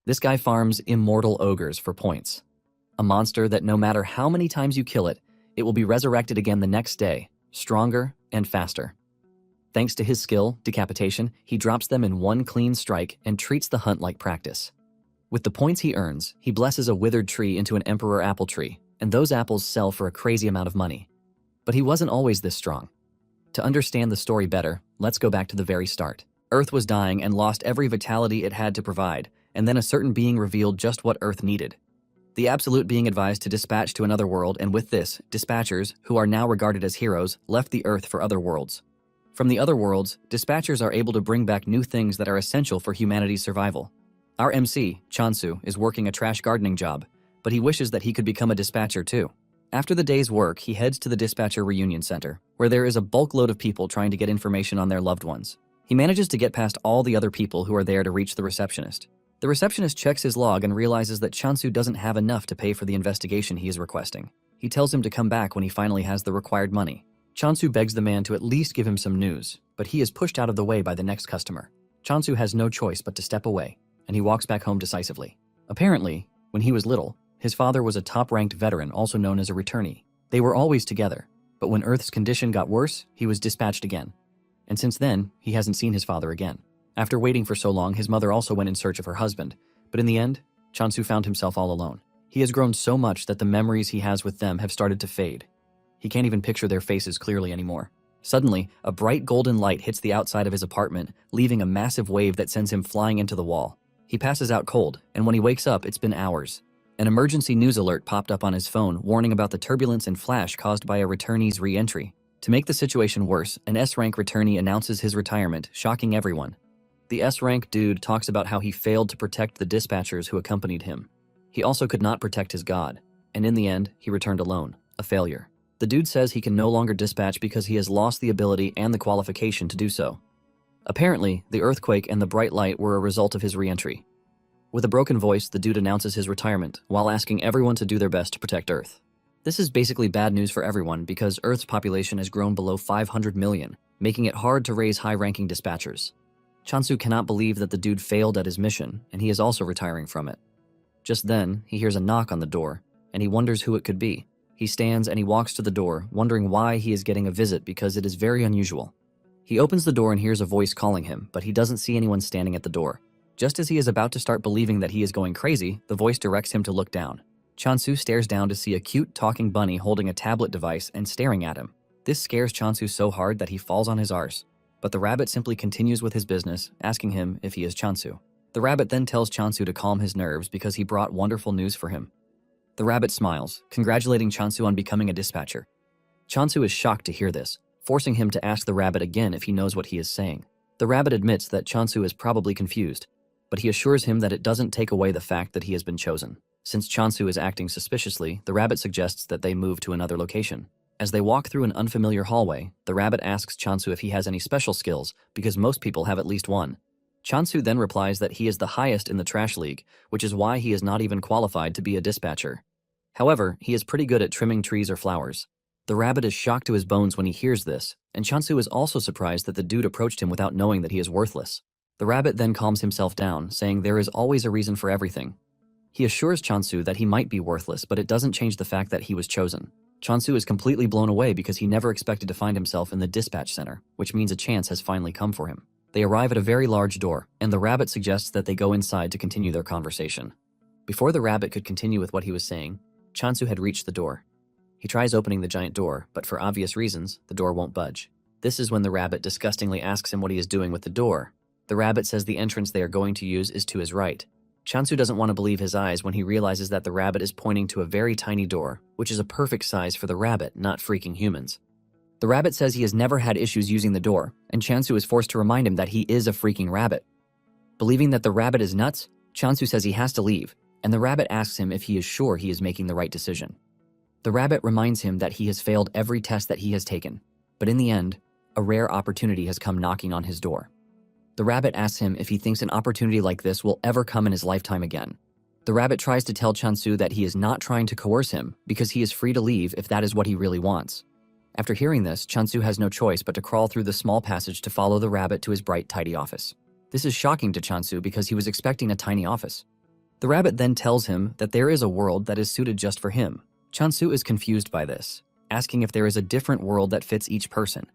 This guy farms immortal ogres for points. A monster that no matter how many times you kill it, it will be resurrected again the next day, stronger and faster. Thanks to his skill, decapitation, he drops them in one clean strike and treats the hunt like practice. With the points he earns, he blesses a withered tree into an emperor apple tree, and those apples sell for a crazy amount of money. But he wasn't always this strong. To understand the story better, let's go back to the very start. Earth was dying and lost every vitality it had to provide, and then a certain being revealed just what Earth needed. The Absolute being advised to dispatch to another world, and with this, dispatchers, who are now regarded as heroes, left the Earth for other worlds. From the other worlds, dispatchers are able to bring back new things that are essential for humanity's survival. Our MC, Chansu, is working a trash gardening job, but he wishes that he could become a dispatcher too. After the day's work, he heads to the dispatcher reunion center, where there is a bulk load of people trying to get information on their loved ones. He manages to get past all the other people who are there to reach the receptionist. The receptionist checks his log and realizes that Chansu doesn't have enough to pay for the investigation he is requesting. He tells him to come back when he finally has the required money. Chansu begs the man to at least give him some news, but he is pushed out of the way by the next customer. Chansu has no choice but to step away, and he walks back home decisively. Apparently, when he was little, his father was a top-ranked veteran, also known as a returnee. They were always together, but when Earth's condition got worse, he was dispatched again. And since then, he hasn't seen his father again. After waiting for so long, his mother also went in search of her husband, but in the end, Chansu found himself all alone. He has grown so much that the memories he has with them have started to fade. He can't even picture their faces clearly anymore. Suddenly, a bright golden light hits the outside of his apartment, leaving a massive wave that sends him flying into the wall. He passes out cold, and when he wakes up, it's been hours. An emergency news alert popped up on his phone, warning about the turbulence and flash caused by a returnee's re-entry. To make the situation worse, an S-rank returnee announces his retirement, shocking everyone. The S-rank dude talks about how he failed to protect the dispatchers who accompanied him. He also could not protect his god, and in the end, he returned alone, a failure. The dude says he can no longer dispatch because he has lost the ability and the qualification to do so. Apparently, the earthquake and the bright light were a result of his re-entry. With a broken voice, the dude announces his retirement, while asking everyone to do their best to protect Earth. This is basically bad news for everyone because Earth's population has grown below 500 million, making it hard to raise high-ranking dispatchers. Chansu cannot believe that the dude failed at his mission, and he is also retiring from it. Just then, he hears a knock on the door, and he wonders who it could be. He stands and he walks to the door, wondering why he is getting a visit because it is very unusual. He opens the door and hears a voice calling him, but he doesn't see anyone standing at the door. Just as he is about to start believing that he is going crazy, the voice directs him to look down. Chansu stares down to see a cute talking bunny holding a tablet device and staring at him. This scares Chansu so hard that he falls on his arse. But the rabbit simply continues with his business, asking him if he is Chansu. The rabbit then tells Chansu to calm his nerves because he brought wonderful news for him. The rabbit smiles, congratulating Chansu on becoming a dispatcher. Chansu is shocked to hear this, forcing him to ask the rabbit again if he knows what he is saying. The rabbit admits that Chansu is probably confused, but he assures him that it doesn't take away the fact that he has been chosen. Since Chansu is acting suspiciously, the rabbit suggests that they move to another location. As they walk through an unfamiliar hallway, the rabbit asks Chansu if he has any special skills, because most people have at least one. Chansu then replies that he is the highest in the trash league, which is why he is not even qualified to be a dispatcher. However, he is pretty good at trimming trees or flowers. The rabbit is shocked to his bones when he hears this, and Chansu is also surprised that the dude approached him without knowing that he is worthless. The rabbit then calms himself down, saying there is always a reason for everything. He assures Chansu that he might be worthless, but it doesn't change the fact that he was chosen. Chansu is completely blown away because he never expected to find himself in the dispatch center, which means a chance has finally come for him. They arrive at a very large door, and the rabbit suggests that they go inside to continue their conversation. Before the rabbit could continue with what he was saying, Chansu had reached the door. He tries opening the giant door, but for obvious reasons, the door won't budge. This is when the rabbit disgustingly asks him what he is doing with the door. The rabbit says the entrance they are going to use is to his right. Chansu doesn't want to believe his eyes when he realizes that the rabbit is pointing to a very tiny door, which is a perfect size for the rabbit, not freaking humans. The rabbit says he has never had issues using the door, and Chansu is forced to remind him that he is a freaking rabbit. Believing that the rabbit is nuts, Chansu says he has to leave, and the rabbit asks him if he is sure he is making the right decision. The rabbit reminds him that he has failed every test that he has taken, but in the end, a rare opportunity has come knocking on his door. The rabbit asks him if he thinks an opportunity like this will ever come in his lifetime again. The rabbit tries to tell Chansu that he is not trying to coerce him because he is free to leave if that is what he really wants. After hearing this, Chansu has no choice but to crawl through the small passage to follow the rabbit to his bright, tidy office. This is shocking to Chansu because he was expecting a tiny office. The rabbit then tells him that there is a world that is suited just for him. Chansu is confused by this, asking if there is a different world that fits each person.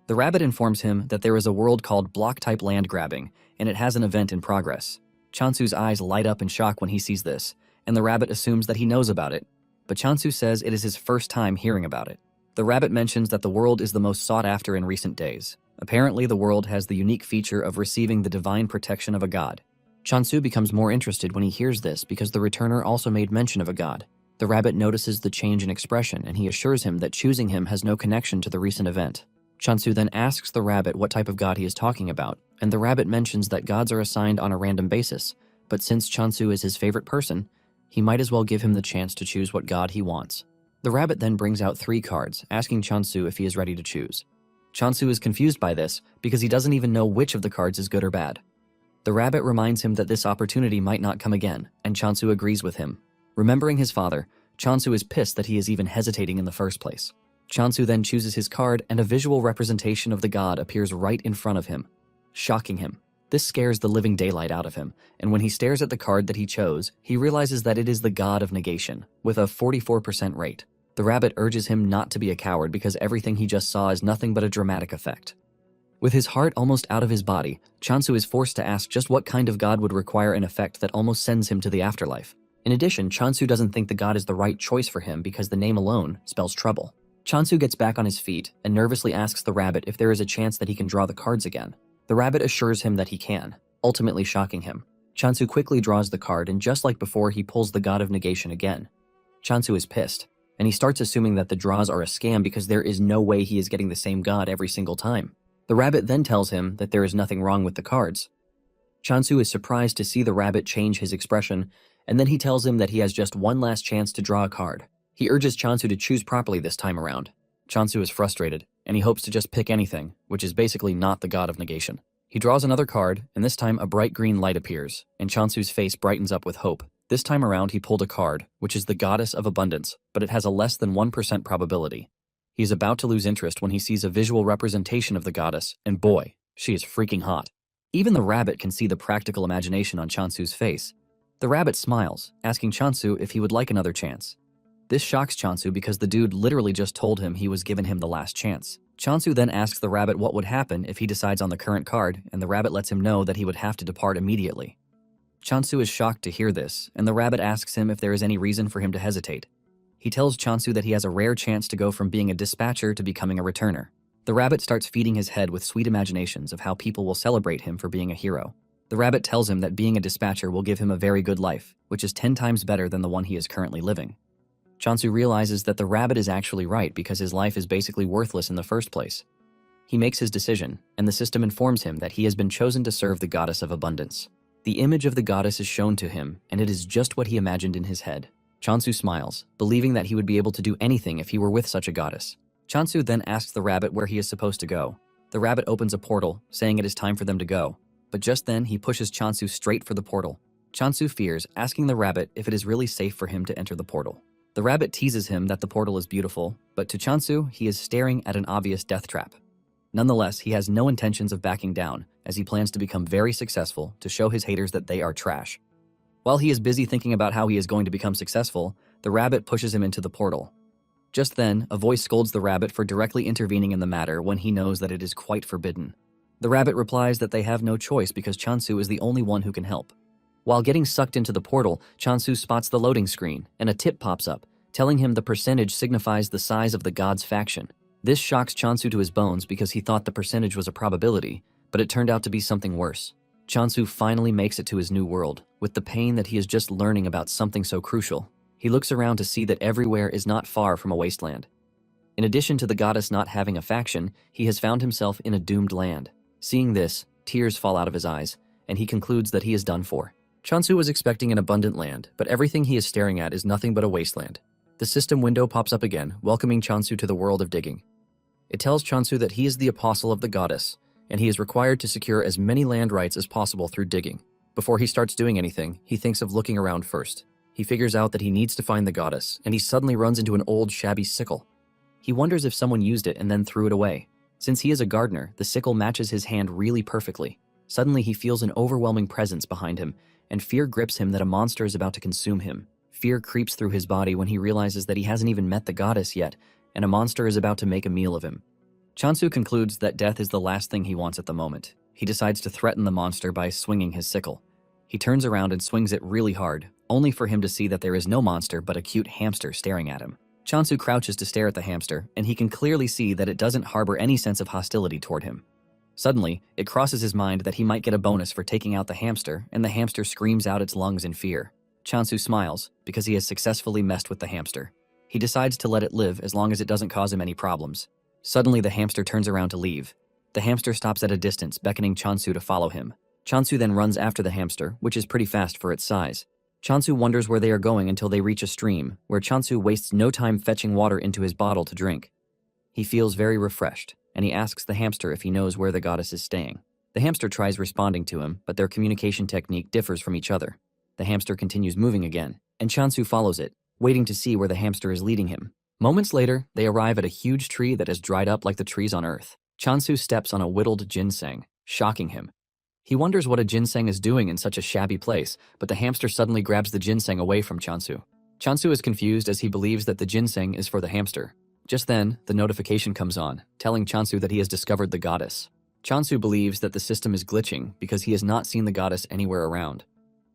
The rabbit informs him that there is a world called block-type land grabbing, and it has an event in progress. Chansu's eyes light up in shock when he sees this, and the rabbit assumes that he knows about it, but Chansu says it is his first time hearing about it. The rabbit mentions that the world is the most sought after in recent days. Apparently, the world has the unique feature of receiving the divine protection of a god. Chansu becomes more interested when he hears this because the returner also made mention of a god. The rabbit notices the change in expression, and he assures him that choosing him has no connection to the recent event. Chansu then asks the rabbit what type of god he is talking about, and the rabbit mentions that gods are assigned on a random basis, but since Chansu is his favorite person, he might as well give him the chance to choose what god he wants. The rabbit then brings out 3 cards, asking Chansu if he is ready to choose. Chansu is confused by this because he doesn't even know which of the cards is good or bad. The rabbit reminds him that this opportunity might not come again, and Chansu agrees with him. Remembering his father, Chansu is pissed that he is even hesitating in the first place. Chansu then chooses his card, and a visual representation of the god appears right in front of him, shocking him. This scares the living daylight out of him, and when he stares at the card that he chose, he realizes that it is the god of negation, with a 44% rate. The rabbit urges him not to be a coward because everything he just saw is nothing but a dramatic effect. With his heart almost out of his body, Chansu is forced to ask just what kind of god would require an effect that almost sends him to the afterlife. In addition, Chansu doesn't think the god is the right choice for him because the name alone spells trouble. Chansu gets back on his feet and nervously asks the rabbit if there is a chance that he can draw the cards again. The rabbit assures him that he can, ultimately shocking him. Chansu quickly draws the card, and just like before, he pulls the god of negation again. Chansu is pissed, and he starts assuming that the draws are a scam because there is no way he is getting the same god every single time. The rabbit then tells him that there is nothing wrong with the cards. Chansu is surprised to see the rabbit change his expression, and then he tells him that he has just one last chance to draw a card. He urges Chansu to choose properly this time around. Chansu is frustrated, and he hopes to just pick anything, which is basically not the god of negation. He draws another card, and this time a bright green light appears, and Chansu's face brightens up with hope. This time around he pulled a card, which is the goddess of abundance, but it has a less than 1% probability. He is about to lose interest when he sees a visual representation of the goddess, and boy, she is freaking hot. Even the rabbit can see the practical imagination on Chansu's face. The rabbit smiles, asking Chansu if he would like another chance. This shocks Chansu because the dude literally just told him he was giving him the last chance. Chansu then asks the rabbit what would happen if he decides on the current card, and the rabbit lets him know that he would have to depart immediately. Chansu is shocked to hear this, and the rabbit asks him if there is any reason for him to hesitate. He tells Chansu that he has a rare chance to go from being a dispatcher to becoming a returner. The rabbit starts feeding his head with sweet imaginations of how people will celebrate him for being a hero. The rabbit tells him that being a dispatcher will give him a very good life, which is 10 times better than the one he is currently living. Chansu realizes that the rabbit is actually right because his life is basically worthless in the first place. He makes his decision, and the system informs him that he has been chosen to serve the goddess of abundance. The image of the goddess is shown to him, and it is just what he imagined in his head. Chansu smiles, believing that he would be able to do anything if he were with such a goddess. Chansu then asks the rabbit where he is supposed to go. The rabbit opens a portal, saying it is time for them to go. But just then, he pushes Chansu straight for the portal. Chansu fears, asking the rabbit if it is really safe for him to enter the portal. The rabbit teases him that the portal is beautiful, but to Chansu, he is staring at an obvious death trap. Nonetheless, he has no intentions of backing down, as he plans to become very successful to show his haters that they are trash. While he is busy thinking about how he is going to become successful, the rabbit pushes him into the portal. Just then, a voice scolds the rabbit for directly intervening in the matter when he knows that it is quite forbidden. The rabbit replies that they have no choice because Chansu is the only one who can help. While getting sucked into the portal, Chansu spots the loading screen, and a tip pops up, telling him the percentage signifies the size of the god's faction. This shocks Chansu to his bones because he thought the percentage was a probability, but it turned out to be something worse. Chansu finally makes it to his new world, with the pain that he is just learning about something so crucial. He looks around to see that everywhere is not far from a wasteland. In addition to the goddess not having a faction, he has found himself in a doomed land. Seeing this, tears fall out of his eyes, and he concludes that he is done for. Chansu was expecting an abundant land, but everything he is staring at is nothing but a wasteland. The system window pops up again, welcoming Chansu to the world of digging. It tells Chansu that he is the apostle of the goddess, and he is required to secure as many land rights as possible through digging. Before he starts doing anything, he thinks of looking around first. He figures out that he needs to find the goddess, and he suddenly runs into an old, shabby sickle. He wonders if someone used it and then threw it away. Since he is a gardener, the sickle matches his hand really perfectly. Suddenly, he feels an overwhelming presence behind him, and fear grips him that a monster is about to consume him. Fear creeps through his body when he realizes that he hasn't even met the goddess yet, and a monster is about to make a meal of him. Chansu concludes that death is the last thing he wants at the moment. He decides to threaten the monster by swinging his sickle. He turns around and swings it really hard, only for him to see that there is no monster but a cute hamster staring at him. Chansu crouches to stare at the hamster, and he can clearly see that it doesn't harbor any sense of hostility toward him. Suddenly, it crosses his mind that he might get a bonus for taking out the hamster, and the hamster screams out its lungs in fear. Chansu smiles, because he has successfully messed with the hamster. He decides to let it live as long as it doesn't cause him any problems. Suddenly, the hamster turns around to leave. The hamster stops at a distance, beckoning Chansu to follow him. Chansu then runs after the hamster, which is pretty fast for its size. Chansu wonders where they are going until they reach a stream, where Chansu wastes no time fetching water into his bottle to drink. He feels very refreshed, and he asks the hamster if he knows where the goddess is staying. The hamster tries responding to him, but their communication technique differs from each other. The hamster continues moving again, and Chansu follows it, waiting to see where the hamster is leading him. Moments later, they arrive at a huge tree that has dried up like the trees on Earth. Chansu steps on a whittled ginseng, shocking him. He wonders what a ginseng is doing in such a shabby place, but the hamster suddenly grabs the ginseng away from Chansu. Chansu is confused as he believes that the ginseng is for the hamster. Just then, the notification comes on, telling Chansu that he has discovered the goddess. Chansu believes that the system is glitching because he has not seen the goddess anywhere around.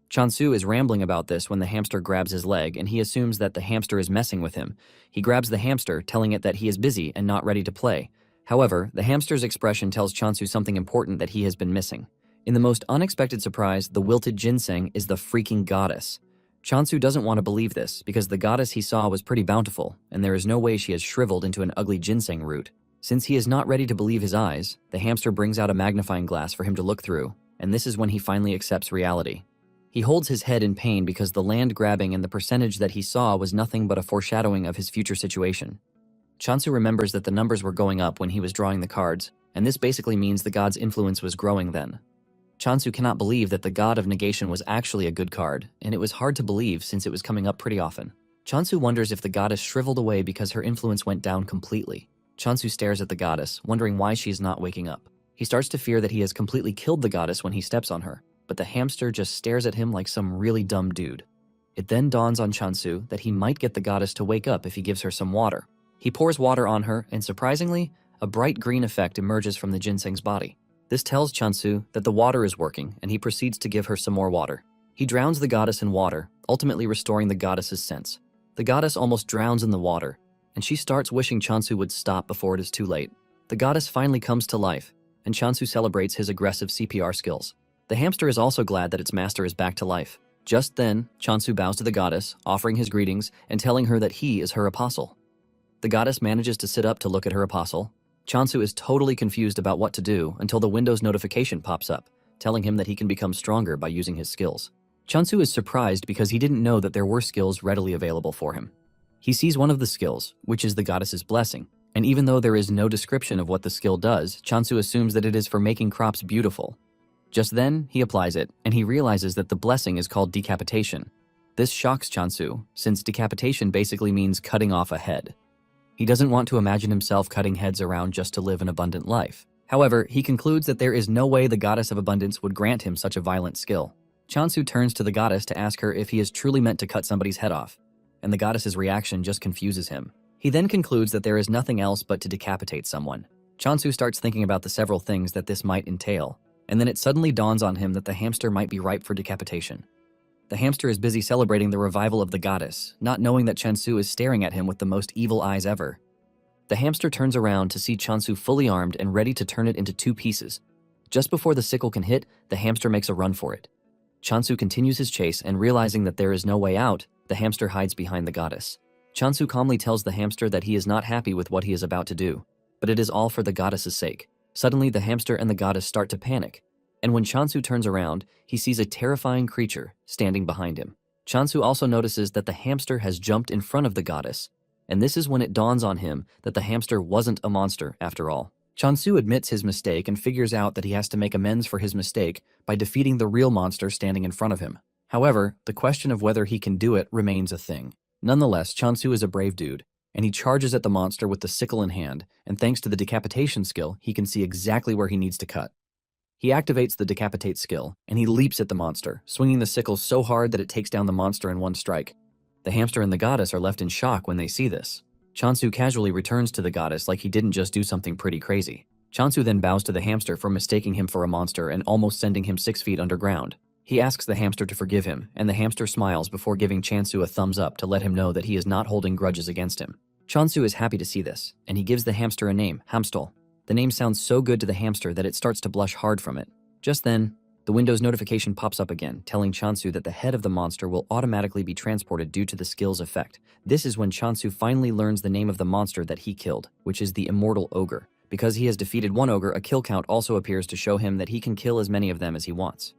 Chansu is rambling about this when the hamster grabs his leg, and he assumes that the hamster is messing with him. He grabs the hamster, telling it that he is busy and not ready to play. However, the hamster's expression tells Chansu something important that he has been missing. In the most unexpected surprise, the wilted ginseng is the freaking goddess. Chansu doesn't want to believe this because the goddess he saw was pretty bountiful, and there is no way she has shriveled into an ugly ginseng root. Since he is not ready to believe his eyes, the hamster brings out a magnifying glass for him to look through, and this is when he finally accepts reality. He holds his head in pain because the land grabbing and the percentage that he saw was nothing but a foreshadowing of his future situation. Chansu remembers that the numbers were going up when he was drawing the cards, and this basically means the god's influence was growing then. Chansu cannot believe that the god of negation was actually a good card, and it was hard to believe since it was coming up pretty often. Chansu wonders if the goddess shriveled away because her influence went down completely. Chansu stares at the goddess, wondering why she is not waking up. He starts to fear that he has completely killed the goddess when he steps on her, but the hamster just stares at him like some really dumb dude. It then dawns on Chansu that he might get the goddess to wake up if he gives her some water. He pours water on her, and surprisingly, a bright green effect emerges from the ginseng's body. This tells Chansu that the water is working, and he proceeds to give her some more water. He drowns the goddess in water, ultimately restoring the goddess's sense. The goddess almost drowns in the water, and she starts wishing Chansu would stop before it is too late. The goddess finally comes to life, and Chansu celebrates his aggressive CPR skills. The hamster is also glad that its master is back to life. Just then, Chansu bows to the goddess, offering his greetings and telling her that he is her apostle. The goddess manages to sit up to look at her apostle. Chansu is totally confused about what to do until the Windows notification pops up, telling him that he can become stronger by using his skills. Chansu is surprised because he didn't know that there were skills readily available for him. He sees one of the skills, which is the goddess's blessing, and even though there is no description of what the skill does, Chansu assumes that it is for making crops beautiful. Just then, he applies it, and he realizes that the blessing is called decapitation. This shocks Chansu, since decapitation basically means cutting off a head. He doesn't want to imagine himself cutting heads around just to live an abundant life. However, he concludes that there is no way the goddess of abundance would grant him such a violent skill. Chansu turns to the goddess to ask her if he is truly meant to cut somebody's head off, and the goddess's reaction just confuses him. He then concludes that there is nothing else but to decapitate someone. Chansu starts thinking about the several things that this might entail, and then it suddenly dawns on him that the hamster might be ripe for decapitation. The hamster is busy celebrating the revival of the goddess, not knowing that Chansu is staring at him with the most evil eyes ever. The hamster turns around to see Chansu fully armed and ready to turn it into two pieces. Just before the sickle can hit, the hamster makes a run for it. Chansu continues his chase, and realizing that there is no way out, the hamster hides behind the goddess. Chansu calmly tells the hamster that he is not happy with what he is about to do, but it is all for the goddess's sake. Suddenly, the hamster and the goddess start to panic, and when Chansu turns around, he sees a terrifying creature standing behind him. Chansu also notices that the hamster has jumped in front of the goddess, and this is when it dawns on him that the hamster wasn't a monster after all. Chansu admits his mistake and figures out that he has to make amends for his mistake by defeating the real monster standing in front of him. However, the question of whether he can do it remains a thing. Nonetheless, Chansu is a brave dude, and he charges at the monster with the sickle in hand, and thanks to the decapitation skill, he can see exactly where he needs to cut. He activates the decapitate skill, and he leaps at the monster, swinging the sickle so hard that it takes down the monster in one strike. The hamster and the goddess are left in shock when they see this. Chansu casually returns to the goddess like he didn't just do something pretty crazy. Chansu then bows to the hamster for mistaking him for a monster and almost sending him 6 feet underground. He asks the hamster to forgive him, and the hamster smiles before giving Chansu a thumbs up to let him know that he is not holding grudges against him. Chansu is happy to see this, and he gives the hamster a name, Hamstol. The name sounds so good to the hamster that it starts to blush hard from it. Just then, the Windows notification pops up again, telling Chansu that the head of the monster will automatically be transported due to the skill's effect. This is when Chansu finally learns the name of the monster that he killed, which is the Immortal Ogre. Because he has defeated one ogre, a kill count also appears to show him that he can kill as many of them as he wants.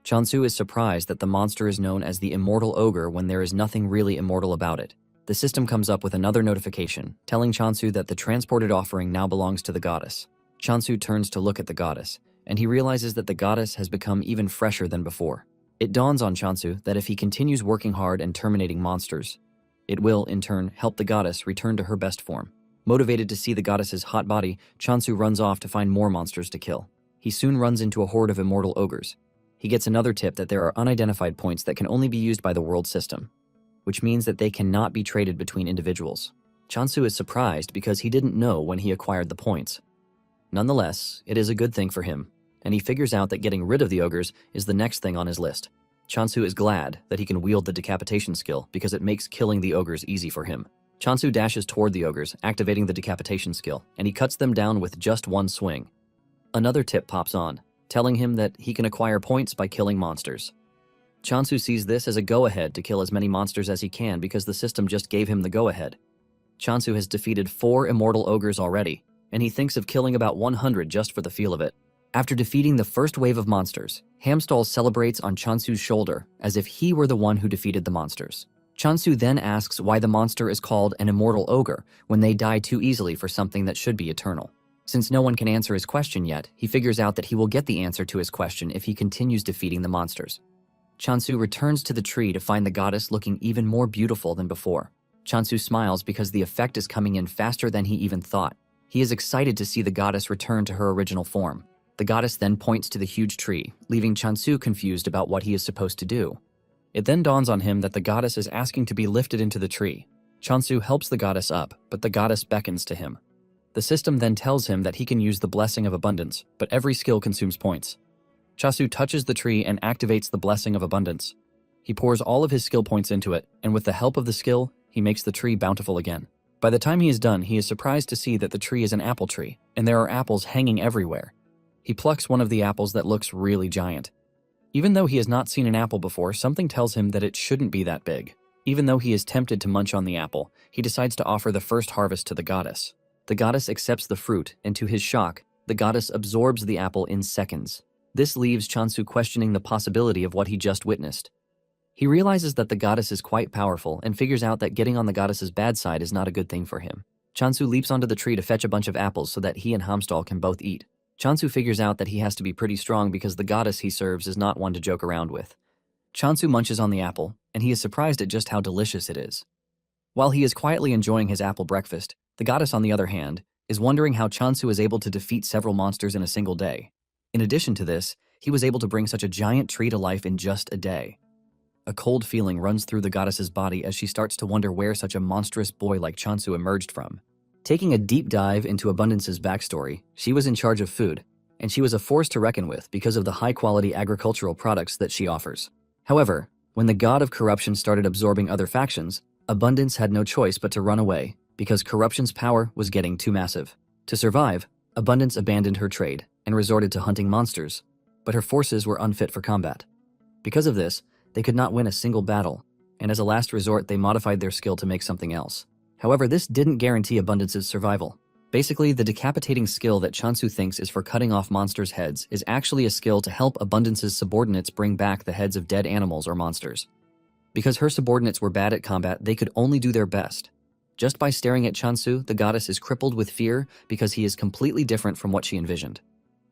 Chansu is surprised that the monster is known as the Immortal Ogre when there is nothing really immortal about it. The system comes up with another notification, telling Chansu that the transported offering now belongs to the goddess. Chansu turns to look at the goddess, and he realizes that the goddess has become even fresher than before. It dawns on Chansu that if he continues working hard and terminating monsters, it will, in turn, help the goddess return to her best form. Motivated to see the goddess's hot body, Chansu runs off to find more monsters to kill. He soon runs into a horde of immortal ogres. He gets another tip that there are unidentified points that can only be used by the world system, which means that they cannot be traded between individuals. Chansu is surprised because he didn't know when he acquired the points. Nonetheless, it is a good thing for him, and he figures out that getting rid of the ogres is the next thing on his list. Chansu is glad that he can wield the decapitation skill because it makes killing the ogres easy for him. Chansu dashes toward the ogres, activating the decapitation skill, and he cuts them down with just one swing. Another tip pops on, telling him that he can acquire points by killing monsters. Chansu sees this as a go-ahead to kill as many monsters as he can because the system just gave him the go-ahead. Chansu has defeated 4 immortal ogres already, and he thinks of killing about 100 just for the feel of it. After defeating the first wave of monsters, Hamstall celebrates on Chansu's shoulder as if he were the one who defeated the monsters. Chansu then asks why the monster is called an immortal ogre when they die too easily for something that should be eternal. Since no one can answer his question yet, he figures out that he will get the answer to his question if he continues defeating the monsters. Chansu returns to the tree to find the goddess looking even more beautiful than before. Chansu smiles because the effect is coming in faster than he even thought. He is excited to see the goddess return to her original form. The goddess then points to the huge tree, leaving Chansu confused about what he is supposed to do. It then dawns on him that the goddess is asking to be lifted into the tree. Chansu helps the goddess up, but the goddess beckons to him. The system then tells him that he can use the Blessing of Abundance, but every skill consumes points. Chansu touches the tree and activates the Blessing of Abundance. He pours all of his skill points into it, and with the help of the skill, he makes the tree bountiful again. By the time he is done, he is surprised to see that the tree is an apple tree, and there are apples hanging everywhere. He plucks one of the apples that looks really giant. Even though he has not seen an apple before, something tells him that it shouldn't be that big. Even though he is tempted to munch on the apple, he decides to offer the first harvest to the goddess. The goddess accepts the fruit, and to his shock, the goddess absorbs the apple in seconds. This leaves Chansu questioning the possibility of what he just witnessed. He realizes that the goddess is quite powerful and figures out that getting on the goddess's bad side is not a good thing for him. Chansu leaps onto the tree to fetch a bunch of apples so that he and Hamstall can both eat. Chansu figures out that he has to be pretty strong because the goddess he serves is not one to joke around with. Chansu munches on the apple, and he is surprised at just how delicious it is. While he is quietly enjoying his apple breakfast, the goddess, on the other hand, is wondering how Chansu is able to defeat several monsters in a single day. In addition to this, he was able to bring such a giant tree to life in just a day. A cold feeling runs through the goddess's body as she starts to wonder where such a monstrous boy like Chansu emerged from. Taking a deep dive into Abundance's backstory, she was in charge of food, and she was a force to reckon with because of the high-quality agricultural products that she offers. However, when the god of corruption started absorbing other factions, Abundance had no choice but to run away because corruption's power was getting too massive. To survive, Abundance abandoned her trade and resorted to hunting monsters, but her forces were unfit for combat. Because of this, they could not win a single battle, and as a last resort, they modified their skill to make something else. However, this didn't guarantee Abundance's survival. Basically, the decapitating skill that Chansu thinks is for cutting off monsters' heads is actually a skill to help Abundance's subordinates bring back the heads of dead animals or monsters. Because her subordinates were bad at combat, they could only do their best. Just by staring at Chansu, the goddess is crippled with fear because he is completely different from what she envisioned.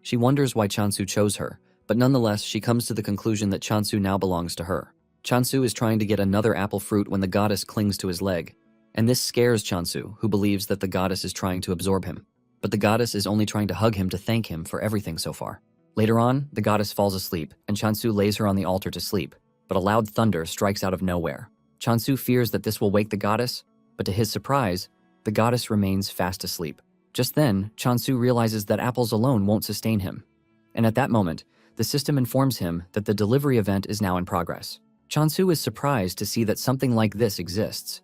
She wonders why Chansu chose her, but nonetheless, she comes to the conclusion that Chansu now belongs to her. Chansu is trying to get another apple fruit when the goddess clings to his leg. And this scares Chansu, who believes that the goddess is trying to absorb him. But the goddess is only trying to hug him to thank him for everything so far. Later on, the goddess falls asleep, and Chansu lays her on the altar to sleep, but a loud thunder strikes out of nowhere. Chansu fears that this will wake the goddess, but to his surprise, the goddess remains fast asleep. Just then, Chansu realizes that apples alone won't sustain him. And at that moment, the system informs him that the delivery event is now in progress. Chansu is surprised to see that something like this exists.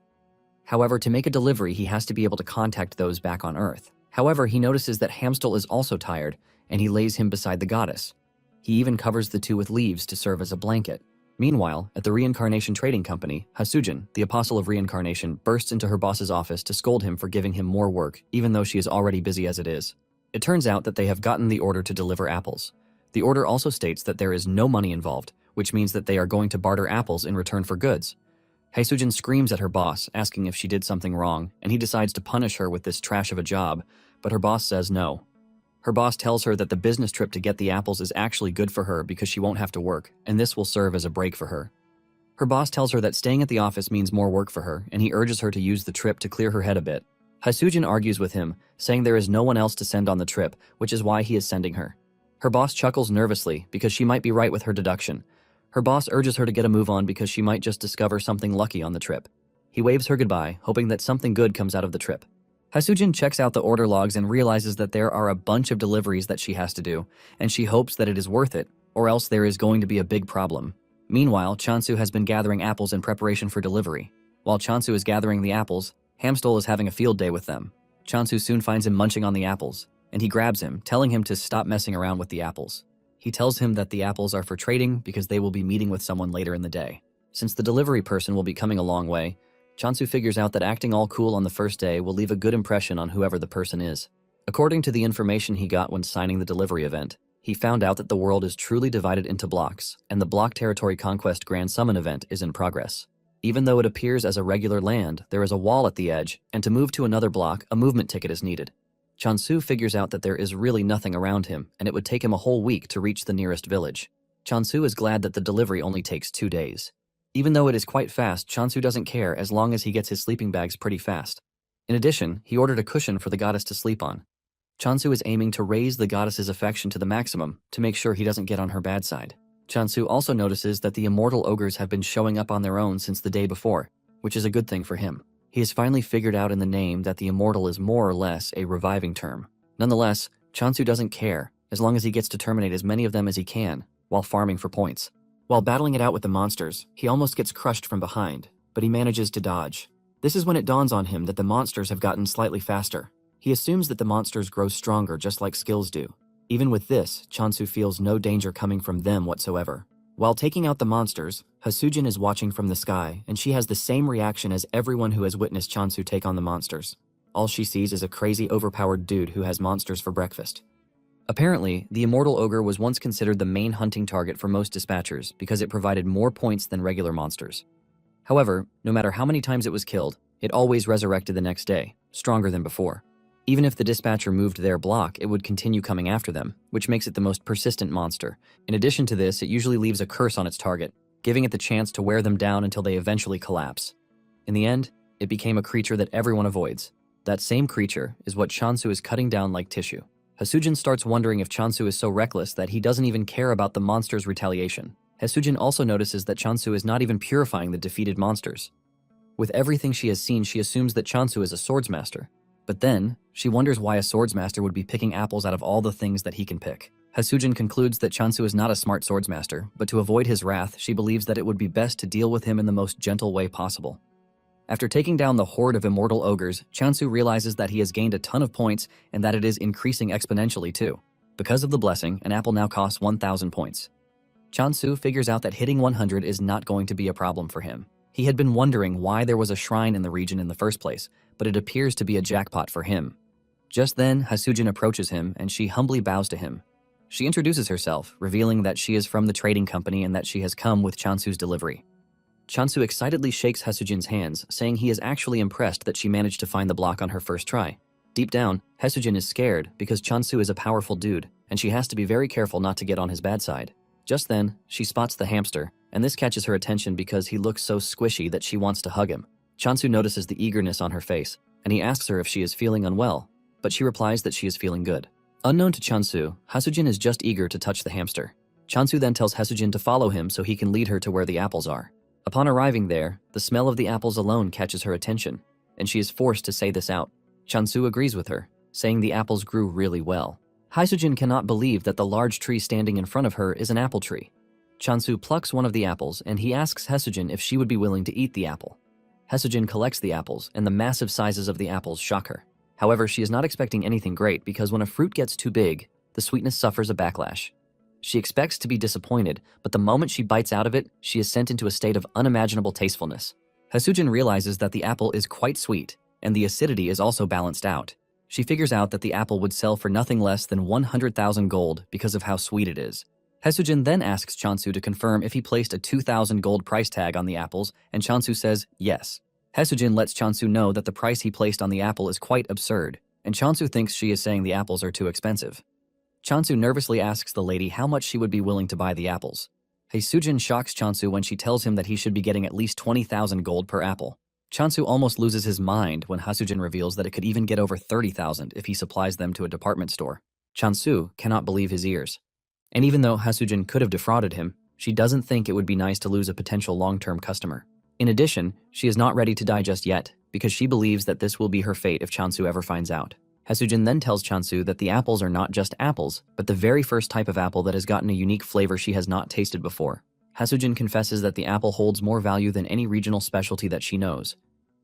However, to make a delivery, he has to be able to contact those back on Earth. However, he notices that Hamstel is also tired, and he lays him beside the goddess. He even covers the two with leaves to serve as a blanket. Meanwhile, at the reincarnation trading company, Hasujin, the apostle of reincarnation, bursts into her boss's office to scold him for giving him more work, even though she is already busy as it is. It turns out that they have gotten the order to deliver apples. The order also states that there is no money involved, which means that they are going to barter apples in return for goods. Hasujin screams at her boss, asking if she did something wrong, and he decides to punish her with this trash of a job, but her boss says no. Her boss tells her that the business trip to get the apples is actually good for her because she won't have to work, and this will serve as a break for her. Her boss tells her that staying at the office means more work for her, and he urges her to use the trip to clear her head a bit. Hasujin argues with him, saying there is no one else to send on the trip, which is why he is sending her. Her boss chuckles nervously because she might be right with her deduction. Her boss urges her to get a move on because she might just discover something lucky on the trip. He waves her goodbye, hoping that something good comes out of the trip. Hasujin checks out the order logs and realizes that there are a bunch of deliveries that she has to do, and she hopes that it is worth it, or else there is going to be a big problem. Meanwhile, Chansu has been gathering apples in preparation for delivery. While Chansu is gathering the apples, Hamstel is having a field day with them. Chansu soon finds him munching on the apples, and he grabs him, telling him to stop messing around with the apples. He tells him that the apples are for trading because they will be meeting with someone later in the day. Since the delivery person will be coming a long way, Chansu figures out that acting all cool on the first day will leave a good impression on whoever the person is. According to the information he got when signing the delivery event, he found out that the world is truly divided into blocks, and the Block Territory Conquest Grand Summon event is in progress. Even though it appears as a regular land, there is a wall at the edge, and to move to another block, a movement ticket is needed. Chansu figures out that there is really nothing around him, and it would take him a whole week to reach the nearest village. Chansu is glad that the delivery only takes 2 days. Even though it is quite fast, Chansu doesn't care as long as he gets his sleeping bags pretty fast. In addition, he ordered a cushion for the goddess to sleep on. Chansu is aiming to raise the goddess's affection to the maximum to make sure he doesn't get on her bad side. Chansu also notices that the immortal ogres have been showing up on their own since the day before, which is a good thing for him. He has finally figured out in the name that the immortal is more or less a reviving term. Nonetheless, Chansu doesn't care as long as he gets to terminate as many of them as he can while farming for points. While battling it out with the monsters, he almost gets crushed from behind, but he manages to dodge. This is when it dawns on him that the monsters have gotten slightly faster. He assumes that the monsters grow stronger just like skills do. Even with this, Chansu feels no danger coming from them whatsoever. While taking out the monsters, Hasujin is watching from the sky, and she has the same reaction as everyone who has witnessed Chansu take on the monsters. All she sees is a crazy overpowered dude who has monsters for breakfast. Apparently, the immortal ogre was once considered the main hunting target for most dispatchers because it provided more points than regular monsters. However, no matter how many times it was killed, it always resurrected the next day, stronger than before. Even if the dispatcher moved their block, it would continue coming after them, which makes it the most persistent monster. In addition to this, it usually leaves a curse on its target, giving it the chance to wear them down until they eventually collapse. In the end, it became a creature that everyone avoids. That same creature is what Chansu is cutting down like tissue. Hasujin starts wondering if Chansu is so reckless that he doesn't even care about the monster's retaliation. Hasujin also notices that Chansu is not even purifying the defeated monsters. With everything she has seen, she assumes that Chansu is a swordsmaster. But then, she wonders why a swordsmaster would be picking apples out of all the things that he can pick. Hasujin concludes that Chansu is not a smart swordsmaster, but to avoid his wrath, she believes that it would be best to deal with him in the most gentle way possible. After taking down the horde of immortal ogres, Chansu realizes that he has gained a ton of points and that it is increasing exponentially too. Because of the blessing, an apple now costs 1,000 points. Chansu figures out that hitting 100 is not going to be a problem for him. He had been wondering why there was a shrine in the region in the first place, but it appears to be a jackpot for him. Just then, Hasujin approaches him and she humbly bows to him. She introduces herself, revealing that she is from the trading company and that she has come with Chansu's delivery. Chansu excitedly shakes Hasujin's hands, saying he is actually impressed that she managed to find the block on her first try. Deep down, Hasujin is scared because Chansu is a powerful dude, and she has to be very careful not to get on his bad side. Just then, she spots the hamster, and this catches her attention because he looks so squishy that she wants to hug him. Chansu notices the eagerness on her face, and he asks her if she is feeling unwell, but she replies that she is feeling good. Unknown to Chansu, Hasujin is just eager to touch the hamster. Chansu then tells Hasujin to follow him so he can lead her to where the apples are. Upon arriving there, the smell of the apples alone catches her attention, and she is forced to say this out. Chansu agrees with her, saying the apples grew really well. Hasujin cannot believe that the large tree standing in front of her is an apple tree. Chansu plucks one of the apples and he asks Hasujin if she would be willing to eat the apple. Hasujin collects the apples and the massive sizes of the apples shock her. However, she is not expecting anything great because when a fruit gets too big, the sweetness suffers a backlash. She expects to be disappointed, but the moment she bites out of it, she is sent into a state of unimaginable tastefulness. Hasujin realizes that the apple is quite sweet, and the acidity is also balanced out. She figures out that the apple would sell for nothing less than 100,000 gold because of how sweet it is. Hasujin then asks Chansu to confirm if he placed a 2,000 gold price tag on the apples, and Chansu says yes. Hasujin lets Chansu know that the price he placed on the apple is quite absurd, and Chansu thinks she is saying the apples are too expensive. Chansu nervously asks the lady how much she would be willing to buy the apples. Hasujin shocks Chansu when she tells him that he should be getting at least 20,000 gold per apple. Chansu almost loses his mind when Hasujin reveals that it could even get over 30,000 if he supplies them to a department store. Chansu cannot believe his ears. And even though Hasujin could have defrauded him, she doesn't think it would be nice to lose a potential long-term customer. In addition, she is not ready to die just yet, because she believes that this will be her fate if Chansu ever finds out. Hasujin then tells Chansu that the apples are not just apples, but the very first type of apple that has gotten a unique flavor she has not tasted before. Hasujin confesses that the apple holds more value than any regional specialty that she knows.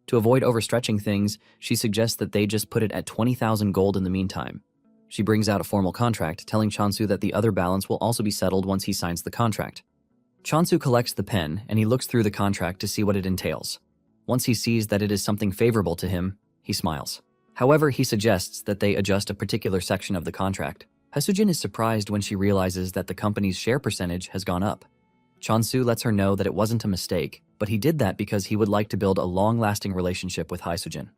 To avoid overstretching things, she suggests that they just put it at 20,000 gold in the meantime. She brings out a formal contract, telling Chansu that the other balance will also be settled once he signs the contract. Chansu collects the pen, and he looks through the contract to see what it entails. Once he sees that it is something favorable to him, he smiles. However, he suggests that they adjust a particular section of the contract. Hasujin is surprised when she realizes that the company's share percentage has gone up. Chansu lets her know that it wasn't a mistake, but he did that because he would like to build a long-lasting relationship with Hasujin.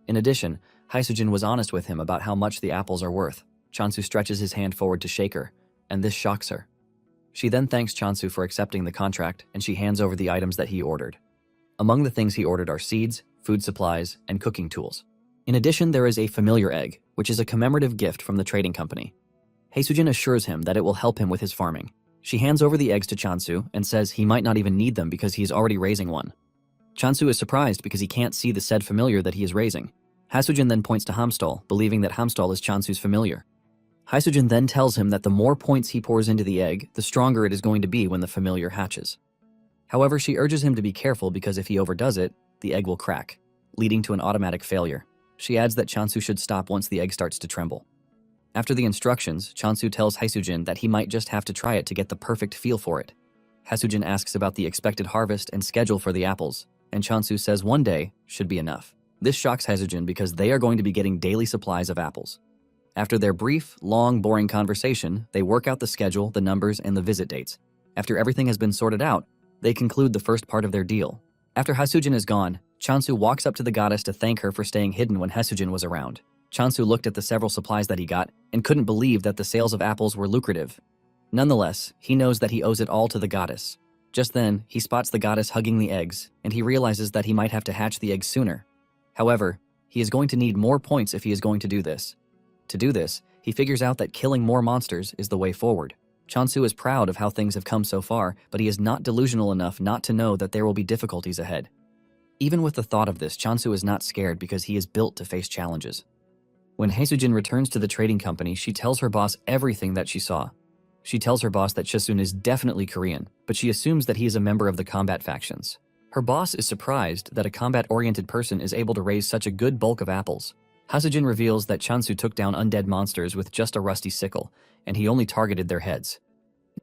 In addition, Hasujin was honest with him about how much the apples are worth. Chansu stretches his hand forward to shake her, and this shocks her. She then thanks Chansu for accepting the contract, and she hands over the items that he ordered. Among the things he ordered are seeds, food supplies, and cooking tools. In addition, there is a familiar egg, which is a commemorative gift from the trading company. Hasujin assures him that it will help him with his farming. She hands over the eggs to Chansu and says he might not even need them because he is already raising one. Chansu is surprised because he can't see the said familiar that he is raising. Hasujin then points to Hamstall, believing that Hamstall is Chansu's familiar. Hasujin then tells him that the more points he pours into the egg, the stronger it is going to be when the familiar hatches. However, she urges him to be careful because if he overdoes it, the egg will crack, leading to an automatic failure. She adds that Chansu should stop once the egg starts to tremble. After the instructions, Chansu tells Hasujin that he might just have to try it to get the perfect feel for it. Hasujin asks about the expected harvest and schedule for the apples, and Chansu says one day should be enough. This shocks Hasujin because they are going to be getting daily supplies of apples. After their brief, long, boring conversation, they work out the schedule, the numbers, and the visit dates. After everything has been sorted out, they conclude the first part of their deal. After Hasujin is gone, Chansu walks up to the goddess to thank her for staying hidden when Hasujin was around. Chansu looked at the several supplies that he got and couldn't believe that the sales of apples were lucrative. Nonetheless, he knows that he owes it all to the goddess. Just then, he spots the goddess hugging the eggs, and he realizes that he might have to hatch the eggs sooner. However, he is going to need more points if he is going to do this. To do this, he figures out that killing more monsters is the way forward. Chansu is proud of how things have come so far, but he is not delusional enough not to know that there will be difficulties ahead. Even with the thought of this, Chansu is not scared because he is built to face challenges. When Hasujin returns to the trading company, she tells her boss everything that she saw. She tells her boss that Chasun is definitely Korean, but she assumes that he is a member of the combat factions. Her boss is surprised that a combat-oriented person is able to raise such a good bulk of apples. Hasujin reveals that Chansu took down undead monsters with just a rusty sickle, and he only targeted their heads.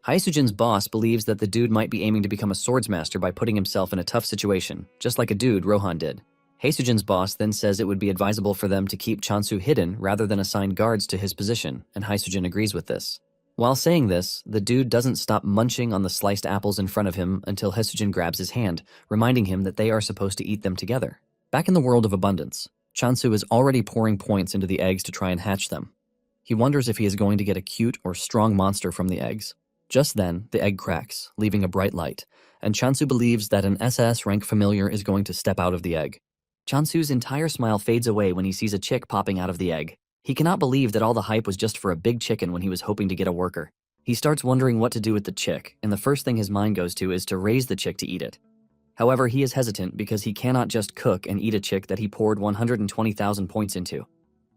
Hasujin's boss believes that the dude might be aiming to become a swordsmaster by putting himself in a tough situation, just like a dude Rohan did. Hasujin's boss then says it would be advisable for them to keep Chansu hidden rather than assign guards to his position, and Hasujin agrees with this. While saying this, the dude doesn't stop munching on the sliced apples in front of him until Hasujin grabs his hand, reminding him that they are supposed to eat them together. Back in the world of abundance, Chansu is already pouring points into the eggs to try and hatch them. He wonders if he is going to get a cute or strong monster from the eggs. Just then, the egg cracks, leaving a bright light, and Chansu believes that an SS rank familiar is going to step out of the egg. Chansu's entire smile fades away when he sees a chick popping out of the egg. He cannot believe that all the hype was just for a big chicken when he was hoping to get a worker. He starts wondering what to do with the chick, and the first thing his mind goes to is to raise the chick to eat it. However, he is hesitant because he cannot just cook and eat a chick that he poured 120,000 points into.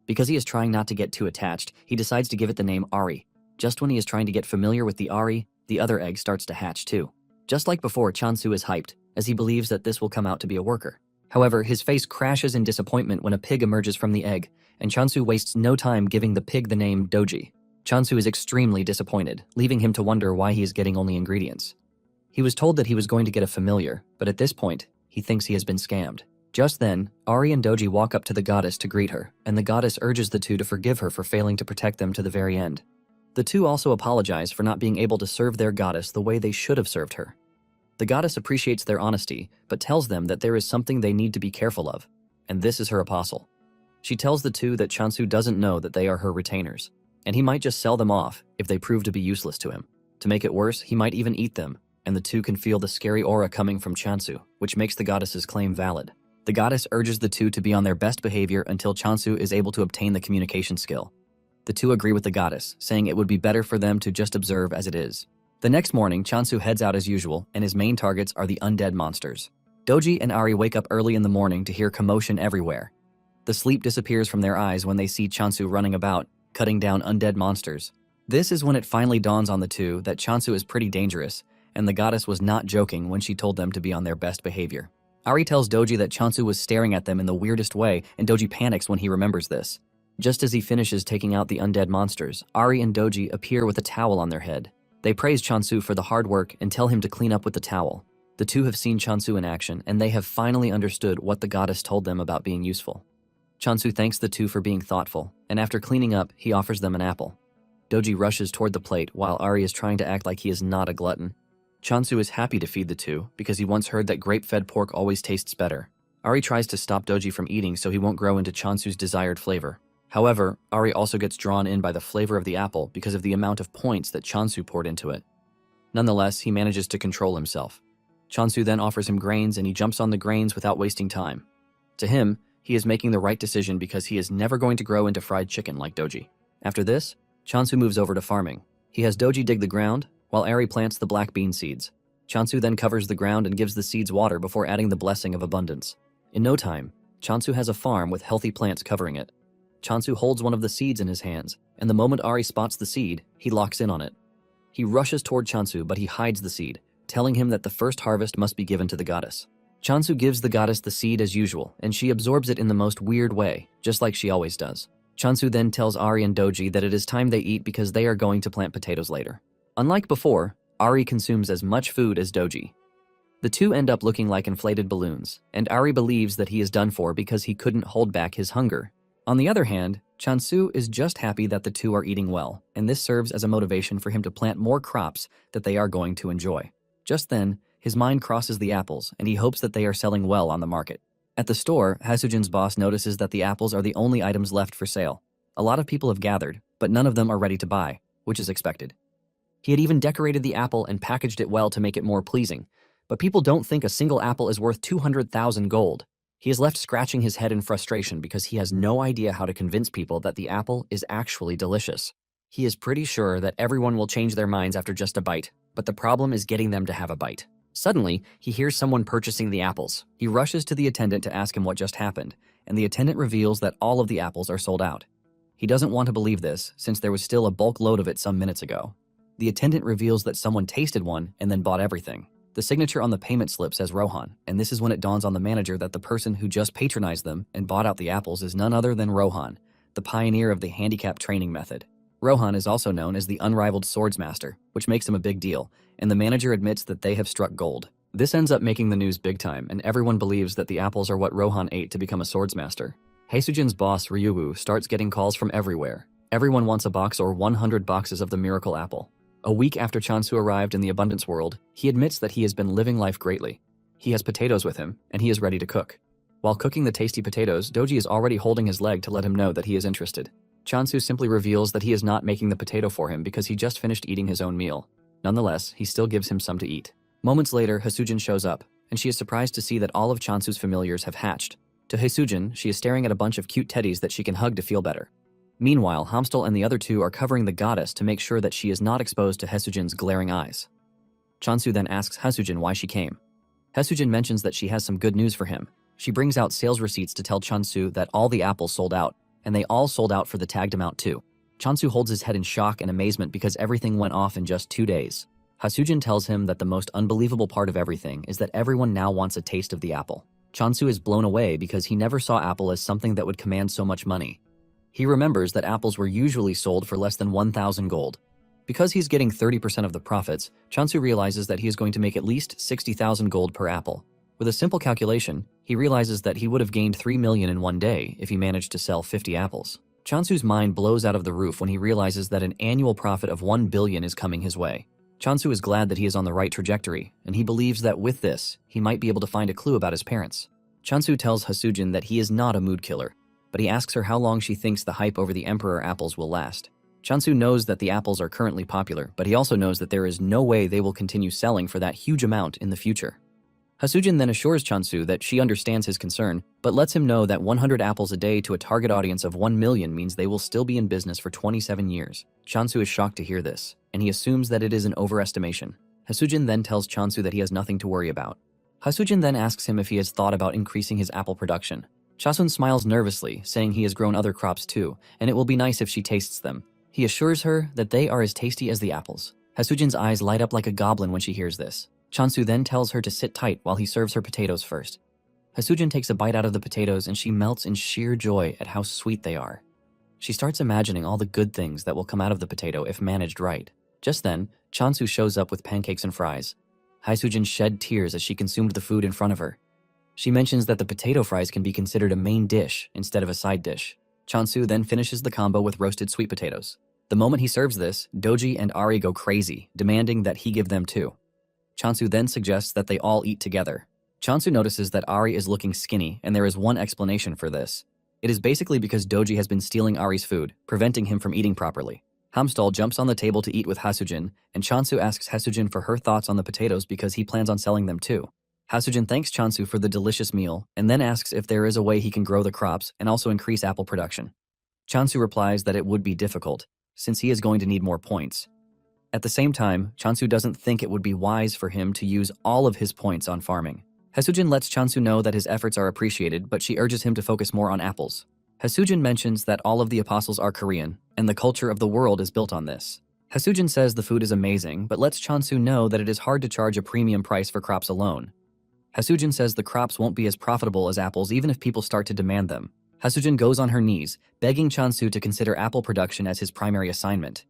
Because he is trying not to get too attached, he decides to give it the name Ari. Just when he is trying to get familiar with the Ari, the other egg starts to hatch too. Just like before, Chansu is hyped, as he believes that this will come out to be a worker. However, his face crashes in disappointment when a pig emerges from the egg, and Chansu wastes no time giving the pig the name Doji. Chansu is extremely disappointed, leaving him to wonder why he is getting only ingredients. He was told that he was going to get a familiar, but at this point, he thinks he has been scammed. Just then, Ari and Doji walk up to the goddess to greet her, and the goddess urges the two to forgive her for failing to protect them to the very end. The two also apologize for not being able to serve their goddess the way they should have served her. The goddess appreciates their honesty, but tells them that there is something they need to be careful of, and this is her apostle. She tells the two that Chansu doesn't know that they are her retainers, and he might just sell them off if they prove to be useless to him. To make it worse, he might even eat them, and the two can feel the scary aura coming from Chansu, which makes the goddess's claim valid. The goddess urges the two to be on their best behavior until Chansu is able to obtain the communication skill. The two agree with the goddess, saying it would be better for them to just observe as it is. The next morning, Chansu heads out as usual, and his main targets are the undead monsters. Doji and Ari wake up early in the morning to hear commotion everywhere. The sleep disappears from their eyes when they see Chansu running about, cutting down undead monsters. This is when it finally dawns on the two that Chansu is pretty dangerous, and the goddess was not joking when she told them to be on their best behavior. Ari tells Doji that Chansu was staring at them in the weirdest way, and Doji panics when he remembers this. Just as he finishes taking out the undead monsters, Ari and Doji appear with a towel on their head. They praise Chansu for the hard work and tell him to clean up with the towel. The two have seen Chansu in action, and they have finally understood what the goddess told them about being useful. Chansu thanks the two for being thoughtful, and after cleaning up, he offers them an apple. Doji rushes toward the plate while Ari is trying to act like he is not a glutton. Chansu is happy to feed the two because he once heard that grape-fed pork always tastes better. Ari tries to stop Doji from eating so he won't grow into Chansu's desired flavor. However, Ari also gets drawn in by the flavor of the apple because of the amount of points that Chansu poured into it. Nonetheless, he manages to control himself. Chansu then offers him grains and he jumps on the grains without wasting time. To him, he is making the right decision because he is never going to grow into fried chicken like Doji. After this, Chansu moves over to farming. He has Doji dig the ground, while Ari plants the black bean seeds. Chansu then covers the ground and gives the seeds water before adding the blessing of abundance. In no time, Chansu has a farm with healthy plants covering it. Chansu holds one of the seeds in his hands, and the moment Ari spots the seed, he locks in on it. He rushes toward Chansu, but he hides the seed, telling him that the first harvest must be given to the goddess. Chansu gives the goddess the seed as usual, and she absorbs it in the most weird way, just like she always does. Chansu then tells Ari and Doji that it is time they eat because they are going to plant potatoes later. Unlike before, Ari consumes as much food as Doji. The two end up looking like inflated balloons, and Ari believes that he is done for because he couldn't hold back his hunger. On the other hand, Chansu is just happy that the two are eating well, and this serves as a motivation for him to plant more crops that they are going to enjoy. Just then, his mind crosses the apples, and he hopes that they are selling well on the market. At the store, Hasujin's boss notices that the apples are the only items left for sale. A lot of people have gathered, but none of them are ready to buy, which is expected. He had even decorated the apple and packaged it well to make it more pleasing, but people don't think a single apple is worth 200,000 gold. He is left scratching his head in frustration because he has no idea how to convince people that the apple is actually delicious. He is pretty sure that everyone will change their minds after just a bite, but the problem is getting them to have a bite. Suddenly, he hears someone purchasing the apples. He rushes to the attendant to ask him what just happened, and the attendant reveals that all of the apples are sold out. He doesn't want to believe this, since there was still a bulk load of it some minutes ago. The attendant reveals that someone tasted one and then bought everything. The signature on the payment slip says Rohan, and this is when it dawns on the manager that the person who just patronized them and bought out the apples is none other than Rohan, the pioneer of the handicap training method. Rohan is also known as the unrivaled swordsmaster, which makes him a big deal, and the manager admits that they have struck gold. This ends up making the news big time, and everyone believes that the apples are what Rohan ate to become a swordsmaster. Heisujin's boss, Ryuwu, starts getting calls from everywhere. Everyone wants a box or 100 boxes of the miracle apple. A week after Chansu arrived in the abundance world, he admits that he has been living life greatly. He has potatoes with him, and he is ready to cook. While cooking the tasty potatoes, Doji is already holding his leg to let him know that he is interested. Chansu simply reveals that he is not making the potato for him because he just finished eating his own meal. Nonetheless, he still gives him some to eat. Moments later, Hasujin shows up, and she is surprised to see that all of Chansu's familiars have hatched. To Hasujin, she is staring at a bunch of cute teddies that she can hug to feel better. Meanwhile, Hamstal and the other two are covering the goddess to make sure that she is not exposed to Haesujin's glaring eyes. Chansu then asks Haesujin why she came. Haesujin mentions that she has some good news for him. She brings out sales receipts to tell Chansu that all the apples sold out, and they all sold out for the tagged amount too. Chansu holds his head in shock and amazement because everything went off in just 2 days. Haesujin tells him that the most unbelievable part of everything is that everyone now wants a taste of the apple. Chansu is blown away because he never saw apple as something that would command so much money. He remembers that apples were usually sold for less than 1,000 gold. Because he's getting 30% of the profits, Chansu realizes that he is going to make at least 60,000 gold per apple. With a simple calculation, he realizes that he would have gained 3 million in one day if he managed to sell 50 apples. Chansu's mind blows out of the roof when he realizes that an annual profit of 1 billion is coming his way. Chansu is glad that he is on the right trajectory, and he believes that with this, he might be able to find a clue about his parents. Chansu tells Haesujin that he is not a mood killer, but he asks her how long she thinks the hype over the Emperor apples will last. Chansu knows that the apples are currently popular, but he also knows that there is no way they will continue selling for that huge amount in the future. Haesujin then assures Chansu that she understands his concern, but lets him know that 100 apples a day to a target audience of 1 million means they will still be in business for 27 years. Chansu is shocked to hear this, and he assumes that it is an overestimation. Haesujin then tells Chansu that he has nothing to worry about. Haesujin then asks him if he has thought about increasing his apple production. Chasun smiles nervously, saying he has grown other crops too, and it will be nice if she tastes them. He assures her that they are as tasty as the apples. Haesujin's eyes light up like a goblin when she hears this. Chansu then tells her to sit tight while he serves her potatoes first. Haesujin takes a bite out of the potatoes and she melts in sheer joy at how sweet they are. She starts imagining all the good things that will come out of the potato if managed right. Just then, Chansu shows up with pancakes and fries. Haesujin shed tears as she consumed the food in front of her. She mentions that the potato fries can be considered a main dish instead of a side dish. Chansu then finishes the combo with roasted sweet potatoes. The moment he serves this, Doji and Ari go crazy, demanding that he give them too. Chansu then suggests that they all eat together. Chansu notices that Ari is looking skinny, and there is one explanation for this. It is basically because Doji has been stealing Ari's food, preventing him from eating properly. Hamstal jumps on the table to eat with Haesujin, and Chansu asks Haesujin for her thoughts on the potatoes because he plans on selling them too. Haesujin thanks Chansu for the delicious meal, and then asks if there is a way he can grow the crops and also increase apple production. Chansu replies that it would be difficult, since he is going to need more points. At the same time, Chansu doesn't think it would be wise for him to use all of his points on farming. Haesujin lets Chansu know that his efforts are appreciated, but she urges him to focus more on apples. Haesujin mentions that all of the apostles are Korean, and the culture of the world is built on this. Haesujin says the food is amazing, but lets Chansu know that it is hard to charge a premium price for crops alone. Haesujin says the crops won't be as profitable as apples even if people start to demand them. Haesujin goes on her knees, begging Chansu to consider apple production as his primary assignment.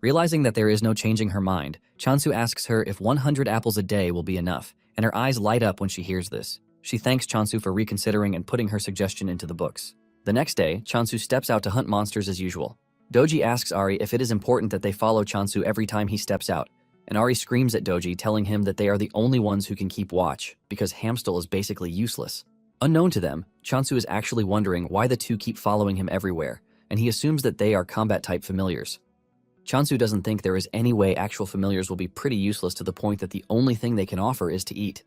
Realizing that there is no changing her mind, Chansu asks her if 100 apples a day will be enough, and her eyes light up when she hears this. She thanks Chansu for reconsidering and putting her suggestion into the books. The next day, Chansu steps out to hunt monsters as usual. Doji asks Ari if it is important that they follow Chansu every time he steps out, and Ari screams at Doji, telling him that they are the only ones who can keep watch, because Hamstal is basically useless. Unknown to them, Chansu is actually wondering why the two keep following him everywhere, and he assumes that they are combat-type familiars. Chansu doesn't think there is any way actual familiars will be pretty useless to the point that the only thing they can offer is to eat.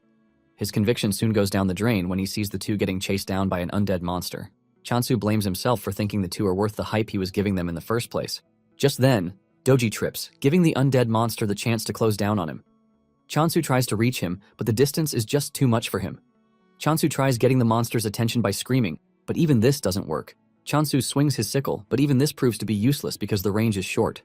His conviction soon goes down the drain when he sees the two getting chased down by an undead monster. Chansu blames himself for thinking the two are worth the hype he was giving them in the first place. Just then, Doji trips, giving the undead monster the chance to close down on him. Chansu tries to reach him, but the distance is just too much for him. Chansu tries getting the monster's attention by screaming, but even this doesn't work. Chansu swings his sickle, but even this proves to be useless because the range is short.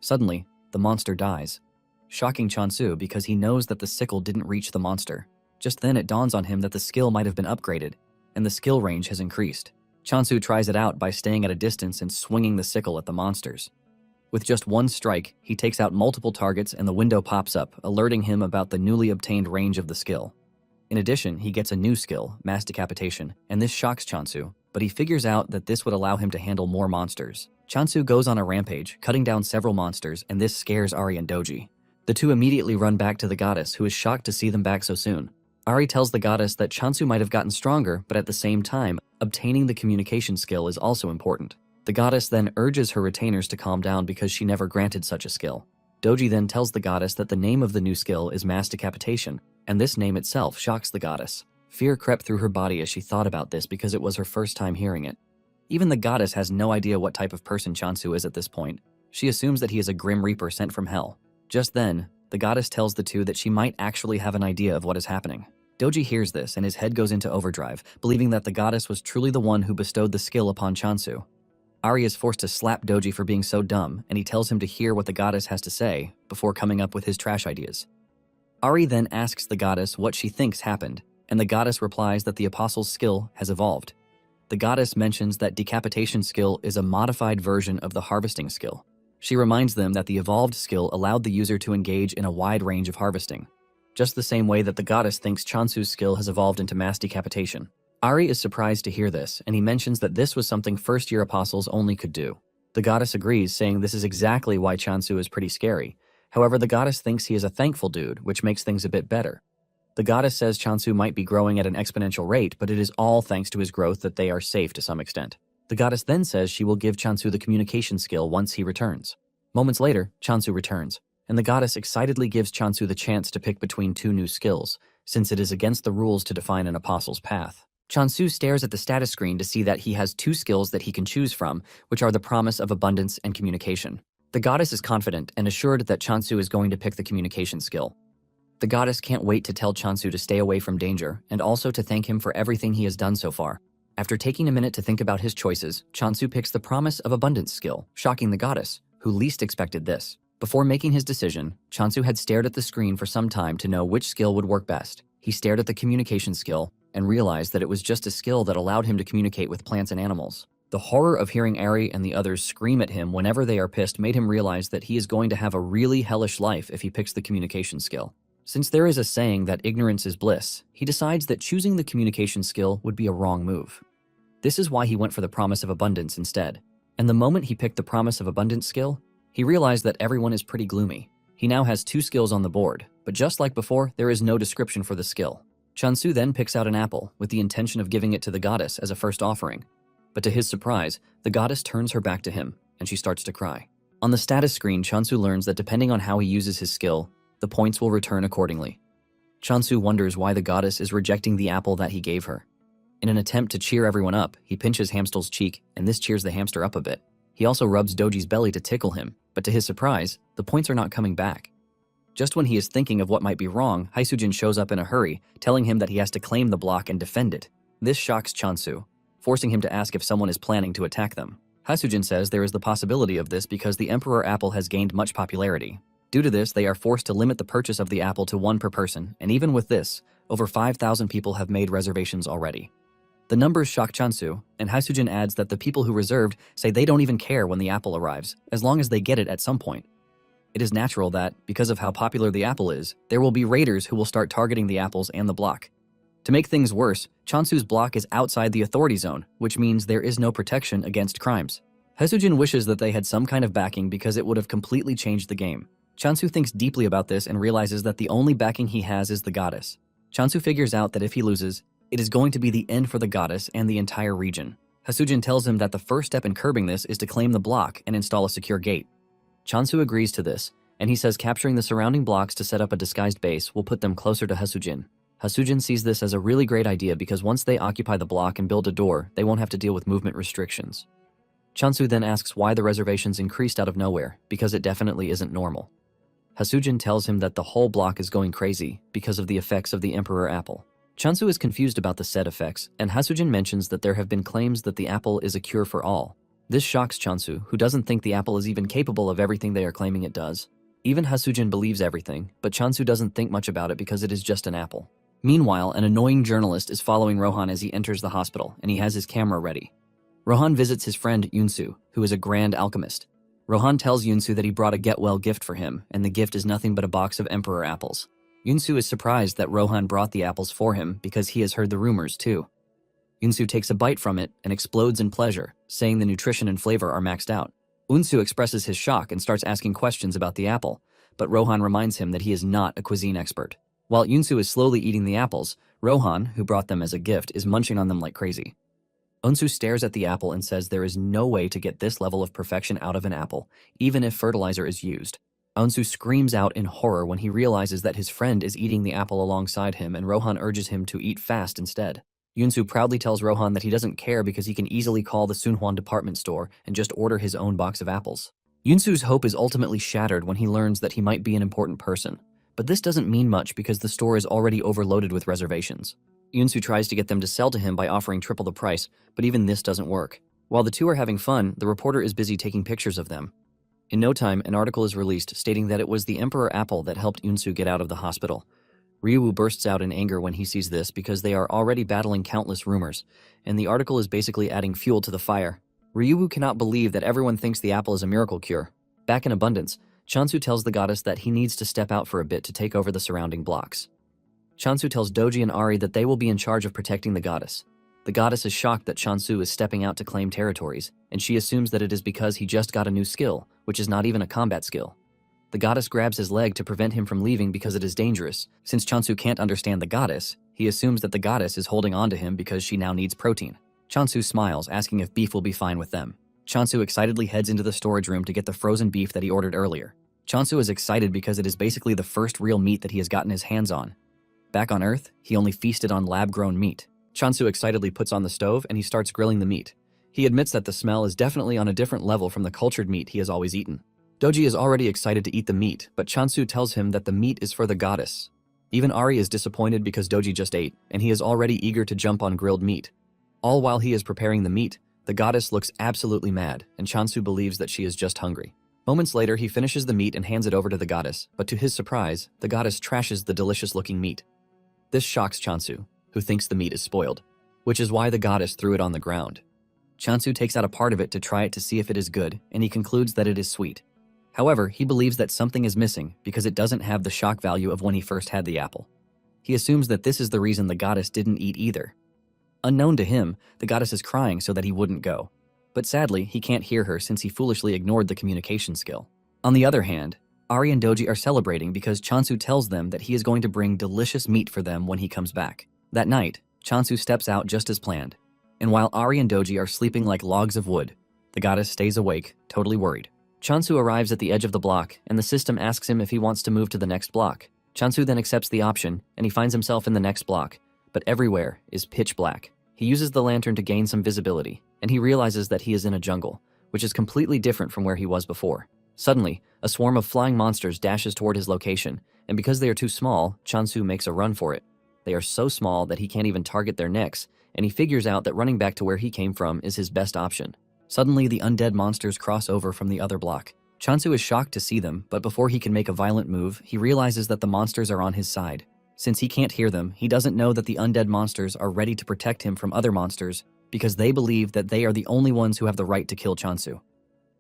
Suddenly, the monster dies, shocking Chansu because he knows that the sickle didn't reach the monster. Just then it dawns on him that the skill might have been upgraded, and the skill range has increased. Chansu tries it out by staying at a distance and swinging the sickle at the monsters. With just one strike, he takes out multiple targets and the window pops up, alerting him about the newly obtained range of the skill. In addition, he gets a new skill, mass decapitation, and this shocks Chansu, but he figures out that this would allow him to handle more monsters. Chansu goes on a rampage, cutting down several monsters, and this scares Ari and Doji. The two immediately run back to the goddess, who is shocked to see them back so soon. Ari tells the goddess that Chansu might have gotten stronger, but at the same time, obtaining the communication skill is also important. The goddess then urges her retainers to calm down because she never granted such a skill. Doji then tells the goddess that the name of the new skill is mass decapitation, and this name itself shocks the goddess. Fear crept through her body as she thought about this because it was her first time hearing it. Even the goddess has no idea what type of person Chansu is at this point. She assumes that he is a grim reaper sent from hell. Just then, the goddess tells the two that she might actually have an idea of what is happening. Doji hears this and his head goes into overdrive, believing that the goddess was truly the one who bestowed the skill upon Chansu. Ari is forced to slap Doji for being so dumb, and he tells him to hear what the goddess has to say before coming up with his trash ideas. Ari then asks the goddess what she thinks happened, and the goddess replies that the apostle's skill has evolved. The goddess mentions that decapitation skill is a modified version of the harvesting skill. She reminds them that the evolved skill allowed the user to engage in a wide range of harvesting, just the same way that the goddess thinks Chansu's skill has evolved into mass decapitation. Ari is surprised to hear this, and he mentions that this was something first-year apostles only could do. The goddess agrees, saying this is exactly why Chansu is pretty scary. However, the goddess thinks he is a thankful dude, which makes things a bit better. The goddess says Chansu might be growing at an exponential rate, but it is all thanks to his growth that they are safe to some extent. The goddess then says she will give Chansu the communication skill once he returns. Moments later, Chansu returns, and the goddess excitedly gives Chansu the chance to pick between two new skills, since it is against the rules to define an apostle's path. Chansu stares at the status screen to see that he has two skills that he can choose from, which are the promise of abundance and communication. The goddess is confident and assured that Chansu is going to pick the communication skill. The goddess can't wait to tell Chansu to stay away from danger and also to thank him for everything he has done so far. After taking a minute to think about his choices, Chansu picks the promise of abundance skill, shocking the goddess, who least expected this. Before making his decision, Chansu had stared at the screen for some time to know which skill would work best. He stared at the communication skill and realized that it was just a skill that allowed him to communicate with plants and animals. The horror of hearing Ari and the others scream at him whenever they are pissed made him realize that he is going to have a really hellish life if he picks the communication skill. Since there is a saying that ignorance is bliss, he decides that choosing the communication skill would be a wrong move. This is why he went for the promise of abundance instead. And the moment he picked the promise of abundance skill, he realized that everyone is pretty gloomy. He now has two skills on the board, but just like before, there is no description for the skill. Chansu then picks out an apple with the intention of giving it to the goddess as a first offering. But to his surprise, the goddess turns her back to him, and she starts to cry. On the status screen, Chansu learns that depending on how he uses his skill, the points will return accordingly. Chansu wonders why the goddess is rejecting the apple that he gave her. In an attempt to cheer everyone up, he pinches Hamstel's cheek, and this cheers the hamster up a bit. He also rubs Doji's belly to tickle him, but to his surprise, the points are not coming back. Just when he is thinking of what might be wrong, Haisujin shows up in a hurry, telling him that he has to claim the block and defend it. This shocks Chansu, forcing him to ask if someone is planning to attack them. Haisujin says there is the possibility of this because the Emperor Apple has gained much popularity. Due to this, they are forced to limit the purchase of the apple to one per person, and even with this, over 5,000 people have made reservations already. The numbers shock Chansu, and Haisujin adds that the people who reserved say they don't even care when the apple arrives, as long as they get it at some point. It is natural that, because of how popular the apple is, there will be raiders who will start targeting the apples and the block. To make things worse, Chansu's block is outside the authority zone, which means there is no protection against crimes. Haisujin wishes that they had some kind of backing because it would have completely changed the game. Chansu thinks deeply about this and realizes that the only backing he has is the goddess. Chansu figures out that if he loses, it is going to be the end for the goddess and the entire region. Haisujin tells him that the first step in curbing this is to claim the block and install a secure gate. Chansu agrees to this, and he says capturing the surrounding blocks to set up a disguised base will put them closer to Haisujin. Haisujin sees this as a really great idea because once they occupy the block and build a door, they won't have to deal with movement restrictions. Chansu then asks why the reservations increased out of nowhere, because it definitely isn't normal. Haisujin tells him that the whole block is going crazy because of the effects of the Emperor Apple. Chansu is confused about the said effects, and Haisujin mentions that there have been claims that the apple is a cure for all. This shocks Chansu, who doesn't think the apple is even capable of everything they are claiming it does. Even Haisujin believes everything, but Chansu doesn't think much about it because it is just an apple. Meanwhile, an annoying journalist is following Rohan as he enters the hospital, and he has his camera ready. Rohan visits his friend Yunsu, who is a grand alchemist. Rohan tells Yunsu that he brought a get-well gift for him, and the gift is nothing but a box of Emperor apples. Yunsu is surprised that Rohan brought the apples for him because he has heard the rumors too. Yunsu takes a bite from it and explodes in pleasure, saying the nutrition and flavor are maxed out. Unsu expresses his shock and starts asking questions about the apple, but Rohan reminds him that he is not a cuisine expert. While Yunsu is slowly eating the apples, Rohan, who brought them as a gift, is munching on them like crazy. Unsu stares at the apple and says there is no way to get this level of perfection out of an apple, even if fertilizer is used. Unsu screams out in horror when he realizes that his friend is eating the apple alongside him and Rohan urges him to eat fast instead. Yunsu proudly tells Rohan that he doesn't care because he can easily call the Sunhwan department store and just order his own box of apples. Yunsu's hope is ultimately shattered when he learns that he might be an important person, but this doesn't mean much because the store is already overloaded with reservations. Yunsu tries to get them to sell to him by offering triple the price, but even this doesn't work. While the two are having fun, the reporter is busy taking pictures of them. In no time, an article is released stating that it was the Emperor Apple that helped Yunsu get out of the hospital. Ryuwoo bursts out in anger when he sees this because they are already battling countless rumors, and the article is basically adding fuel to the fire. Ryuwoo cannot believe that everyone thinks the apple is a miracle cure. Back in abundance, Chansu tells the goddess that he needs to step out for a bit to take over the surrounding blocks. Chansu tells Doji and Ari that they will be in charge of protecting the goddess. The goddess is shocked that Chansu is stepping out to claim territories, and she assumes that it is because he just got a new skill, which is not even a combat skill. The goddess grabs his leg to prevent him from leaving because it is dangerous. Since Chansu can't understand the goddess, he assumes that the goddess is holding on to him because she now needs protein. Chansu smiles, asking if beef will be fine with them. Chansu excitedly heads into the storage room to get the frozen beef that he ordered earlier. Chansu is excited because it is basically the first real meat that he has gotten his hands on. Back on Earth, he only feasted on lab-grown meat. Chansu excitedly puts on the stove and he starts grilling the meat. He admits that the smell is definitely on a different level from the cultured meat he has always eaten. Doji is already excited to eat the meat, but Chansu tells him that the meat is for the goddess. Even Ari is disappointed because Doji just ate, and he is already eager to jump on grilled meat. All while he is preparing the meat, the goddess looks absolutely mad, and Chansu believes that she is just hungry. Moments later, he finishes the meat and hands it over to the goddess, but to his surprise, the goddess trashes the delicious-looking meat. This shocks Chansu, who thinks the meat is spoiled, which is why the goddess threw it on the ground. Chansu takes out a part of it to try it to see if it is good, and he concludes that it is sweet. However, he believes that something is missing because it doesn't have the shock value of when he first had the apple. He assumes that this is the reason the goddess didn't eat either. Unknown to him, the goddess is crying so that he wouldn't go. But sadly, he can't hear her since he foolishly ignored the communication skill. On the other hand, Ari and Doji are celebrating because Chansu tells them that he is going to bring delicious meat for them when he comes back. That night, Chansu steps out just as planned. And while Ari and Doji are sleeping like logs of wood, the goddess stays awake, totally worried. Chansu arrives at the edge of the block, and the system asks him if he wants to move to the next block. Chansu then accepts the option, and he finds himself in the next block, but everywhere is pitch black. He uses the lantern to gain some visibility, and he realizes that he is in a jungle, which is completely different from where he was before. Suddenly, a swarm of flying monsters dashes toward his location, and because they are too small, Chansu makes a run for it. They are so small that he can't even target their necks, and he figures out that running back to where he came from is his best option. Suddenly, the undead monsters cross over from the other block. Chansu is shocked to see them, but before he can make a violent move, he realizes that the monsters are on his side. Since he can't hear them, he doesn't know that the undead monsters are ready to protect him from other monsters because they believe that they are the only ones who have the right to kill Chansu.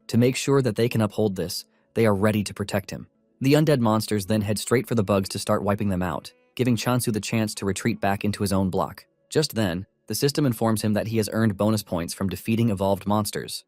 To make sure that they can uphold this, they are ready to protect him. The undead monsters then head straight for the bugs to start wiping them out, giving Chansu the chance to retreat back into his own block. Just then, the system informs him that he has earned bonus points from defeating evolved monsters.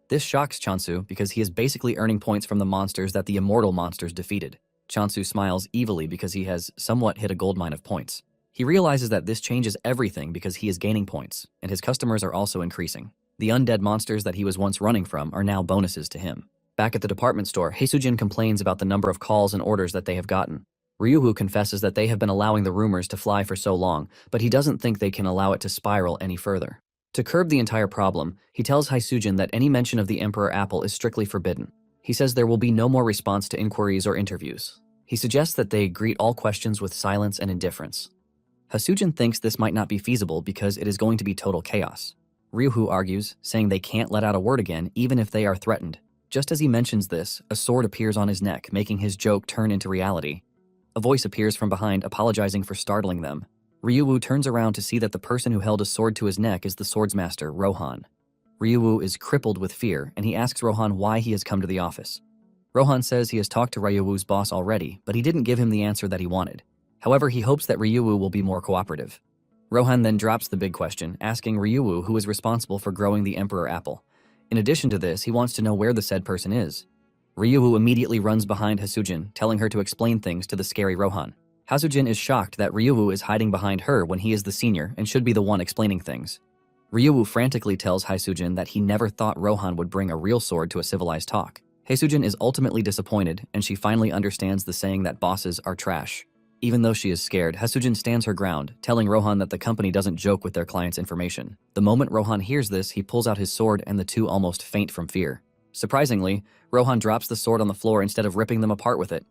This shocks Chansu because he is basically earning points from the monsters that the immortal monsters defeated. Chansu smiles evilly because he has somewhat hit a goldmine of points. He realizes that this changes everything because he is gaining points, and his customers are also increasing. The undead monsters that he was once running from are now bonuses to him. Back at the department store, Haesujin complains about the number of calls and orders that they have gotten. Ryuwoo confesses that they have been allowing the rumors to fly for so long, but he doesn't think they can allow it to spiral any further. To curb the entire problem, he tells Haesujin that any mention of the Emperor Apple is strictly forbidden. He says there will be no more response to inquiries or interviews. He suggests that they greet all questions with silence and indifference. Haesujin thinks this might not be feasible because it is going to be total chaos. Ryuwoo argues, saying they can't let out a word again even if they are threatened. Just as he mentions this, a sword appears on his neck, making his joke turn into reality. A voice appears from behind, apologizing for startling them. Ryuwoo turns around to see that the person who held a sword to his neck is the swordsmaster, Rohan. Ryuwoo is crippled with fear, and he asks Rohan why he has come to the office. Rohan says he has talked to Ryuwoo's boss already, but he didn't give him the answer that he wanted. However, he hopes that Ryuwoo will be more cooperative. Rohan then drops the big question, asking Ryuwoo who is responsible for growing the Emperor Apple. In addition to this, he wants to know where the said person is. Ryuwoo immediately runs behind Haesujin, telling her to explain things to the scary Rohan. Haesujin is shocked that Ryuwoo is hiding behind her when he is the senior and should be the one explaining things. Ryuwoo frantically tells Haesujin that he never thought Rohan would bring a real sword to a civilized talk. Haesujin is ultimately disappointed, and she finally understands the saying that bosses are trash. Even though she is scared, Hasujin stands her ground, telling Rohan that the company doesn't joke with their clients' information. The moment Rohan hears this, he pulls out his sword and the two almost faint from fear. Surprisingly, Rohan drops the sword on the floor instead of ripping them apart with it.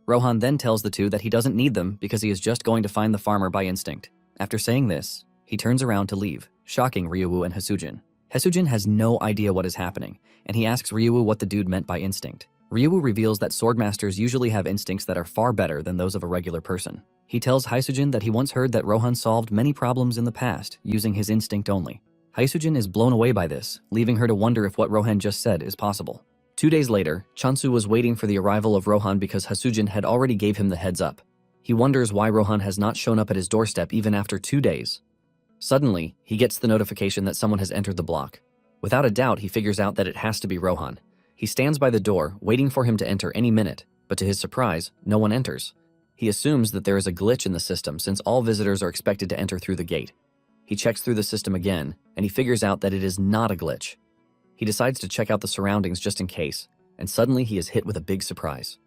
Rohan then tells the two that he doesn't need them because he is just going to find the farmer by instinct. After saying this, he turns around to leave, shocking Ryuwoo and Hasujin. Hasujin has no idea what is happening, and he asks Ryuwoo what the dude meant by instinct. Ryuwoo reveals that swordmasters usually have instincts that are far better than those of a regular person. He tells Hasujin that he once heard that Rohan solved many problems in the past using his instinct only. Hasujin is blown away by this, leaving her to wonder if what Rohan just said is possible. 2 days later, Chansu was waiting for the arrival of Rohan because Hasujin had already gave him the heads up. He wonders why Rohan has not shown up at his doorstep even after 2 days. Suddenly, he gets the notification that someone has entered the block. Without a doubt, he figures out that it has to be Rohan. He stands by the door, waiting for him to enter any minute, but to his surprise, no one enters. He assumes that there is a glitch in the system since all visitors are expected to enter through the gate. He checks through the system again, and he figures out that it is not a glitch. He decides to check out the surroundings just in case, and suddenly he is hit with a big surprise.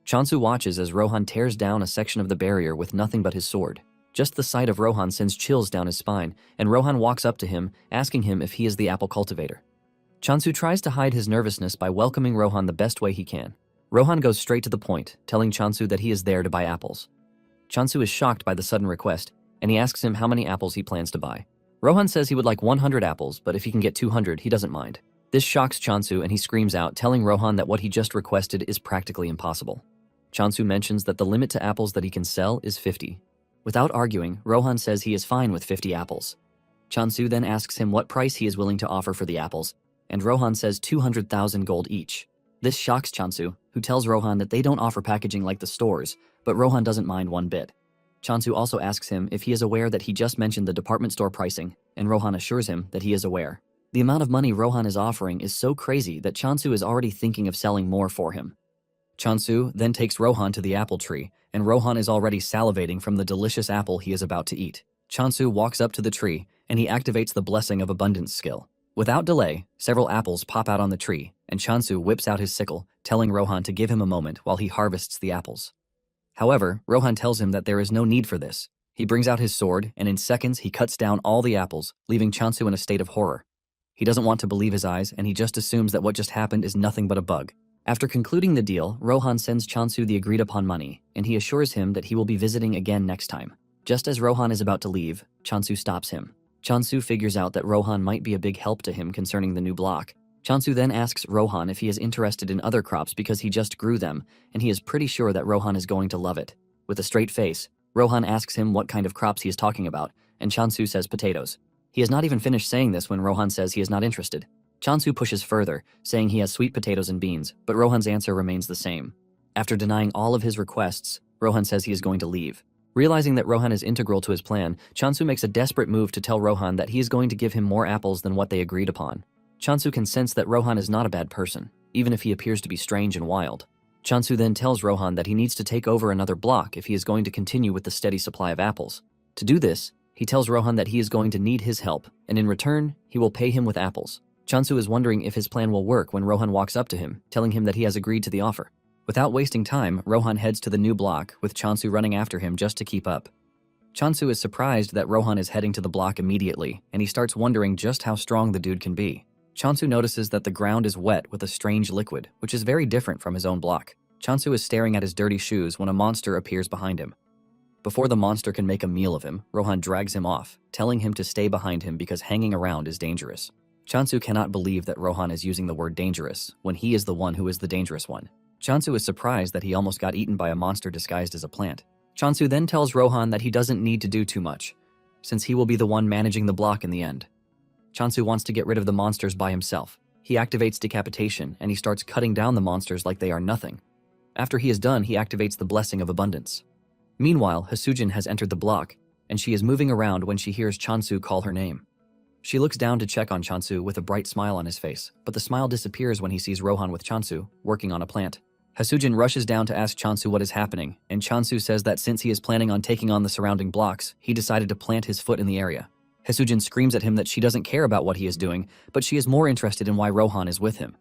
Chansu watches as Rohan tears down a section of the barrier with nothing but his sword. Just the sight of Rohan sends chills down his spine, and Rohan walks up to him, asking him if he is the apple cultivator. Chansu tries to hide his nervousness by welcoming Rohan the best way he can. Rohan goes straight to the point, telling Chansu that he is there to buy apples. Chansu is shocked by the sudden request, and he asks him how many apples he plans to buy. Rohan says he would like 100 apples, but if he can get 200, he doesn't mind. This shocks Chansu and he screams out, telling Rohan that what he just requested is practically impossible. Chansu mentions that the limit to apples that he can sell is 50. Without arguing, Rohan says he is fine with 50 apples. Chansu then asks him what price he is willing to offer for the apples, and Rohan says 200,000 gold each. This shocks Chansu, who tells Rohan that they don't offer packaging like the stores, but Rohan doesn't mind one bit. Chansu also asks him if he is aware that he just mentioned the department store pricing, and Rohan assures him that he is aware. The amount of money Rohan is offering is so crazy that Chansu is already thinking of selling more for him. Chansu then takes Rohan to the apple tree, and Rohan is already salivating from the delicious apple he is about to eat. Chansu walks up to the tree, and he activates the Blessing of Abundance skill. Without delay, several apples pop out on the tree, and Chansu whips out his sickle, telling Rohan to give him a moment while he harvests the apples. However, Rohan tells him that there is no need for this. He brings out his sword, and in seconds he cuts down all the apples, leaving Chansu in a state of horror. He doesn't want to believe his eyes, and he just assumes that what just happened is nothing but a bug. After concluding the deal, Rohan sends Chansu the agreed-upon money, and he assures him that he will be visiting again next time. Just as Rohan is about to leave, Chansu stops him. Chansu figures out that Rohan might be a big help to him concerning the new block. Chansu then asks Rohan if he is interested in other crops because he just grew them, and he is pretty sure that Rohan is going to love it. With a straight face, Rohan asks him what kind of crops he is talking about, and Chansu says potatoes. He has not even finished saying this when Rohan says he is not interested. Chansu pushes further, saying he has sweet potatoes and beans, but Rohan's answer remains the same. After denying all of his requests, Rohan says he is going to leave. Realizing that Rohan is integral to his plan, Chansu makes a desperate move to tell Rohan that he is going to give him more apples than what they agreed upon. Chansu can sense that Rohan is not a bad person, even if he appears to be strange and wild. Chansu then tells Rohan that he needs to take over another block if he is going to continue with the steady supply of apples. To do this, he tells Rohan that he is going to need his help, and in return, he will pay him with apples. Chansu is wondering if his plan will work when Rohan walks up to him, telling him that he has agreed to the offer. Without wasting time, Rohan heads to the new block, with Chansu running after him just to keep up. Chansu is surprised that Rohan is heading to the block immediately, and he starts wondering just how strong the dude can be. Chansu notices that the ground is wet with a strange liquid, which is very different from his own block. Chansu is staring at his dirty shoes when a monster appears behind him. Before the monster can make a meal of him, Rohan drags him off, telling him to stay behind him because hanging around is dangerous. Chansu cannot believe that Rohan is using the word dangerous when he is the one who is the dangerous one. Chansu is surprised that he almost got eaten by a monster disguised as a plant. Chansu then tells Rohan that he doesn't need to do too much, since he will be the one managing the block in the end. Chansu wants to get rid of the monsters by himself. He activates decapitation, and he starts cutting down the monsters like they are nothing. After he is done, he activates the Blessing of Abundance. Meanwhile, Hasujin has entered the block, and she is moving around when she hears Chansu call her name. She looks down to check on Chansu with a bright smile on his face, but the smile disappears when he sees Rohan with Chansu, working on a plant. Hasujin rushes down to ask Chansu what is happening, and Chansu says that since he is planning on taking on the surrounding blocks, he decided to plant his foot in the area. Hasujin screams at him that she doesn't care about what he is doing, but she is more interested in why Rohan is with him.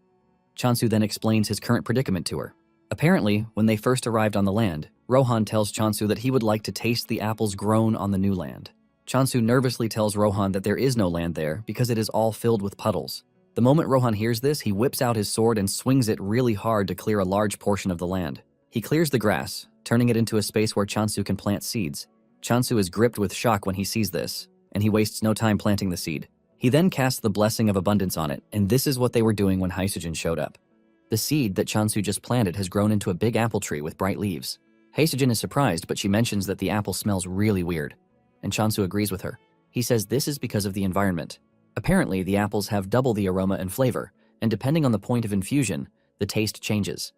Chansu then explains his current predicament to her. Apparently, when they first arrived on the land, Rohan tells Chansu that he would like to taste the apples grown on the new land. Chansu nervously tells Rohan that there is no land there because it is all filled with puddles. The moment Rohan hears this, he whips out his sword and swings it really hard to clear a large portion of the land. He clears the grass, turning it into a space where Chansu can plant seeds. Chansu is gripped with shock when he sees this, and he wastes no time planting the seed. He then casts the blessing of abundance on it, and this is what they were doing when Haesujin showed up. The seed that Chansu just planted has grown into a big apple tree with bright leaves. Haesujin is surprised, but she mentions that the apple smells really weird, and Chansu agrees with her. He says this is because of the environment. Apparently, the apples have double the aroma and flavor, and depending on the point of infusion, the taste changes.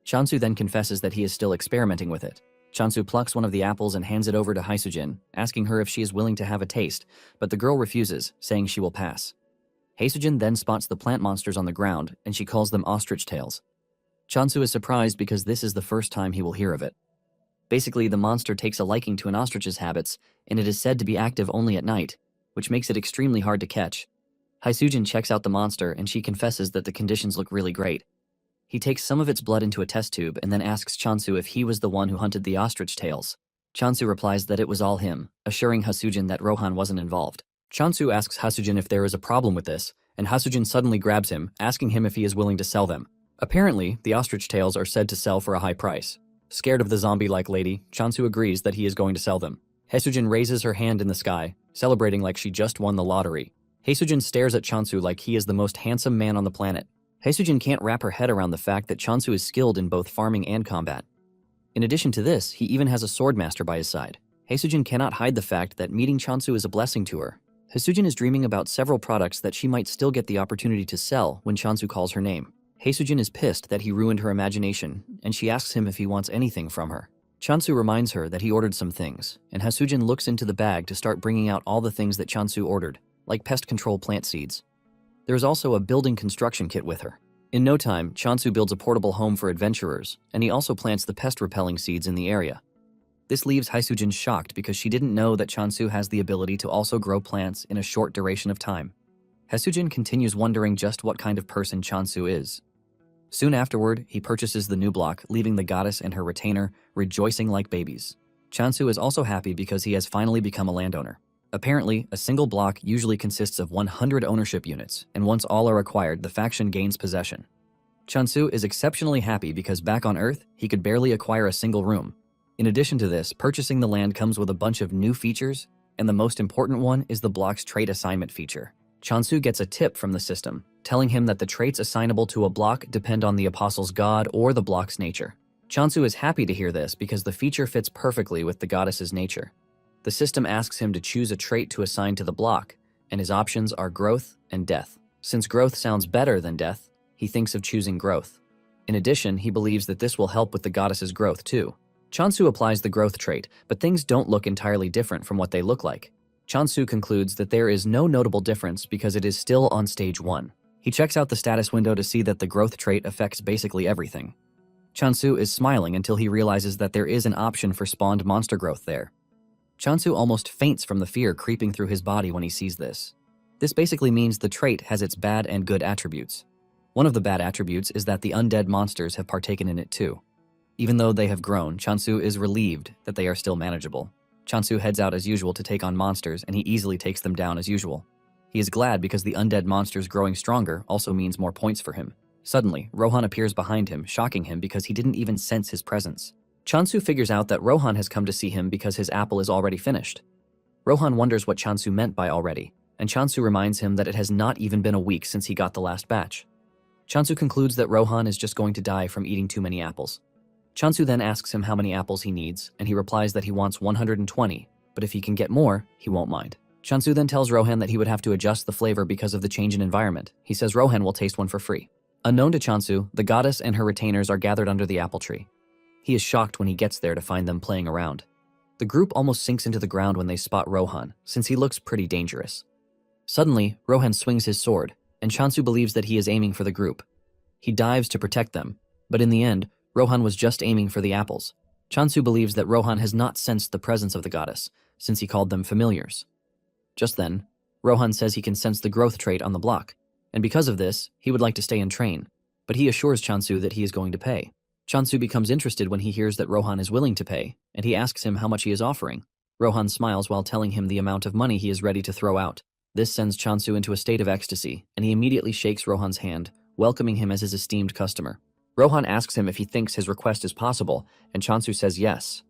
Chansu then confesses that he is still experimenting with it. Chansu plucks one of the apples and hands it over to Haesujin, asking her if she is willing to have a taste, but the girl refuses, saying she will pass. Haesujin then spots the plant monsters on the ground, and she calls them ostrich tails. Chansu is surprised because this is the first time he will hear of it. Basically, the monster takes a liking to an ostrich's habits, and it is said to be active only at night, which makes it extremely hard to catch. Haesujin checks out the monster, and she confesses that the conditions look really great. He takes some of its blood into a test tube and then asks Chansu if he was the one who hunted the ostrich tails. Chansu replies that it was all him, assuring Haesujin that Rohan wasn't involved. Chansu asks Haesujin if there is a problem with this, and Haesujin suddenly grabs him, asking him if he is willing to sell them. Apparently, the ostrich tails are said to sell for a high price. Scared of the zombie-like lady, Chansu agrees that he is going to sell them. Haesujin raises her hand in the sky, celebrating like she just won the lottery. Haesujin stares at Chansu like he is the most handsome man on the planet. Haesujin can't wrap her head around the fact that Chansu is skilled in both farming and combat. In addition to this, he even has a swordmaster by his side. Haesujin cannot hide the fact that meeting Chansu is a blessing to her. Haesujin is dreaming about several products that she might still get the opportunity to sell when Chansu calls her name. Haesujin is pissed that he ruined her imagination, and she asks him if he wants anything from her. Chansu reminds her that he ordered some things, and Haesujin looks into the bag to start bringing out all the things that Chansu ordered, like pest control plant seeds. There is also a building construction kit with her. In no time, Chansu builds a portable home for adventurers, and he also plants the pest-repelling seeds in the area. This leaves Haesujin shocked because she didn't know that Chansu has the ability to also grow plants in a short duration of time. Haesujin continues wondering just what kind of person Chansu is. Soon afterward, he purchases the new block, leaving the goddess and her retainer rejoicing like babies. Chansu is also happy because he has finally become a landowner. Apparently, a single block usually consists of 100 ownership units, and once all are acquired, the faction gains possession. Chansu is exceptionally happy because back on Earth, he could barely acquire a single room. In addition to this, purchasing the land comes with a bunch of new features, and the most important one is the block's trait assignment feature. Chansu gets a tip from the system, telling him that the traits assignable to a block depend on the apostle's god or the block's nature. Chansu is happy to hear this because the feature fits perfectly with the goddess's nature. The system asks him to choose a trait to assign to the block, and his options are growth and death. Since growth sounds better than death, he thinks of choosing growth. In addition, he believes that this will help with the goddess's growth too. Chansu applies the growth trait, but things don't look entirely different from what they look like. Chansu concludes that there is no notable difference because it is still on stage 1. He checks out the status window to see that the growth trait affects basically everything. Chansu is smiling until he realizes that there is an option for spawned monster growth there. Chansu almost faints from the fear creeping through his body when he sees this. This basically means the trait has its bad and good attributes. One of the bad attributes is that the undead monsters have partaken in it too. Even though they have grown, Chansu is relieved that they are still manageable. Chansu heads out as usual to take on monsters, and he easily takes them down as usual. He is glad because the undead monsters growing stronger also means more points for him. Suddenly, Rohan appears behind him, shocking him because he didn't even sense his presence. Chansu figures out that Rohan has come to see him because his apple is already finished. Rohan wonders what Chansu meant by already, and Chansu reminds him that it has not even been a week since he got the last batch. Chansu concludes that Rohan is just going to die from eating too many apples. Chansu then asks him how many apples he needs, and he replies that he wants 120, but if he can get more, he won't mind. Chansu then tells Rohan that he would have to adjust the flavor because of the change in environment. He says Rohan will taste one for free. Unknown to Chansu, the goddess and her retainers are gathered under the apple tree. He is shocked when he gets there to find them playing around. The group almost sinks into the ground when they spot Rohan, since he looks pretty dangerous. Suddenly, Rohan swings his sword, and Chansu believes that he is aiming for the group. He dives to protect them, but in the end, Rohan was just aiming for the apples. Chansu believes that Rohan has not sensed the presence of the goddess, since he called them familiars. Just then, Rohan says he can sense the growth trait on the block, and because of this, he would like to stay and train, but he assures Chansu that he is going to pay. Chansu becomes interested when he hears that Rohan is willing to pay, and he asks him how much he is offering. Rohan smiles while telling him the amount of money he is ready to throw out. This sends Chansu into a state of ecstasy, and he immediately shakes Rohan's hand, welcoming him as his esteemed customer. Rohan asks him if he thinks his request is possible, and Chansu says yes.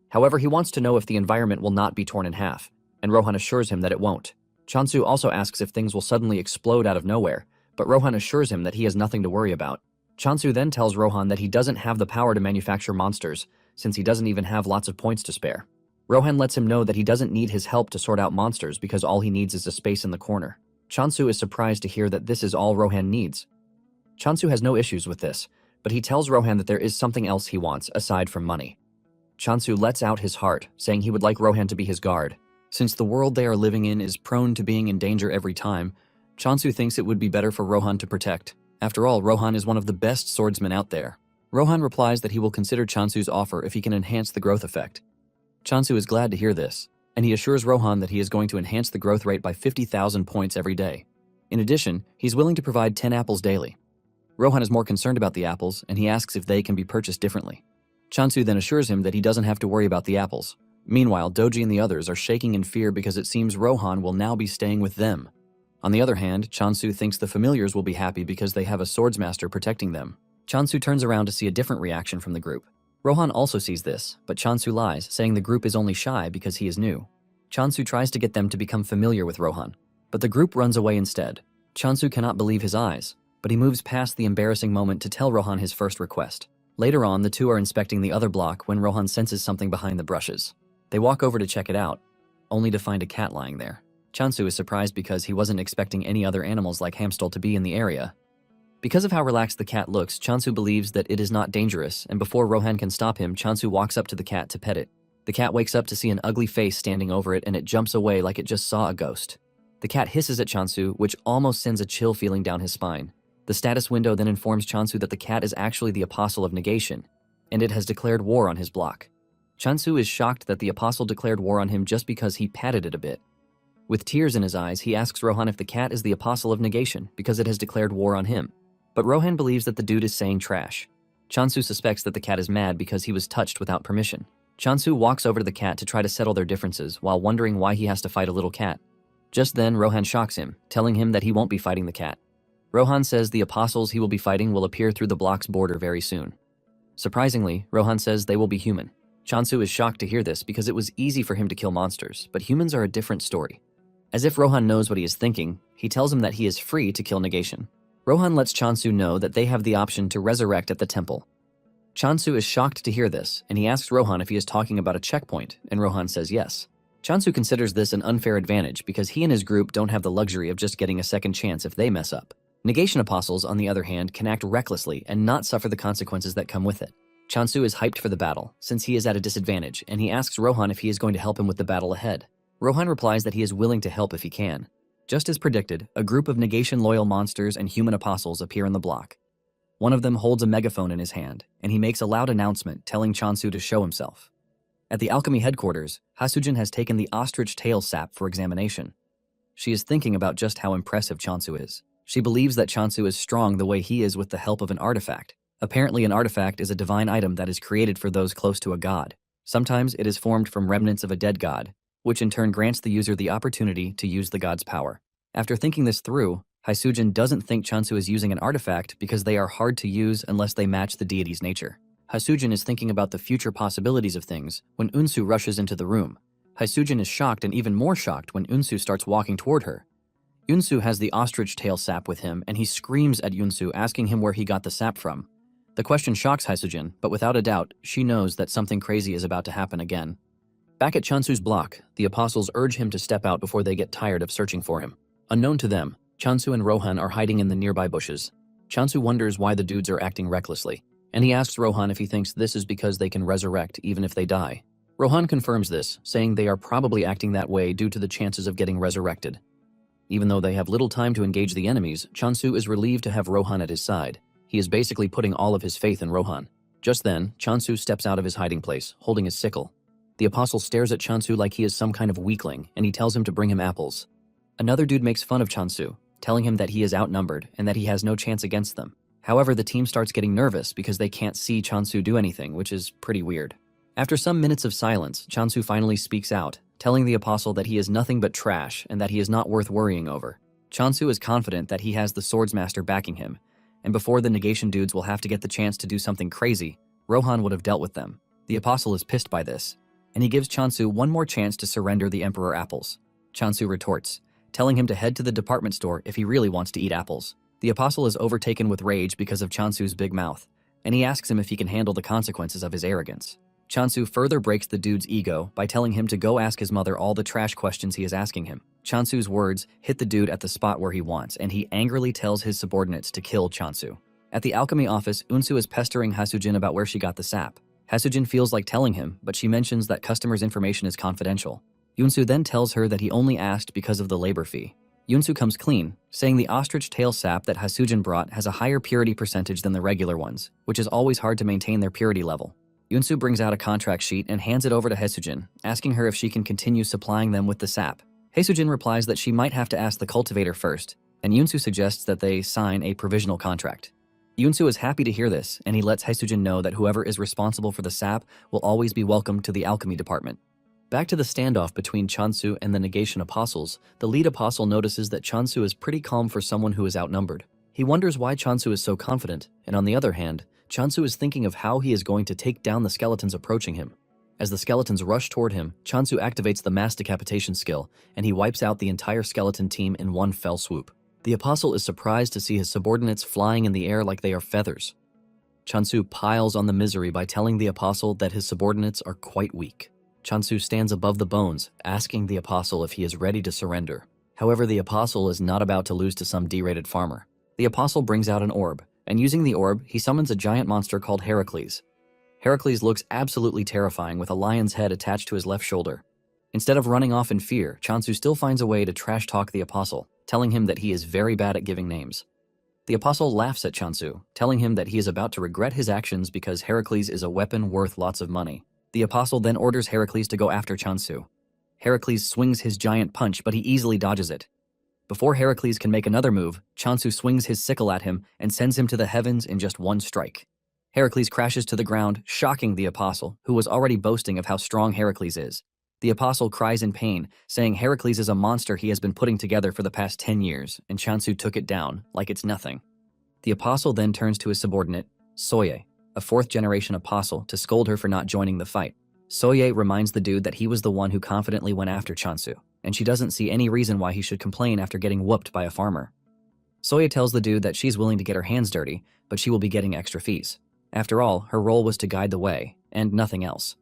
However, he wants to know if the environment will not be torn in half, and Rohan assures him that it won't. Chansu also asks if things will suddenly explode out of nowhere, but Rohan assures him that he has nothing to worry about. Chansu then tells Rohan that he doesn't have the power to manufacture monsters, since he doesn't even have lots of points to spare. Rohan lets him know that he doesn't need his help to sort out monsters because all he needs is a space in the corner. Chansu is surprised to hear that this is all Rohan needs. Chansu has no issues with this, but he tells Rohan that there is something else he wants aside from money. Chansu lets out his heart, saying he would like Rohan to be his guard. Since the world they are living in is prone to being in danger every time, Chansu thinks it would be better for Rohan to protect. After all, Rohan is one of the best swordsmen out there. Rohan replies that he will consider Chansu's offer if he can enhance the growth effect. Chansu is glad to hear this, and he assures Rohan that he is going to enhance the growth rate by 50,000 points every day. In addition, he's willing to provide 10 apples daily. Rohan is more concerned about the apples, and he asks if they can be purchased differently. Chansu then assures him that he doesn't have to worry about the apples. Meanwhile, Doji and the others are shaking in fear because it seems Rohan will now be staying with them. On the other hand, Chansu thinks the familiars will be happy because they have a swordsmaster protecting them. Chansu turns around to see a different reaction from the group. Rohan also sees this, but Chansu lies, saying the group is only shy because he is new. Chansu tries to get them to become familiar with Rohan, but the group runs away instead. Chansu cannot believe his eyes, but he moves past the embarrassing moment to tell Rohan his first request. Later on, the two are inspecting the other block when Rohan senses something behind the brushes. They walk over to check it out, only to find a cat lying there. Chansu is surprised because he wasn't expecting any other animals like Hamstal to be in the area. Because of how relaxed the cat looks, Chansu believes that it is not dangerous, and before Rohan can stop him, Chansu walks up to the cat to pet it. The cat wakes up to see an ugly face standing over it, and it jumps away like it just saw a ghost. The cat hisses at Chansu, which almost sends a chill feeling down his spine. The status window then informs Chansu that the cat is actually the Apostle of Negation, and it has declared war on his block. Chansu is shocked that the Apostle declared war on him just because he patted it a bit. With tears in his eyes, he asks Rohan if the cat is the Apostle of Negation because it has declared war on him. But Rohan believes that the dude is saying trash. Chansu suspects that the cat is mad because he was touched without permission. Chansu walks over to the cat to try to settle their differences while wondering why he has to fight a little cat. Just then, Rohan shocks him, telling him that he won't be fighting the cat. Rohan says the apostles he will be fighting will appear through the block's border very soon. Surprisingly, Rohan says they will be human. Chansu is shocked to hear this because it was easy for him to kill monsters, but humans are a different story. As if Rohan knows what he is thinking, he tells him that he is free to kill Negation. Rohan lets Chansu know that they have the option to resurrect at the temple. Chansu is shocked to hear this, and he asks Rohan if he is talking about a checkpoint, and Rohan says yes. Chansu considers this an unfair advantage because he and his group don't have the luxury of just getting a second chance if they mess up. Negation apostles, on the other hand, can act recklessly and not suffer the consequences that come with it. Chansu is hyped for the battle, since he is at a disadvantage, and he asks Rohan if he is going to help him with the battle ahead. Rohan replies that he is willing to help if he can. Just as predicted, a group of Negation-loyal monsters and human apostles appear in the block. One of them holds a megaphone in his hand, and he makes a loud announcement telling Chansu to show himself. At the alchemy headquarters, Hasujin has taken the ostrich tail sap for examination. She is thinking about just how impressive Chansu is. She believes that Chansu is strong the way he is with the help of an artifact. Apparently, an artifact is a divine item that is created for those close to a god. Sometimes it is formed from remnants of a dead god, which in turn grants the user the opportunity to use the god's power. After thinking this through, Hasujin doesn't think Chansu is using an artifact because they are hard to use unless they match the deity's nature. Hasujin is thinking about the future possibilities of things when Unsu rushes into the room. Hasujin is shocked and even more shocked when Unsu starts walking toward her. Unsu has the ostrich tail sap with him, and he screams at Unsu, asking him where he got the sap from. The question shocks Hasujin, but without a doubt, she knows that something crazy is about to happen again. Back at Chansu's block, the apostles urge him to step out before they get tired of searching for him. Unknown to them, Chansu and Rohan are hiding in the nearby bushes. Chansu wonders why the dudes are acting recklessly, and he asks Rohan if he thinks this is because they can resurrect even if they die. Rohan confirms this, saying they are probably acting that way due to the chances of getting resurrected. Even though they have little time to engage the enemies, Chansu is relieved to have Rohan at his side. He is basically putting all of his faith in Rohan. Just then, Chansu steps out of his hiding place, holding his sickle. The apostle stares at Chansu like he is some kind of weakling, and he tells him to bring him apples. Another dude makes fun of Chansu, telling him that he is outnumbered and that he has no chance against them. However, the team starts getting nervous because they can't see Chansu do anything, which is pretty weird. After some minutes of silence, Chansu finally speaks out, telling the apostle that he is nothing but trash and that he is not worth worrying over. Chansu is confident that he has the Swordsmaster backing him, and before the negation dudes will have to get the chance to do something crazy, Rohan would have dealt with them. The apostle is pissed by this, and he gives Chansu one more chance to surrender the Emperor apples. Chansu retorts, telling him to head to the department store if he really wants to eat apples. The apostle is overtaken with rage because of Chansu's big mouth, and he asks him if he can handle the consequences of his arrogance. Chansu further breaks the dude's ego by telling him to go ask his mother all the trash questions he is asking him. Chansu's words hit the dude at the spot where he wants, and he angrily tells his subordinates to kill Chansu. At the alchemy office, Unsu is pestering Hasujin about where she got the sap. Hasujin feels like telling him, but she mentions that customers' information is confidential. Unsu then tells her that he only asked because of the labor fee. Unsu comes clean, saying the ostrich tail sap that Hasujin brought has a higher purity percentage than the regular ones, which is always hard to maintain their purity level. Unsu brings out a contract sheet and hands it over to Hasujin, asking her if she can continue supplying them with the sap. Hasujin replies that she might have to ask the cultivator first, and Unsu suggests that they sign a provisional contract. Unsu is happy to hear this, and he lets Hasujin know that whoever is responsible for the sap will always be welcome to the alchemy department. Back to the standoff between Chansu and the negation apostles, the lead apostle notices that Chansu is pretty calm for someone who is outnumbered. He wonders why Chansu is so confident, and on the other hand, Chansu is thinking of how he is going to take down the skeletons approaching him. As the skeletons rush toward him, Chansu activates the mass decapitation skill, and he wipes out the entire skeleton team in one fell swoop. The apostle is surprised to see his subordinates flying in the air like they are feathers. Chansu piles on the misery by telling the apostle that his subordinates are quite weak. Chansu stands above the bones, asking the apostle if he is ready to surrender. However, the apostle is not about to lose to some derated farmer. The apostle brings out an orb, and using the orb, he summons a giant monster called Heracles. Heracles looks absolutely terrifying with a lion's head attached to his left shoulder. Instead of running off in fear, Chansu still finds a way to trash talk the apostle, telling him that he is very bad at giving names. The apostle laughs at Chansu, telling him that he is about to regret his actions because Heracles is a weapon worth lots of money. The apostle then orders Heracles to go after Chansu. Heracles swings his giant punch, but he easily dodges it. Before Heracles can make another move, Chansu swings his sickle at him and sends him to the heavens in just one strike. Heracles crashes to the ground, shocking the apostle, who was already boasting of how strong Heracles is. The apostle cries in pain, saying Heracles is a monster he has been putting together for the past 10 years, and Chansu took it down, like it's nothing. The apostle then turns to his subordinate, Soye, a fourth-generation apostle, to scold her for not joining the fight. Soye reminds the dude that he was the one who confidently went after Chansu, and she doesn't see any reason why he should complain after getting whooped by a farmer. Soye tells the dude that she's willing to get her hands dirty, but she will be getting extra fees. After all, her role was to guide the way, and nothing else.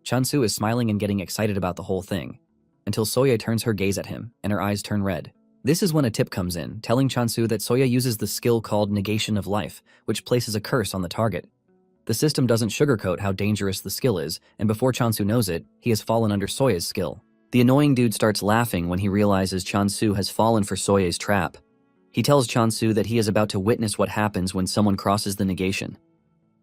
Chansu is smiling and getting excited about the whole thing, until Soye turns her gaze at him, and her eyes turn red. This is when a tip comes in, telling Chansu that Soye uses the skill called Negation of Life, which places a curse on the target. The system doesn't sugarcoat how dangerous the skill is, and before Chansu knows it, he has fallen under Soye's skill. The annoying dude starts laughing when he realizes Chansu has fallen for Soye's trap. He tells Chansu that he is about to witness what happens when someone crosses the negation.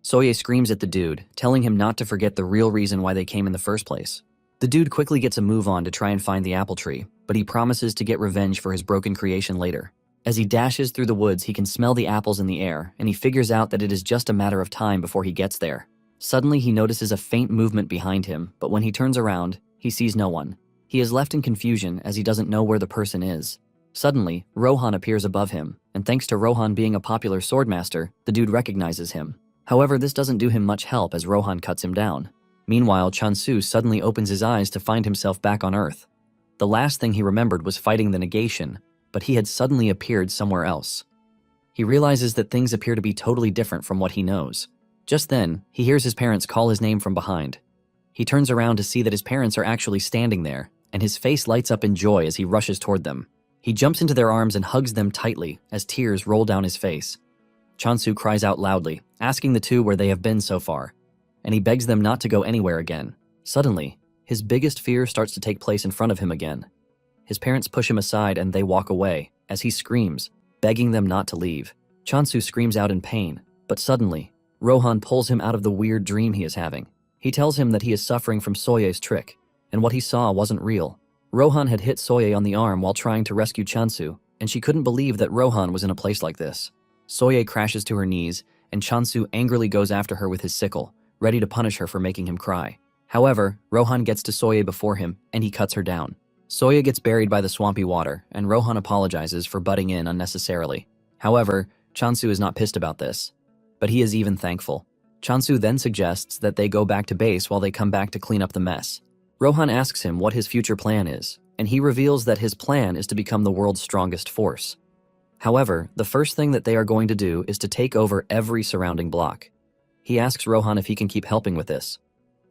Soye screams at the dude, telling him not to forget the real reason why they came in the first place. The dude quickly gets a move on to try and find the apple tree, but he promises to get revenge for his broken creation later. As he dashes through the woods, he can smell the apples in the air, and he figures out that it is just a matter of time before he gets there. Suddenly, he notices a faint movement behind him, but when he turns around, he sees no one. He is left in confusion as he doesn't know where the person is. Suddenly, Rohan appears above him, and thanks to Rohan being a popular swordmaster, the dude recognizes him. However, this doesn't do him much help as Rohan cuts him down. Meanwhile, Chansu suddenly opens his eyes to find himself back on Earth. The last thing he remembered was fighting the negation, but he had suddenly appeared somewhere else. He realizes that things appear to be totally different from what he knows. Just then, he hears his parents call his name from behind. He turns around to see that his parents are actually standing there, and his face lights up in joy as he rushes toward them. He jumps into their arms and hugs them tightly as tears roll down his face. Chansu cries out loudly, asking the two where they have been so far, and he begs them not to go anywhere again. Suddenly, his biggest fear starts to take place in front of him again. His parents push him aside and they walk away, as he screams, begging them not to leave. Chansu screams out in pain, but suddenly, Rohan pulls him out of the weird dream he is having. He tells him that he is suffering from Soye's trick, and what he saw wasn't real. Rohan had hit Soye on the arm while trying to rescue Chansu, and she couldn't believe that Rohan was in a place like this. Soye crashes to her knees, and Chansu angrily goes after her with his sickle, ready to punish her for making him cry. However, Rohan gets to Soye before him, and he cuts her down. Soye gets buried by the swampy water, and Rohan apologizes for butting in unnecessarily. However, Chansu is not pissed about this, but he is even thankful. Chansu then suggests that they go back to base while they come back to clean up the mess. Rohan asks him what his future plan is, and he reveals that his plan is to become the world's strongest force. However, the first thing that they are going to do is to take over every surrounding block. He asks Rohan if he can keep helping with this,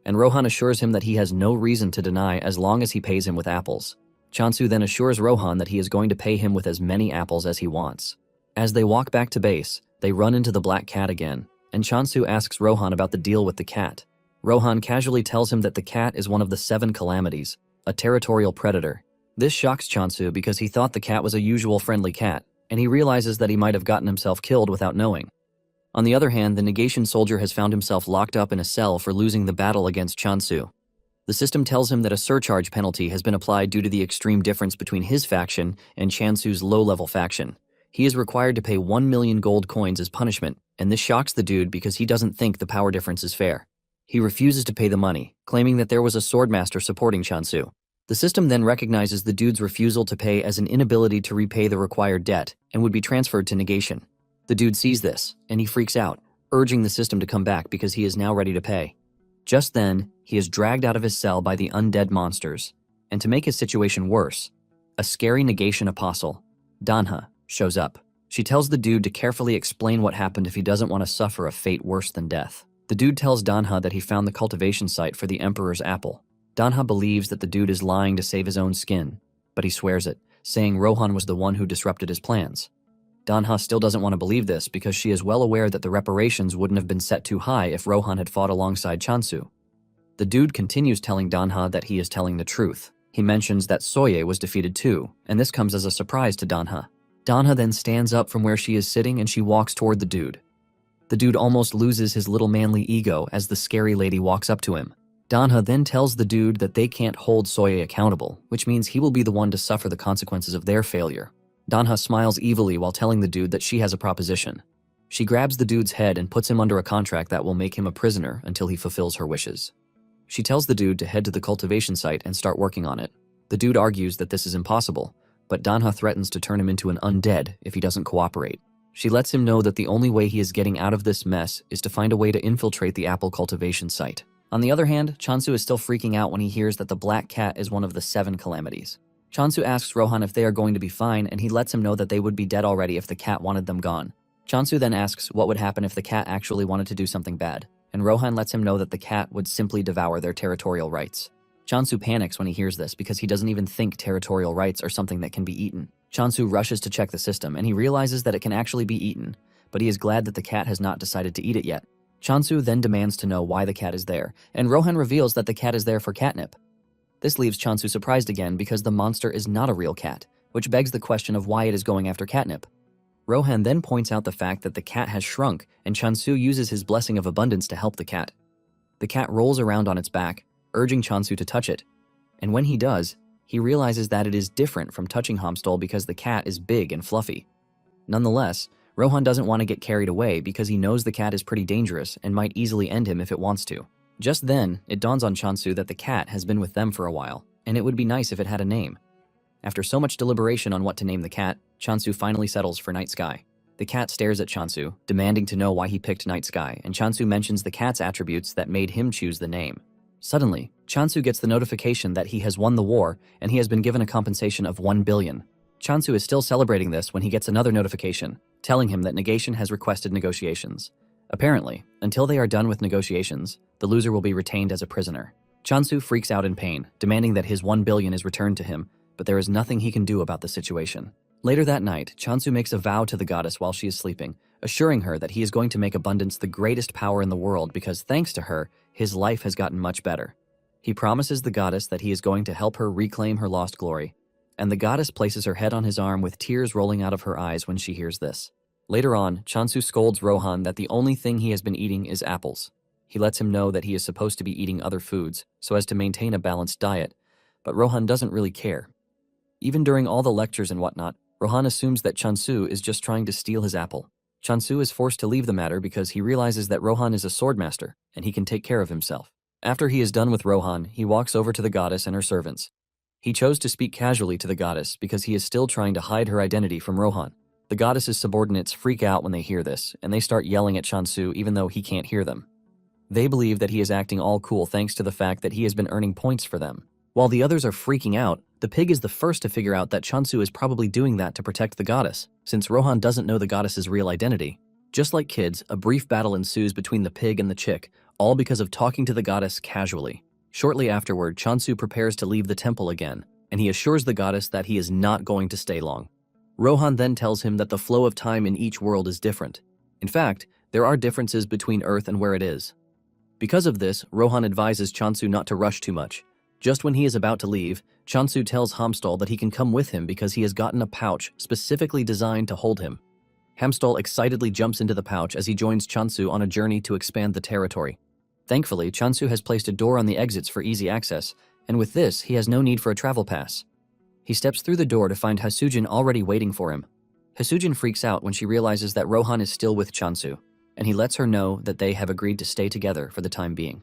and Rohan assures him that he has no reason to deny as long as he pays him with apples. Chansu then assures Rohan that he is going to pay him with as many apples as he wants. As they walk back to base, they run into the black cat again, and Chansu asks Rohan about the deal with the cat. Rohan casually tells him that the cat is one of the 7 calamities, a territorial predator. This shocks Chansu because he thought the cat was a usual friendly cat, and he realizes that he might have gotten himself killed without knowing. On the other hand, the negation soldier has found himself locked up in a cell for losing the battle against Chansu. The system tells him that a surcharge penalty has been applied due to the extreme difference between his faction and Chansu's low-level faction. He is required to pay 1 million gold coins as punishment, and this shocks the dude because he doesn't think the power difference is fair. He refuses to pay the money, claiming that there was a swordmaster supporting Chansu. The system then recognizes the dude's refusal to pay as an inability to repay the required debt and would be transferred to negation. The dude sees this, and he freaks out, urging the system to come back because he is now ready to pay. Just then, he is dragged out of his cell by the undead monsters, and to make his situation worse, a scary negation apostle, Danha, shows up. She tells the dude to carefully explain what happened if he doesn't want to suffer a fate worse than death. The dude tells Danha that he found the cultivation site for the Emperor's apple. Danha believes that the dude is lying to save his own skin, but he swears it, saying Rohan was the one who disrupted his plans. Danha still doesn't want to believe this because she is well aware that the reparations wouldn't have been set too high if Rohan had fought alongside Chansu. The dude continues telling Danha that he is telling the truth. He mentions that Soye was defeated too, and this comes as a surprise to Danha. Danha then stands up from where she is sitting and she walks toward the dude. The dude almost loses his little manly ego as the scary lady walks up to him. Danha then tells the dude that they can't hold Soye accountable, which means he will be the one to suffer the consequences of their failure. Danha smiles evilly while telling the dude that she has a proposition. She grabs the dude's head and puts him under a contract that will make him a prisoner until he fulfills her wishes. She tells the dude to head to the cultivation site and start working on it. The dude argues that this is impossible, but Danha threatens to turn him into an undead if he doesn't cooperate. She lets him know that the only way he is getting out of this mess is to find a way to infiltrate the apple cultivation site. On the other hand, Chansu is still freaking out when he hears that the black cat is one of the 7 calamities. Chansu asks Rohan if they are going to be fine, and he lets him know that they would be dead already if the cat wanted them gone. Chansu then asks what would happen if the cat actually wanted to do something bad, and Rohan lets him know that the cat would simply devour their territorial rights. Chansu panics when he hears this because he doesn't even think territorial rights are something that can be eaten. Chansu rushes to check the system, and he realizes that it can actually be eaten, but he is glad that the cat has not decided to eat it yet. Chansu then demands to know why the cat is there, and Rohan reveals that the cat is there for catnip. This leaves Chansu surprised again because the monster is not a real cat, which begs the question of why it is going after catnip. Rohan then points out the fact that the cat has shrunk, and Chansu uses his blessing of abundance to help the cat. The cat rolls around on its back, urging Chansu to touch it, and when he does, he realizes that it is different from touching Homstol because the cat is big and fluffy. Nonetheless, Rohan doesn't want to get carried away because he knows the cat is pretty dangerous and might easily end him if it wants to. Just then, it dawns on Chansu that the cat has been with them for a while, and it would be nice if it had a name. After so much deliberation on what to name the cat, Chansu finally settles for Night Sky. The cat stares at Chansu, demanding to know why he picked Night Sky, and Chansu mentions the cat's attributes that made him choose the name. Suddenly, Chansu gets the notification that he has won the war and he has been given a compensation of 1 billion. Chansu is still celebrating this when he gets another notification, telling him that Negation has requested negotiations. Apparently, until they are done with negotiations, the loser will be retained as a prisoner. Chansu freaks out in pain, demanding that his 1 billion is returned to him, but there is nothing he can do about the situation. Later that night, Chansu makes a vow to the goddess while she is sleeping, assuring her that he is going to make abundance the greatest power in the world because thanks to her, his life has gotten much better. He promises the goddess that he is going to help her reclaim her lost glory, and the goddess places her head on his arm with tears rolling out of her eyes when she hears this. Later on, Chansu scolds Rohan that the only thing he has been eating is apples. He lets him know that he is supposed to be eating other foods so as to maintain a balanced diet, but Rohan doesn't really care. Even during all the lectures and whatnot, Rohan assumes that Chansu is just trying to steal his apple. Chansu is forced to leave the matter because he realizes that Rohan is a swordmaster and he can take care of himself. After he is done with Rohan, he walks over to the goddess and her servants. He chose to speak casually to the goddess because he is still trying to hide her identity from Rohan. The goddess's subordinates freak out when they hear this, and they start yelling at Chansu even though he can't hear them. They believe that he is acting all cool thanks to the fact that he has been earning points for them. While the others are freaking out, the pig is the first to figure out that Chansu is probably doing that to protect the goddess, since Rohan doesn't know the goddess's real identity. Just like kids, a brief battle ensues between the pig and the chick, all because of talking to the goddess casually. Shortly afterward, Chansu prepares to leave the temple again, and he assures the goddess that he is not going to stay long. Rohan then tells him that the flow of time in each world is different. In fact, there are differences between Earth and where it is. Because of this, Rohan advises Chansu not to rush too much. Just when he is about to leave, Chansu tells Hamstal that he can come with him because he has gotten a pouch specifically designed to hold him. Hamstal excitedly jumps into the pouch as he joins Chansu on a journey to expand the territory. Thankfully, Chansu has placed a door on the exits for easy access, and with this, he has no need for a travel pass. He steps through the door to find Hasujin already waiting for him. Hasujin freaks out when she realizes that Rohan is still with Chansu, and he lets her know that they have agreed to stay together for the time being.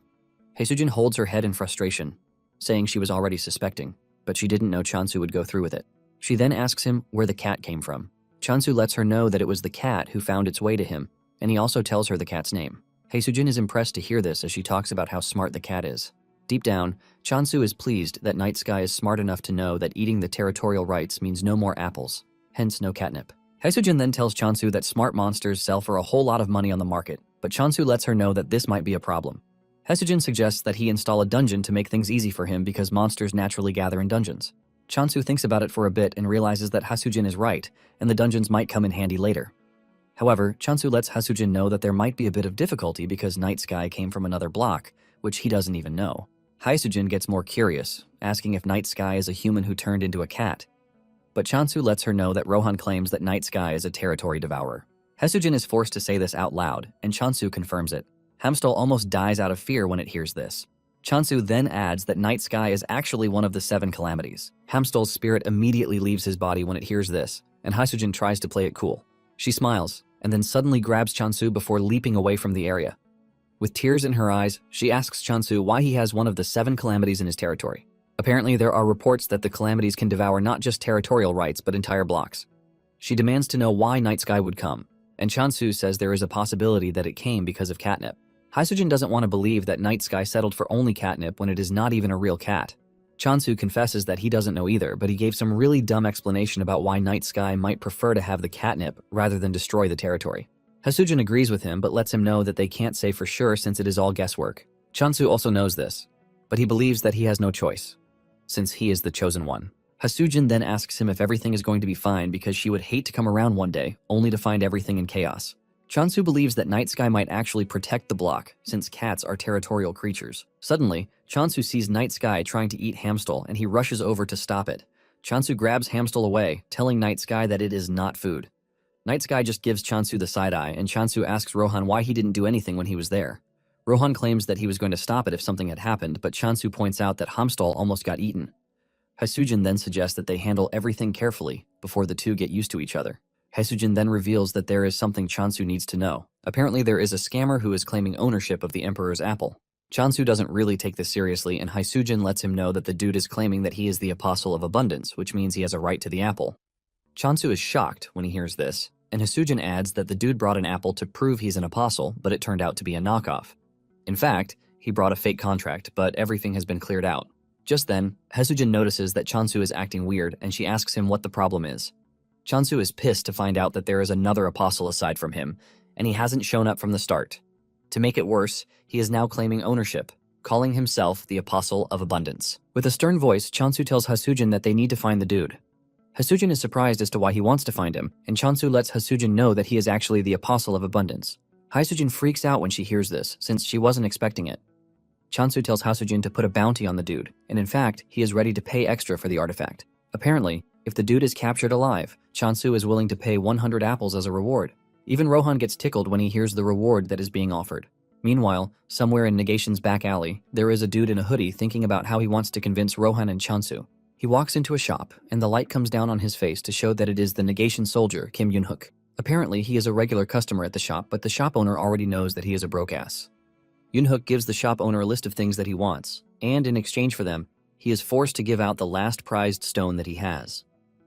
Hasujin holds her head in frustration, saying she was already suspecting, but she didn't know Chansu would go through with it. She then asks him where the cat came from. Chansu lets her know that it was the cat who found its way to him, and he also tells her the cat's name. Hasujin is impressed to hear this as she talks about how smart the cat is. Deep down, Chansu is pleased that Night Sky is smart enough to know that eating the territorial rights means no more apples, hence no catnip. Hasujin then tells Chansu that smart monsters sell for a whole lot of money on the market, but Chansu lets her know that this might be a problem. Hasujin suggests that he install a dungeon to make things easy for him because monsters naturally gather in dungeons. Chansu thinks about it for a bit and realizes that Hasujin is right, and the dungeons might come in handy later. However, Chansu lets Hasujin know that there might be a bit of difficulty because Night Sky came from another block, which he doesn't even know. Hasujin gets more curious, asking if Night Sky is a human who turned into a cat. But Chansu lets her know that Rohan claims that Night Sky is a territory devourer. Hasujin is forced to say this out loud, and Chansu confirms it. Hamstal almost dies out of fear when it hears this. Chansu then adds that Night Sky is actually one of the 7 calamities. Hamstal's spirit immediately leaves his body when it hears this, and Hasujin tries to play it cool. She smiles, and then suddenly grabs Chansu before leaping away from the area. With tears in her eyes, she asks Chansu why he has one of the 7 calamities in his territory. Apparently, there are reports that the calamities can devour not just territorial rights, but entire blocks. She demands to know why Night Sky would come, and Chansu says there is a possibility that it came because of catnip. Hasujin doesn't want to believe that Night Sky settled for only catnip when it is not even a real cat. Chansu confesses that he doesn't know either, but he gave some really dumb explanation about why Night Sky might prefer to have the catnip rather than destroy the territory. Hasujin agrees with him but lets him know that they can't say for sure since it is all guesswork. Chansu also knows this, but he believes that he has no choice, since he is the chosen one. Hasujin then asks him if everything is going to be fine because she would hate to come around one day, only to find everything in chaos. Chansu believes that Night Sky might actually protect the block, since cats are territorial creatures. Suddenly, Chansu sees Night Sky trying to eat Hamstal and he rushes over to stop it. Chansu grabs Hamstal away, telling Night Sky that it is not food. Night Sky just gives Chansu the side eye, and Chansu asks Rohan why he didn't do anything when he was there. Rohan claims that he was going to stop it if something had happened, but Chansu points out that Hamstal almost got eaten. Hasujin then suggests that they handle everything carefully before the two get used to each other. Hasujin then reveals that there is something Chansu needs to know. Apparently there is a scammer who is claiming ownership of the Emperor's apple. Chansu doesn't really take this seriously, and Hasujin lets him know that the dude is claiming that he is the Apostle of Abundance, which means he has a right to the apple. Chansu is shocked when he hears this, and Hasujin adds that the dude brought an apple to prove he's an apostle, but it turned out to be a knockoff. In fact, he brought a fake contract, but everything has been cleared out. Just then, Hasujin notices that Chansu is acting weird, and she asks him what the problem is. Chansu is pissed to find out that there is another apostle aside from him, and he hasn't shown up from the start. To make it worse, he is now claiming ownership, calling himself the Apostle of Abundance. With a stern voice, Chansu tells Hasujin that they need to find the dude. Hasujin is surprised as to why he wants to find him, and Chansu lets Hasujin know that he is actually the Apostle of Abundance. Hasujin freaks out when she hears this, since she wasn't expecting it. Chansu tells Hasujin to put a bounty on the dude, and in fact, he is ready to pay extra for the artifact. Apparently, if the dude is captured alive, Chansu is willing to pay 100 apples as a reward. Even Rohan gets tickled when he hears the reward that is being offered. Meanwhile, somewhere in Negation's back alley, there is a dude in a hoodie thinking about how he wants to convince Rohan and Chansu. He walks into a shop, and the light comes down on his face to show that it is the Negation soldier, Kim Yun-hook. Apparently, he is a regular customer at the shop, but the shop owner already knows that he is a broke ass. Yoonhook gives the shop owner a list of things that he wants, and in exchange for them, he is forced to give out the last prized stone that he has.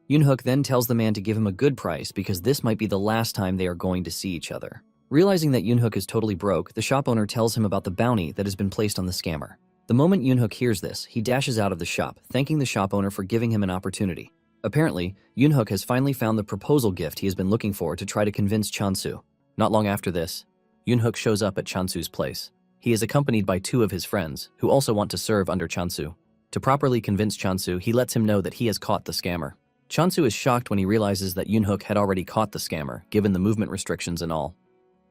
Yoonhook then tells the man to give him a good price because this might be the last time they are going to see each other. Realizing that Yoonhook is totally broke, the shop owner tells him about the bounty that has been placed on the scammer. The moment Yoonhook hears this, he dashes out of the shop, thanking the shop owner for giving him an opportunity. Apparently, Yoonhook has finally found the proposal gift he has been looking for to try to convince Chansu. Not long after this, Yoonhook shows up at Chansu's place. He is accompanied by 2 of his friends, who also want to serve under Chansu. To properly convince Chansu, he lets him know that he has caught the scammer. Chansu is shocked when he realizes that Yoonhook had already caught the scammer, given the movement restrictions and all.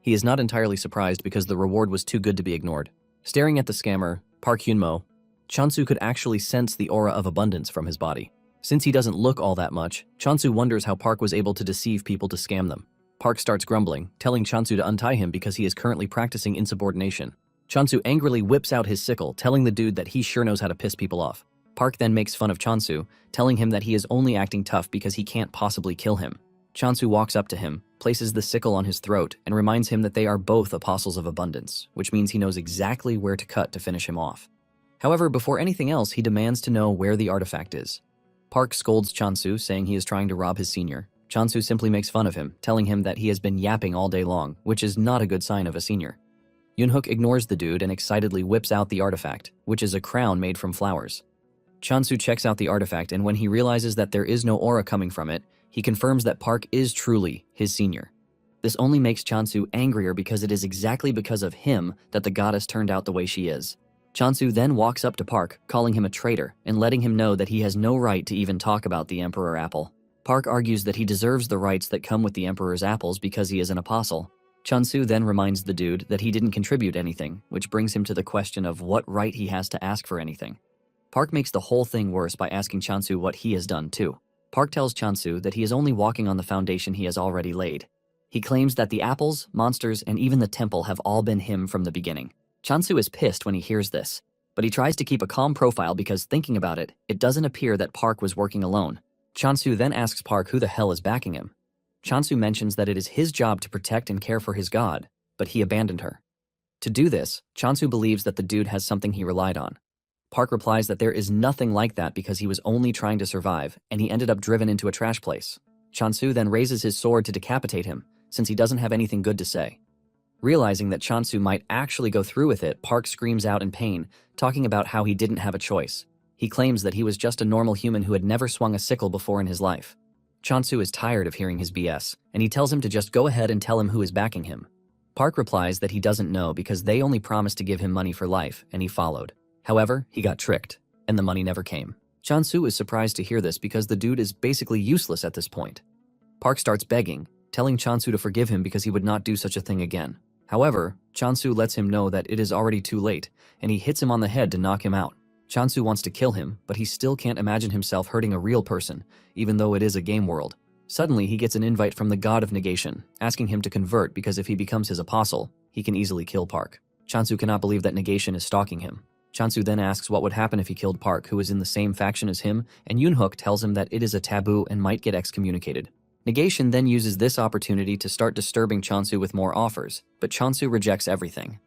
He is not entirely surprised because the reward was too good to be ignored. Staring at the scammer, Park Hyunmo, Chansu could actually sense the aura of abundance from his body. Since he doesn't look all that much, Chansu wonders how Park was able to deceive people to scam them. Park starts grumbling, telling Chansu to untie him because he is currently practicing insubordination. Chansu angrily whips out his sickle, telling the dude that he sure knows how to piss people off. Park then makes fun of Chansu, telling him that he is only acting tough because he can't possibly kill him. Chansu walks up to him, places the sickle on his throat, and reminds him that they are both apostles of abundance, which means he knows exactly where to cut to finish him off. However, before anything else, he demands to know where the artifact is. Park scolds Chansu, saying he is trying to rob his senior. Chansu simply makes fun of him, telling him that he has been yapping all day long, which is not a good sign of a senior. Yoonhook ignores the dude and excitedly whips out the artifact, which is a crown made from flowers. Chansu checks out the artifact, and when he realizes that there is no aura coming from it, he confirms that Park is truly his senior. This only makes Chansu angrier because it is exactly because of him that the goddess turned out the way she is. Chansu then walks up to Park, calling him a traitor and letting him know that he has no right to even talk about the Emperor Apple. Park argues that he deserves the rights that come with the Emperor's apples because he is an apostle. Chansu then reminds the dude that he didn't contribute anything, which brings him to the question of what right he has to ask for anything. Park makes the whole thing worse by asking Chansu what he has done too. Park tells Chansu that he is only walking on the foundation he has already laid. He claims that the apples, monsters, and even the temple have all been him from the beginning. Chansu is pissed when he hears this, but he tries to keep a calm profile because thinking about it, it doesn't appear that Park was working alone. Chansu then asks Park who the hell is backing him. Chansu mentions that it is his job to protect and care for his god, but he abandoned her. To do this, Chansu believes that the dude has something he relied on. Park replies that there is nothing like that because he was only trying to survive, and he ended up driven into a trash place. Chansu then raises his sword to decapitate him, since he doesn't have anything good to say. Realizing that Chansu might actually go through with it, Park screams out in pain, talking about how he didn't have a choice. He claims that he was just a normal human who had never swung a sickle before in his life. Chansu is tired of hearing his BS, and he tells him to just go ahead and tell him who is backing him. Park replies that he doesn't know because they only promised to give him money for life, and he followed. However, he got tricked, and the money never came. Chansu is surprised to hear this because the dude is basically useless at this point. Park starts begging, telling Chansu to forgive him because he would not do such a thing again. However, Chansu lets him know that it is already too late, and he hits him on the head to knock him out. Chansu wants to kill him, but he still can't imagine himself hurting a real person, even though it is a game world. Suddenly, he gets an invite from the god of negation, asking him to convert because if he becomes his apostle, he can easily kill Park. Chansu cannot believe that negation is stalking him. Chansu then asks what would happen if he killed Park, who is in the same faction as him, and Yoonhook tells him that it is a taboo and might get excommunicated. Negation then uses this opportunity to start disturbing Chansu with more offers, but Chansu rejects everything.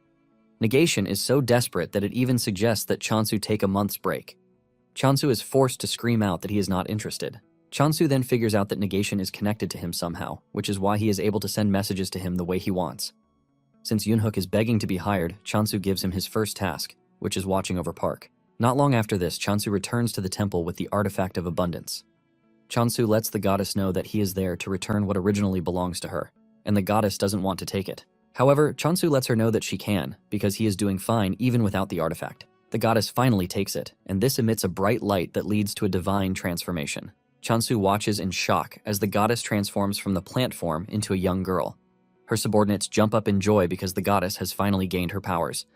Negation is so desperate that it even suggests that Chansu take a month's break. Chansu is forced to scream out that he is not interested. Chansu then figures out that Negation is connected to him somehow, which is why he is able to send messages to him the way he wants. Since Yoonhook is begging to be hired, Chansu gives him his first task, which is watching over Park. Not long after this, Chansu returns to the temple with the artifact of abundance. Chansu lets the goddess know that he is there to return what originally belongs to her, and the goddess doesn't want to take it. However, Chansu lets her know that she can, because he is doing fine even without the artifact. The goddess finally takes it, and this emits a bright light that leads to a divine transformation. Chansu watches in shock as the goddess transforms from the plant form into a young girl. Her subordinates jump up in joy because the goddess has finally gained her powers.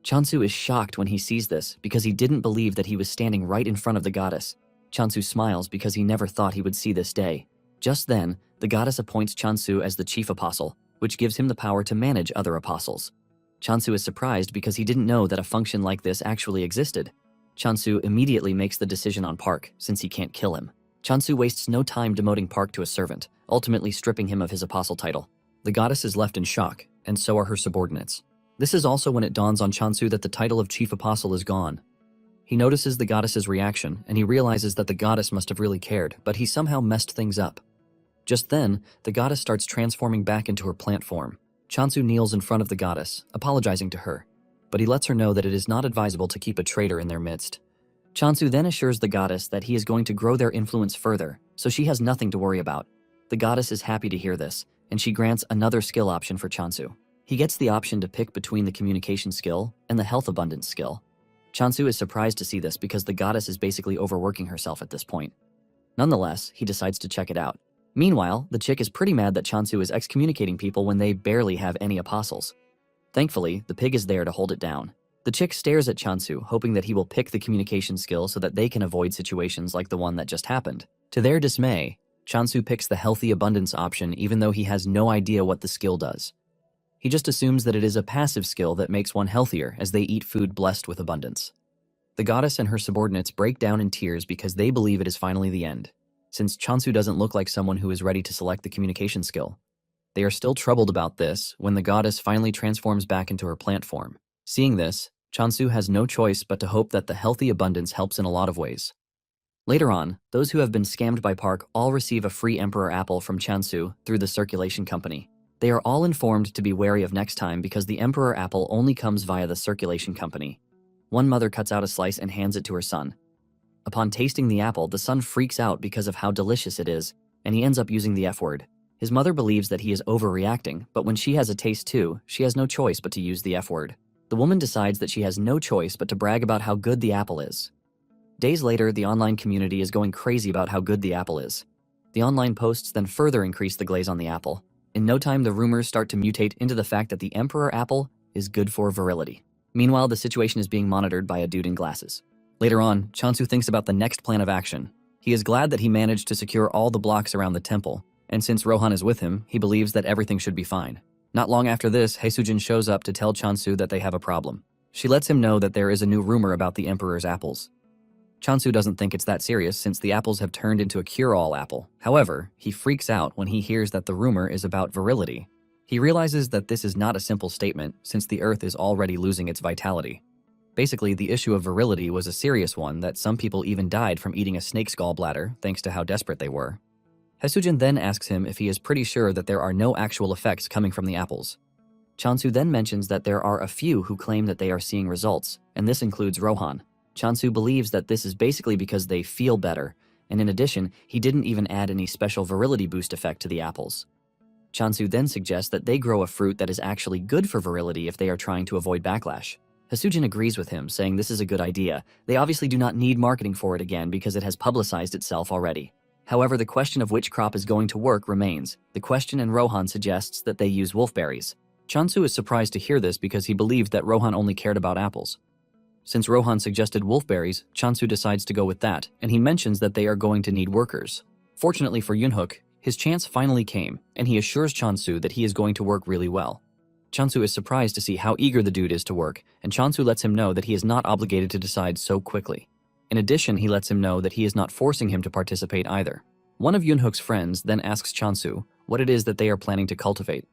Chansu is shocked when he sees this because he didn't believe that he was standing right in front of the goddess. Chansu smiles because he never thought he would see this day. Just then, the goddess appoints Chansu as the chief apostle, which gives him the power to manage other apostles. Chansu is surprised because he didn't know that a function like this actually existed. Chansu immediately makes the decision on Park since he can't kill him. Chansu wastes no time demoting Park to a servant, ultimately stripping him of his apostle title. The goddess is left in shock, and so are her subordinates. This is also when it dawns on Chansu that the title of chief apostle is gone. He notices the goddess's reaction, and he realizes that the goddess must have really cared, but he somehow messed things up. Just then, the goddess starts transforming back into her plant form. Chansu kneels in front of the goddess, apologizing to her, but he lets her know that it is not advisable to keep a traitor in their midst. Chansu then assures the goddess that he is going to grow their influence further, so she has nothing to worry about. The goddess is happy to hear this, and she grants another skill option for Chansu. He gets the option to pick between the communication skill and the health abundance skill. Chansu is surprised to see this because the goddess is basically overworking herself at this point. Nonetheless, he decides to check it out. Meanwhile, the chick is pretty mad that Chansu is excommunicating people when they barely have any apostles. Thankfully, the pig is there to hold it down. The chick stares at Chansu, hoping that he will pick the communication skill so that they can avoid situations like the one that just happened. To their dismay, Chansu picks the healthy abundance option even though he has no idea what the skill does. He just assumes that it is a passive skill that makes one healthier as they eat food blessed with abundance. The goddess and her subordinates break down in tears because they believe it is finally the end, since Chansu doesn't look like someone who is ready to select the communication skill. They are still troubled about this when the goddess finally transforms back into her plant form. Seeing this, Chansu has no choice but to hope that the healthy abundance helps in a lot of ways. Later on, those who have been scammed by Park all receive a free Emperor apple from Chansu through the circulation company. They are all informed to be wary of next time because the Emperor apple only comes via the circulation company. One mother cuts out a slice and hands it to her son. Upon tasting the apple, the son freaks out because of how delicious it is, and he ends up using the F word. His mother believes that he is overreacting, but when she has a taste too, she has no choice but to use the F word. The woman decides that she has no choice but to brag about how good the apple is. Days later, the online community is going crazy about how good the apple is. The online posts then further increase the glaze on the apple. In no time, the rumors start to mutate into the fact that the Emperor apple is good for virility. Meanwhile, the situation is being monitored by a dude in glasses. Later on, Chansu thinks about the next plan of action. He is glad that he managed to secure all the blocks around the temple, and since Rohan is with him, he believes that everything should be fine. Not long after this, Haesujin shows up to tell Chansu that they have a problem. She lets him know that there is a new rumor about the Emperor's apples. Chansu doesn't think it's that serious since the apples have turned into a cure-all apple. However, he freaks out when he hears that the rumor is about virility. He realizes that this is not a simple statement since the Earth is already losing its vitality. Basically, the issue of virility was a serious one that some people even died from eating a snake's gallbladder thanks to how desperate they were. Haesujin then asks him if he is pretty sure that there are no actual effects coming from the apples. Chansu then mentions that there are a few who claim that they are seeing results, and this includes Rohan. Chansu believes that this is basically because they feel better, and in addition, he didn't even add any special virility boost effect to the apples. Chansu then suggests that they grow a fruit that is actually good for virility if they are trying to avoid backlash. Haesujin agrees with him, saying this is a good idea. They obviously do not need marketing for it again because it has publicized itself already. However, the question of which crop is going to work remains. The question, and Rohan suggests that they use wolfberries. Chansu is surprised to hear this because he believed that Rohan only cared about apples. Since Rohan suggested wolfberries, Chansu decides to go with that, and he mentions that they are going to need workers. Fortunately for Yunhook, his chance finally came, and he assures Chansu that he is going to work really well. Chansu is surprised to see how eager the dude is to work, and Chansu lets him know that he is not obligated to decide so quickly. In addition, he lets him know that he is not forcing him to participate either. One of Yunhook's friends then asks Chansu what it is that they are planning to cultivate.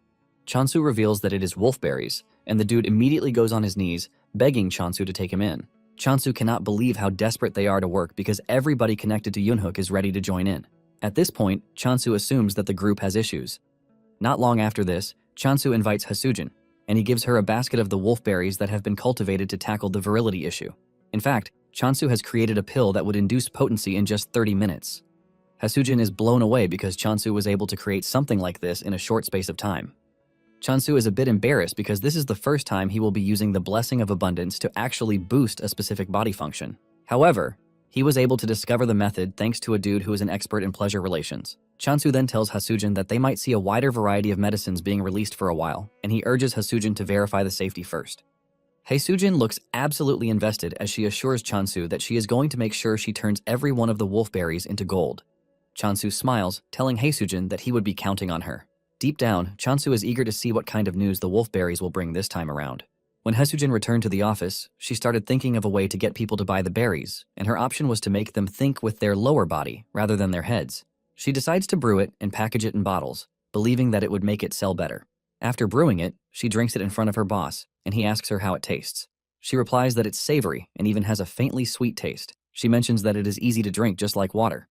Chansu reveals that it is wolfberries, and the dude immediately goes on his knees, begging Chansu to take him in. Chansu cannot believe how desperate they are to work because everybody connected to Yunhook is ready to join in. At this point, Chansu assumes that the group has issues. Not long after this, Chansu invites Haesujin, and he gives her a basket of the wolfberries that have been cultivated to tackle the virility issue. In fact, Chansu has created a pill that would induce potency in just 30 minutes. Haesujin is blown away because Chansu was able to create something like this in a short space of time. Chansu is a bit embarrassed because this is the first time he will be using the Blessing of Abundance to actually boost a specific body function. However, he was able to discover the method thanks to a dude who is an expert in pleasure relations. Chansu then tells Haesujin that they might see a wider variety of medicines being released for a while, and he urges Haesujin to verify the safety first. Haesujin looks absolutely invested as she assures Chansu that she is going to make sure she turns every one of the wolfberries into gold. Chansu smiles, telling Haesujin that he would be counting on her. Deep down, Chansu is eager to see what kind of news the wolfberries will bring this time around. When Haesujin returned to the office, she started thinking of a way to get people to buy the berries, and her option was to make them think with their lower body rather than their heads. She decides to brew it and package it in bottles, believing that it would make it sell better. After brewing it, she drinks it in front of her boss, and he asks her how it tastes. She replies that it's savory and even has a faintly sweet taste. She mentions that it is easy to drink just like water.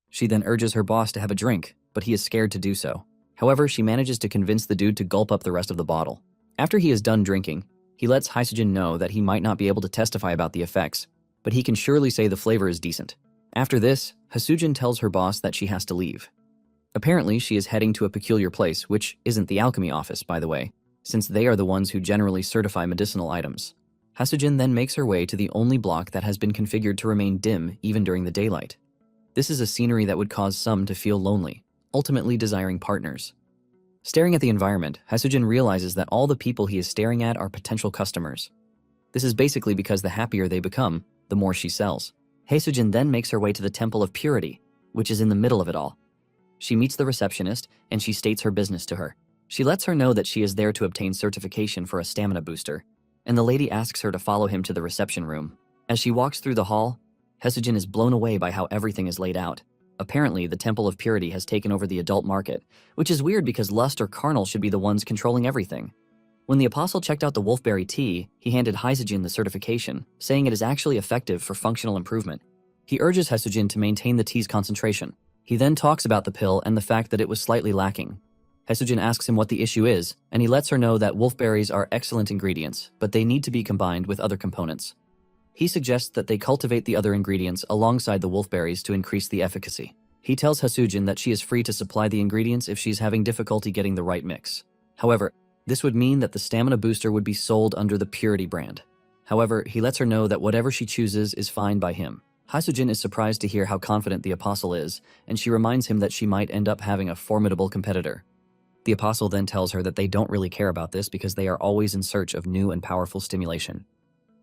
She then urges her boss to have a drink, but he is scared to do so. However, she manages to convince the dude to gulp up the rest of the bottle. After he is done drinking, he lets Haesujin know that he might not be able to testify about the effects, but he can surely say the flavor is decent. After this, Haesujin tells her boss that she has to leave. Apparently, she is heading to a peculiar place, which isn't the alchemy office, by the way, since they are the ones who generally certify medicinal items. Haesujin then makes her way to the only block that has been configured to remain dim even during the daylight. This is a scenery that would cause some to feel lonely, ultimately desiring partners. Staring at the environment, Haesujin realizes that all the people he is staring at are potential customers. This is basically because the happier they become, the more she sells. Haesujin then makes her way to the Temple of Purity, which is in the middle of it all. She meets the receptionist, and she states her business to her. She lets her know that she is there to obtain certification for a stamina booster, and the lady asks her to follow him to the reception room. As she walks through the hall, Haesujin is blown away by how everything is laid out. Apparently, the Temple of Purity has taken over the adult market, which is weird because lust or carnal should be the ones controlling everything. When the apostle checked out the wolfberry tea, he handed Haesujin the certification, saying it is actually effective for functional improvement. He urges Haesujin to maintain the tea's concentration. He then talks about the pill and the fact that it was slightly lacking. Haesujin asks him what the issue is, and he lets her know that wolfberries are excellent ingredients, but they need to be combined with other components. He suggests that they cultivate the other ingredients alongside the wolfberries to increase the efficacy. He tells Haesujin that she is free to supply the ingredients if she's having difficulty getting the right mix. However, this would mean that the stamina booster would be sold under the Purity brand. However, he lets her know that whatever she chooses is fine by him. Haesujin is surprised to hear how confident the apostle is, and she reminds him that she might end up having a formidable competitor. The apostle then tells her that they don't really care about this because they are always in search of new and powerful stimulation.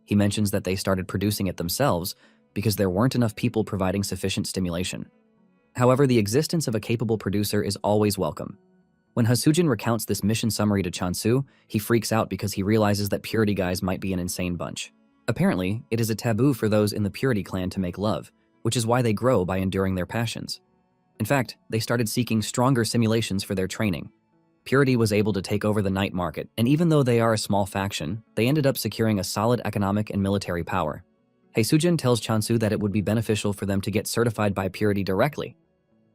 He mentions that they started producing it themselves because there weren't enough people providing sufficient stimulation. However, the existence of a capable producer is always welcome. When Haesujin recounts this mission summary to Chansu, he freaks out because he realizes that Purity guys might be an insane bunch. Apparently, it is a taboo for those in the Purity clan to make love, which is why they grow by enduring their passions. In fact, they started seeking stronger simulations for their training. Purity was able to take over the night market, and even though they are a small faction, they ended up securing a solid economic and military power. Haesujin tells Chansu that it would be beneficial for them to get certified by Purity directly.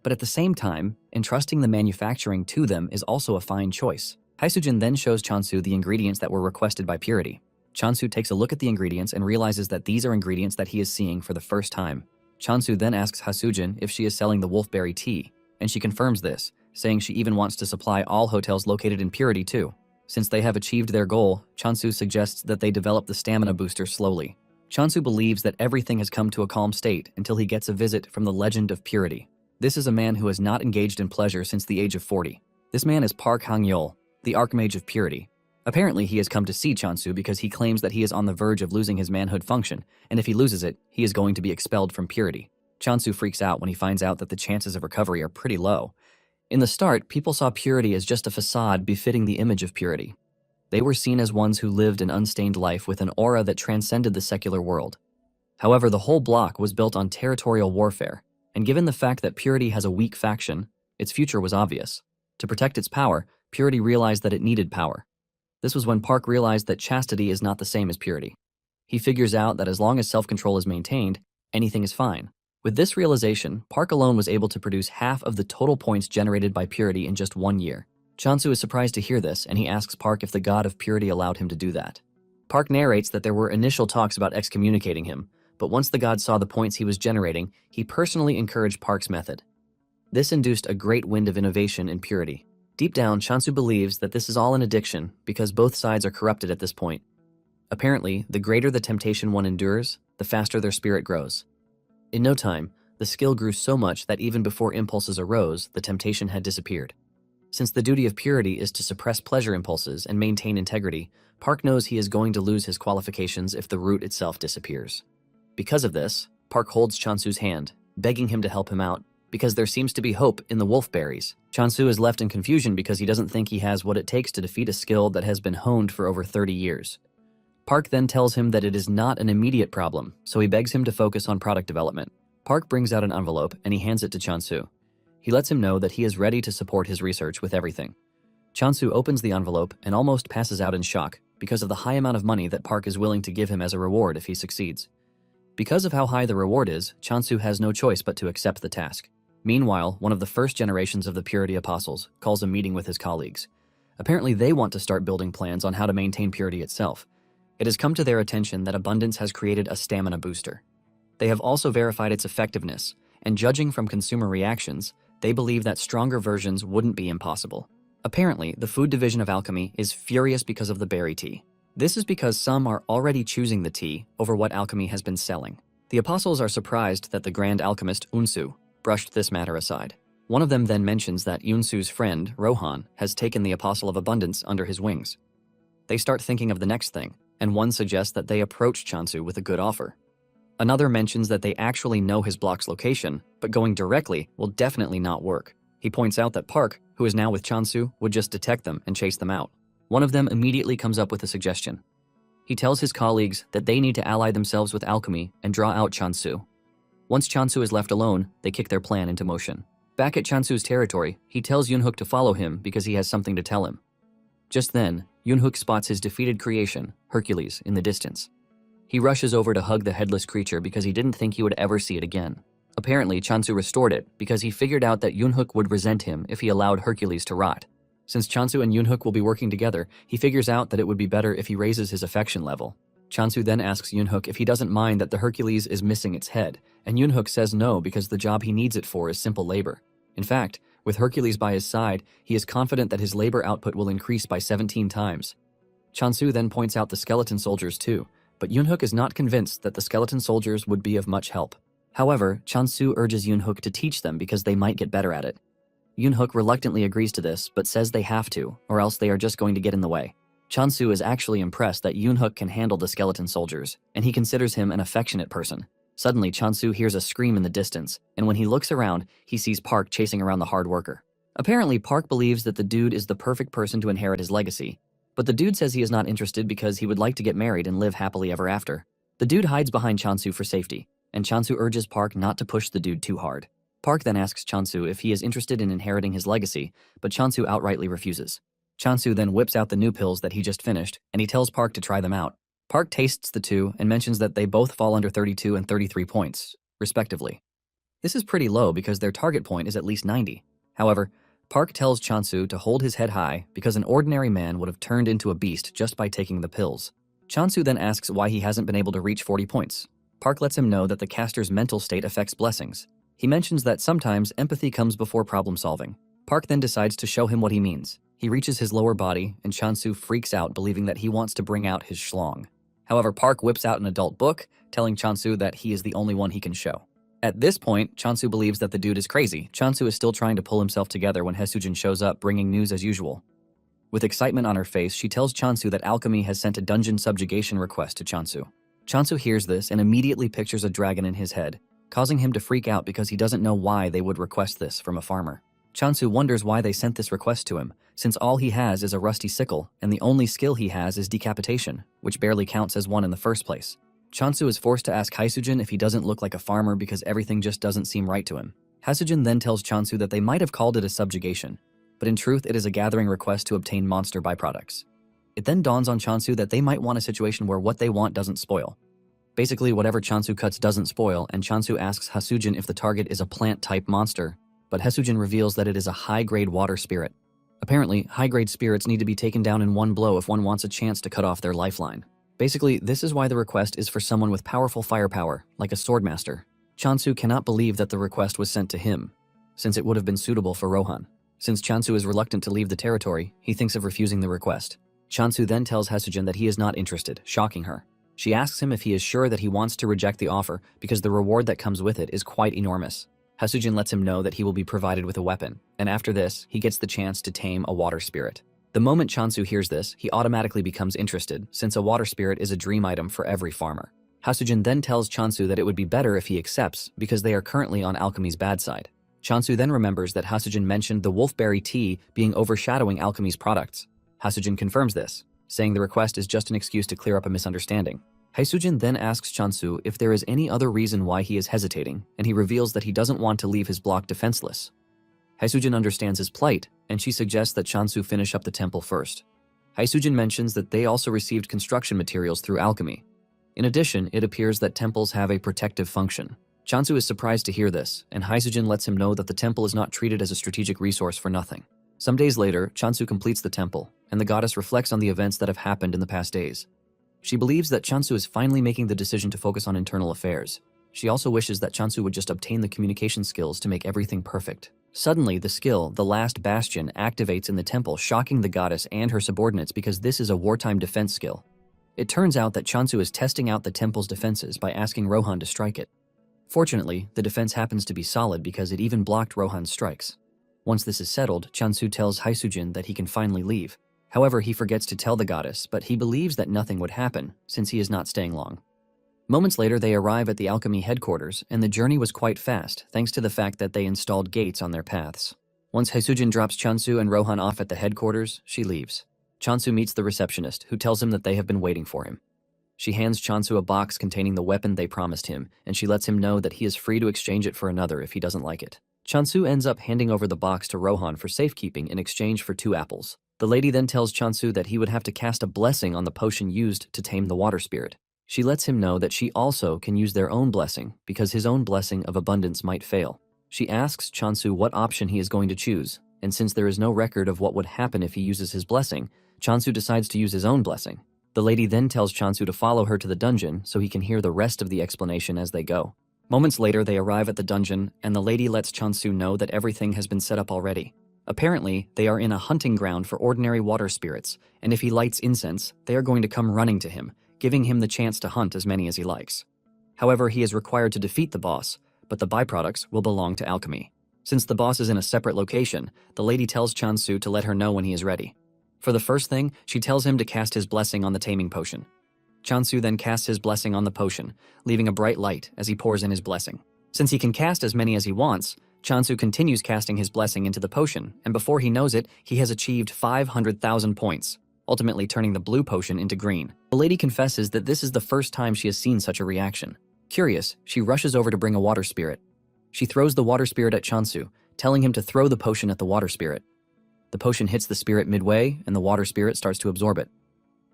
But at the same time, entrusting the manufacturing to them is also a fine choice. Haesujin then shows Chansu the ingredients that were requested by Purity. Chansu takes a look at the ingredients and realizes that these are ingredients that he is seeing for the first time. Chansu then asks Haesujin if she is selling the wolfberry tea, and she confirms this, saying she even wants to supply all hotels located in Purity too. Since they have achieved their goal, Chansu suggests that they develop the stamina booster slowly. Chansu believes that everything has come to a calm state until he gets a visit from the Legend of Purity. This is a man who has not engaged in pleasure since the age of 40. This man is Park Hang-yeol, the Archmage of Purity. Apparently, he has come to see Chansu because he claims that he is on the verge of losing his manhood function, and if he loses it, he is going to be expelled from Purity. Chansu freaks out when he finds out that the chances of recovery are pretty low. In the start, people saw Purity as just a facade befitting the image of Purity. They were seen as ones who lived an unstained life with an aura that transcended the secular world. However, the whole block was built on territorial warfare, and given the fact that Purity has a weak faction, its future was obvious. To protect its power, Purity realized that it needed power. This was when Park realized that chastity is not the same as purity. He figures out that as long as self-control is maintained, anything is fine. With this realization, Park alone was able to produce half of the total points generated by Purity in just 1 year. Chansu is surprised to hear this, and he asks Park if the god of Purity allowed him to do that. Park narrates that there were initial talks about excommunicating him, but once the god saw the points he was generating, he personally encouraged Park's method. This induced a great wind of innovation in Purity. Deep down, Chansu believes that this is all an addiction because both sides are corrupted at this point. Apparently, the greater the temptation one endures, the faster their spirit grows. In no time, the skill grew so much that even before impulses arose, the temptation had disappeared. Since the duty of Purity is to suppress pleasure impulses and maintain integrity, Park knows he is going to lose his qualifications if the root itself disappears. Because of this, Park holds Chansu's hand, begging him to help him out, because there seems to be hope in the wolfberries. Chansu is left in confusion because he doesn't think he has what it takes to defeat a skill that has been honed for over 30 years. Park then tells him that it is not an immediate problem, so he begs him to focus on product development. Park brings out an envelope and he hands it to Chansu. He lets him know that he is ready to support his research with everything. Chansu opens the envelope and almost passes out in shock because of the high amount of money that Park is willing to give him as a reward if he succeeds. Because of how high the reward is, Chansu has no choice but to accept the task. Meanwhile, one of the first generations of the Purity Apostles calls a meeting with his colleagues. Apparently they want to start building plans on how to maintain purity itself. It has come to their attention that abundance has created a stamina booster. They have also verified its effectiveness, and judging from consumer reactions, they believe that stronger versions wouldn't be impossible. Apparently, the food division of alchemy is furious because of the berry tea. This is because some are already choosing the tea over what alchemy has been selling. The apostles are surprised that the grand alchemist Unsu brushed this matter aside. One of them then mentions that Unsu's friend, Rohan, has taken the Apostle of Abundance under his wings. They start thinking of the next thing, and one suggests that they approach Chansu with a good offer. Another mentions that they actually know his block's location, but going directly will definitely not work. He points out that Park, who is now with Chansu, would just detect them and chase them out. One of them immediately comes up with a suggestion. He tells his colleagues that they need to ally themselves with alchemy and draw out Chansu. Once Chansu is left alone, they kick their plan into motion. Back at Chansu's territory, he tells Yunhook to follow him because he has something to tell him. Just then, Yunhook spots his defeated creation, Hercules, in the distance. He rushes over to hug the headless creature because he didn't think he would ever see it again. Apparently, Chansu restored it because he figured out that Yunhook would resent him if he allowed Hercules to rot. Since Chansu and Yunhook will be working together, he figures out that it would be better if he raises his affection level. Chansu then asks Yunhook if he doesn't mind that the Hercules is missing its head, and Yunhook says no because the job he needs it for is simple labor. In fact, with Hercules by his side, he is confident that his labor output will increase by 17 times. Chansu then points out the skeleton soldiers too, but Yunhook is not convinced that the skeleton soldiers would be of much help. However, Chansu urges Yunhook to teach them because they might get better at it. Yunhook reluctantly agrees to this, but says they have to, or else they are just going to get in the way. Chansu is actually impressed that Yunhook can handle the skeleton soldiers, and he considers him an affectionate person. Suddenly, Chansu hears a scream in the distance, and when he looks around, he sees Park chasing around the hard worker. Apparently, Park believes that the dude is the perfect person to inherit his legacy, but the dude says he is not interested because he would like to get married and live happily ever after. The dude hides behind Chansu for safety, and Chansu urges Park not to push the dude too hard. Park then asks Chansu if he is interested in inheriting his legacy, but Chansu outrightly refuses. Chansu then whips out the new pills that he just finished, and he tells Park to try them out. Park tastes the two and mentions that they both fall under 32 and 33 points, respectively. This is pretty low because their target point is at least 90. However, Park tells Chansu to hold his head high because an ordinary man would have turned into a beast just by taking the pills. Chansu then asks why he hasn't been able to reach 40 points. Park lets him know that the caster's mental state affects blessings. He mentions that sometimes empathy comes before problem solving. Park then decides to show him what he means. He reaches his lower body, and Chansu freaks out, believing that he wants to bring out his schlong. However, Park whips out an adult book, telling Chansu that he is the only one he can show. At this point, Chansu believes that the dude is crazy. Chansu is still trying to pull himself together when Haesujin shows up, bringing news as usual. With excitement on her face, she tells Chansu that alchemy has sent a dungeon subjugation request to Chansu. Chansu hears this and immediately pictures a dragon in his head, causing him to freak out because he doesn't know why they would request this from a farmer. Chansu wonders why they sent this request to him, since all he has is a rusty sickle, and the only skill he has is decapitation, which barely counts as one in the first place. Chansu is forced to ask Haesujin if he doesn't look like a farmer because everything just doesn't seem right to him. Haesujin then tells Chansu that they might have called it a subjugation, but in truth it is a gathering request to obtain monster byproducts. It then dawns on Chansu that they might want a situation where what they want doesn't spoil. Basically, whatever Chansu cuts doesn't spoil, and Chansu asks Haesujin if the target is a plant-type monster, but Haesujin reveals that it is a high-grade water spirit. Apparently, high-grade spirits need to be taken down in one blow if one wants a chance to cut off their lifeline. Basically, this is why the request is for someone with powerful firepower, like a swordmaster. Chansu cannot believe that the request was sent to him, since it would have been suitable for Rohan. Since Chansu is reluctant to leave the territory, he thinks of refusing the request. Chansu then tells Haesujin that he is not interested, shocking her. She asks him if he is sure that he wants to reject the offer because the reward that comes with it is quite enormous. Haesujin lets him know that he will be provided with a weapon, and after this, he gets the chance to tame a water spirit. The moment Chansu hears this, he automatically becomes interested, since a water spirit is a dream item for every farmer. Haesujin then tells Chansu that it would be better if he accepts, because they are currently on alchemy's bad side. Chansu then remembers that Haesujin mentioned the wolfberry tea being overshadowing alchemy's products. Haesujin confirms this. saying the request is just an excuse to clear up a misunderstanding. Haesujin then asks Chansu if there is any other reason why he is hesitating, and he reveals that he doesn't want to leave his block defenseless. Haesujin understands his plight, and she suggests that Chansu finish up the temple first. Haesujin mentions that they also received construction materials through alchemy. In addition, it appears that temples have a protective function. Chansu is surprised to hear this, and Haesujin lets him know that the temple is not treated as a strategic resource for nothing. Some days later, Chansu completes the temple, and the goddess reflects on the events that have happened in the past days. She believes that Chansu is finally making the decision to focus on internal affairs. She also wishes that Chansu would just obtain the communication skills to make everything perfect. Suddenly, the skill, the last bastion, activates in the temple, shocking the goddess and her subordinates because this is a wartime defense skill. It turns out that Chansu is testing out the temple's defenses by asking Rohan to strike it. Fortunately, the defense happens to be solid because it even blocked Rohan's strikes. Once this is settled, Chansu tells Haesujin that he can finally leave. However, he forgets to tell the goddess, but he believes that nothing would happen, since he is not staying long. Moments later, they arrive at the alchemy headquarters, and the journey was quite fast, thanks to the fact that they installed gates on their paths. Once Haesujin drops Chansu and Rohan off at the headquarters, she leaves. Chansu meets the receptionist, who tells him that they have been waiting for him. She hands Chansu a box containing the weapon they promised him, and she lets him know that he is free to exchange it for another if he doesn't like it. Chansu ends up handing over the box to Rohan for safekeeping in exchange for 2 apples. The lady then tells Chansu that he would have to cast a blessing on the potion used to tame the water spirit. She lets him know that she also can use their own blessing because his own blessing of abundance might fail. She asks Chansu what option he is going to choose, and since there is no record of what would happen if he uses his blessing, Chansu decides to use his own blessing. The lady then tells Chansu to follow her to the dungeon so he can hear the rest of the explanation as they go. Moments later, they arrive at the dungeon, and the lady lets Chansu know that everything has been set up already. Apparently, they are in a hunting ground for ordinary water spirits, and if he lights incense, they are going to come running to him, giving him the chance to hunt as many as he likes. However, he is required to defeat the boss, but the byproducts will belong to alchemy. Since the boss is in a separate location, the lady tells Chansu to let her know when he is ready. For the first thing, she tells him to cast his blessing on the taming potion. Chansu then casts his blessing on the potion, leaving a bright light as he pours in his blessing. Since he can cast as many as he wants, Chansu continues casting his blessing into the potion, and before he knows it, he has achieved 500,000 points, ultimately turning the blue potion into green. The lady confesses that this is the first time she has seen such a reaction. Curious, she rushes over to bring a water spirit. She throws the water spirit at Chansu, telling him to throw the potion at the water spirit. The potion hits the spirit midway, and the water spirit starts to absorb it.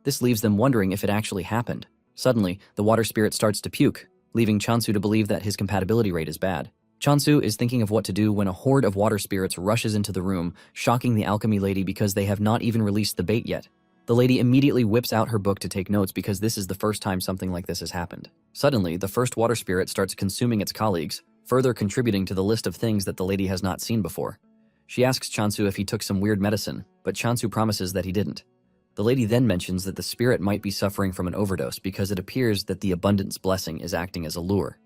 This leaves them wondering if it actually happened. Suddenly, the water spirit starts to puke, leaving Chansu to believe that his compatibility rate is bad. Chansu is thinking of what to do when a horde of water spirits rushes into the room, shocking the alchemy lady because they have not even released the bait yet. The lady immediately whips out her book to take notes because this is the first time something like this has happened. Suddenly, the first water spirit starts consuming its colleagues, further contributing to the list of things that the lady has not seen before. She asks Chansu if he took some weird medicine, but Chansu promises that he didn't. The lady then mentions that the spirit might be suffering from an overdose because it appears that the abundance blessing is acting as a lure.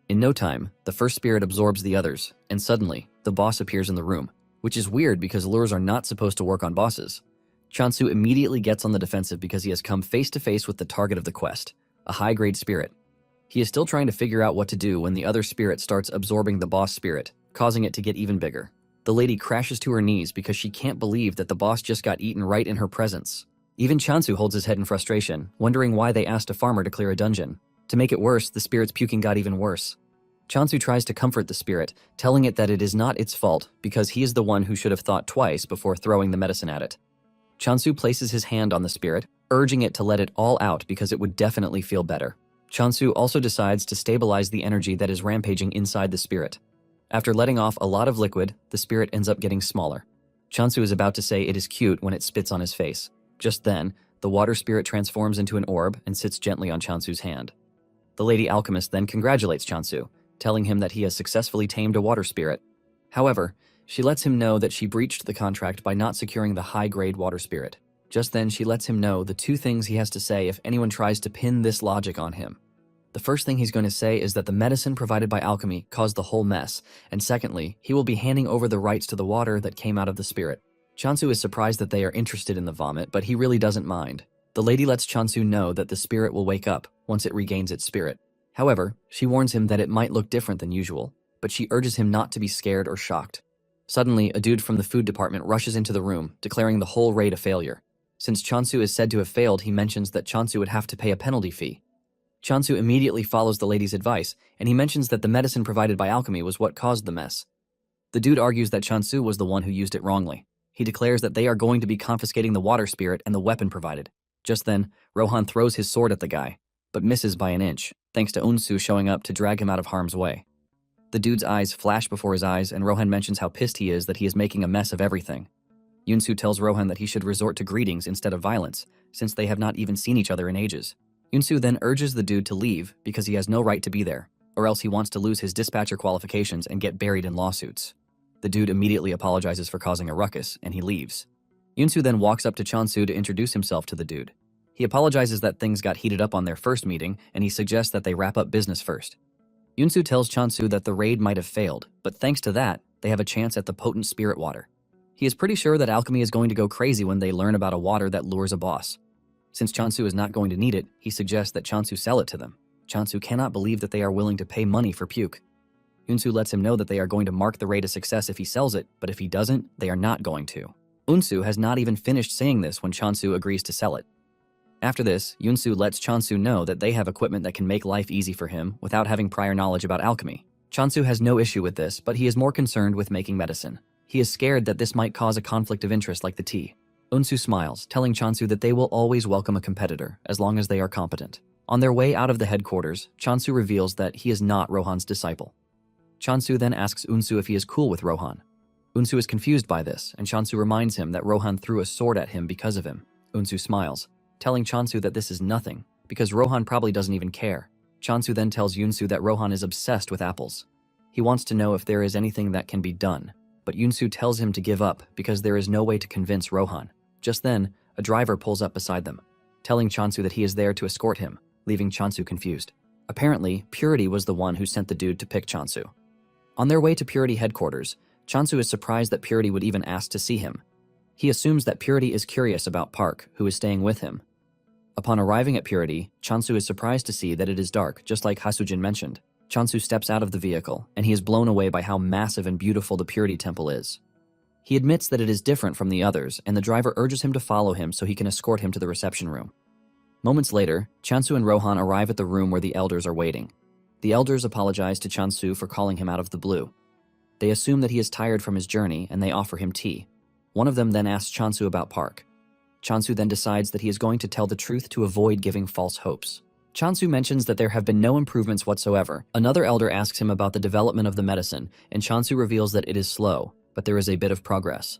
In no time, the first spirit absorbs the others, and suddenly, the boss appears in the room, which is weird because lures are not supposed to work on bosses. Chansu immediately gets on the defensive because he has come face to face with the target of the quest, a high-grade spirit. He is still trying to figure out what to do when the other spirit starts absorbing the boss spirit, causing it to get even bigger. The lady crashes to her knees because she can't believe that the boss just got eaten right in her presence. Even Chansu holds his head in frustration, wondering why they asked a farmer to clear a dungeon. To make it worse, the spirit's puking got even worse. Chansu tries to comfort the spirit, telling it that it is not its fault because he is the one who should have thought twice before throwing the medicine at it. Chansu places his hand on the spirit, urging it to let it all out because it would definitely feel better. Chansu also decides to stabilize the energy that is rampaging inside the spirit. After letting off a lot of liquid, the spirit ends up getting smaller. Chansu is about to say it is cute when it spits on his face. Just then, the water spirit transforms into an orb and sits gently on Chansu's hand. The lady alchemist then congratulates Chansu, telling him that he has successfully tamed a water spirit. However, she lets him know that she breached the contract by not securing the high-grade water spirit. Just then, she lets him know the 2 things he has to say if anyone tries to pin this logic on him. The first thing he's going to say is that the medicine provided by alchemy caused the whole mess, and secondly, he will be handing over the rights to the water that came out of the spirit. Chansu is surprised that they are interested in the vomit, but he really doesn't mind. The lady lets Chansu know that the spirit will wake up once it regains its spirit. However, she warns him that it might look different than usual, but she urges him not to be scared or shocked. Suddenly, a dude from the food department rushes into the room, declaring the whole raid a failure. Since Chansu is said to have failed, he mentions that Chansu would have to pay a penalty fee. Chansu immediately follows the lady's advice, and he mentions that the medicine provided by alchemy was what caused the mess. The dude argues that Chansu was the one who used it wrongly. He declares that they are going to be confiscating the water spirit and the weapon provided. Just then, Rohan throws his sword at the guy, but misses by an inch, thanks to Unsu showing up to drag him out of harm's way. The dude's eyes flash before his eyes, and Rohan mentions how pissed he is that he is making a mess of everything. Yunsu tells Rohan that he should resort to greetings instead of violence, since they have not even seen each other in ages. Yunsu then urges the dude to leave because he has no right to be there, or else he wants to lose his dispatcher qualifications and get buried in lawsuits. The dude immediately apologizes for causing a ruckus, and he leaves. Yunsu then walks up to Chansu to introduce himself to the dude. He apologizes that things got heated up on their first meeting, and he suggests that they wrap up business first. Yunsu tells Chansu that the raid might have failed, but thanks to that, they have a chance at the potent spirit water. He is pretty sure that alchemy is going to go crazy when they learn about a water that lures a boss. Since Chansu is not going to need it, he suggests that Chansu sell it to them. Chansu cannot believe that they are willing to pay money for puke. Unsu lets him know that they are going to mark the raid a success if he sells it, but if he doesn't, they are not going to. Unsu has not even finished saying this when Chansu agrees to sell it. After this, Yunsu lets Chansu know that they have equipment that can make life easy for him without having prior knowledge about alchemy. Chansu has no issue with this, but he is more concerned with making medicine. He is scared that this might cause a conflict of interest like the tea. Unsu smiles, telling Chansu that they will always welcome a competitor, as long as they are competent. On their way out of the headquarters, Chansu reveals that he is not Rohan's disciple. Chansu then asks Unsu if he is cool with Rohan. Unsu is confused by this, and Chansu reminds him that Rohan threw a sword at him because of him. Unsu smiles, telling Chansu that this is nothing, because Rohan probably doesn't even care. Chansu then tells Yunsu that Rohan is obsessed with apples. He wants to know if there is anything that can be done, but Yunsu tells him to give up because there is no way to convince Rohan. Just then, a driver pulls up beside them, telling Chansu that he is there to escort him, leaving Chansu confused. Apparently, Purity was the one who sent the dude to pick Chansu. On their way to Purity headquarters, Chansu is surprised that Purity would even ask to see him. He assumes that Purity is curious about Park, who is staying with him. Upon arriving at Purity, Chansu is surprised to see that it is dark, just like Hasujin mentioned. Chansu steps out of the vehicle, and he is blown away by how massive and beautiful the Purity Temple is. He admits that it is different from the others, and the driver urges him to follow him so he can escort him to the reception room. Moments later, Chansu and Rohan arrive at the room where the elders are waiting. The elders apologize to Chansu for calling him out of the blue. They assume that he is tired from his journey, and they offer him tea. One of them then asks Chansu about Park. Chansu then decides that he is going to tell the truth to avoid giving false hopes. Chansu mentions that there have been no improvements whatsoever. Another elder asks him about the development of the medicine, and Chansu reveals that it is slow, but there is a bit of progress.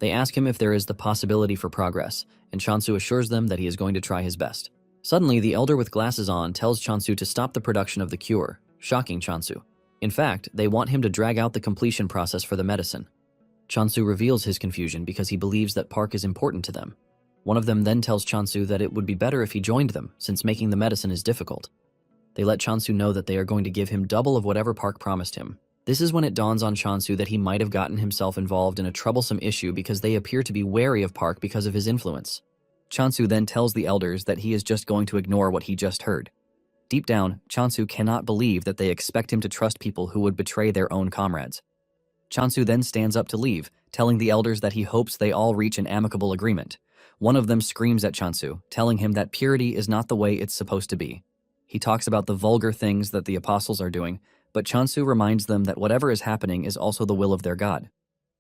They ask him if there is the possibility for progress, and Chansu assures them that he is going to try his best. Suddenly, the elder with glasses on tells Chansu to stop the production of the cure, shocking Chansu. In fact, they want him to drag out the completion process for the medicine. Chansu reveals his confusion because he believes that Park is important to them. One of them then tells Chansu that it would be better if he joined them, since making the medicine is difficult. They let Chansu know that they are going to give him double of whatever Park promised him. This is when it dawns on Chansu that he might have gotten himself involved in a troublesome issue because they appear to be wary of Park because of his influence. Chansu then tells the elders that he is just going to ignore what he just heard. Deep down, Chansu cannot believe that they expect him to trust people who would betray their own comrades. Chansu then stands up to leave, telling the elders that he hopes they all reach an amicable agreement. One of them screams at Chansu, telling him that purity is not the way it's supposed to be. He talks about the vulgar things that the apostles are doing, but Chansu reminds them that whatever is happening is also the will of their God.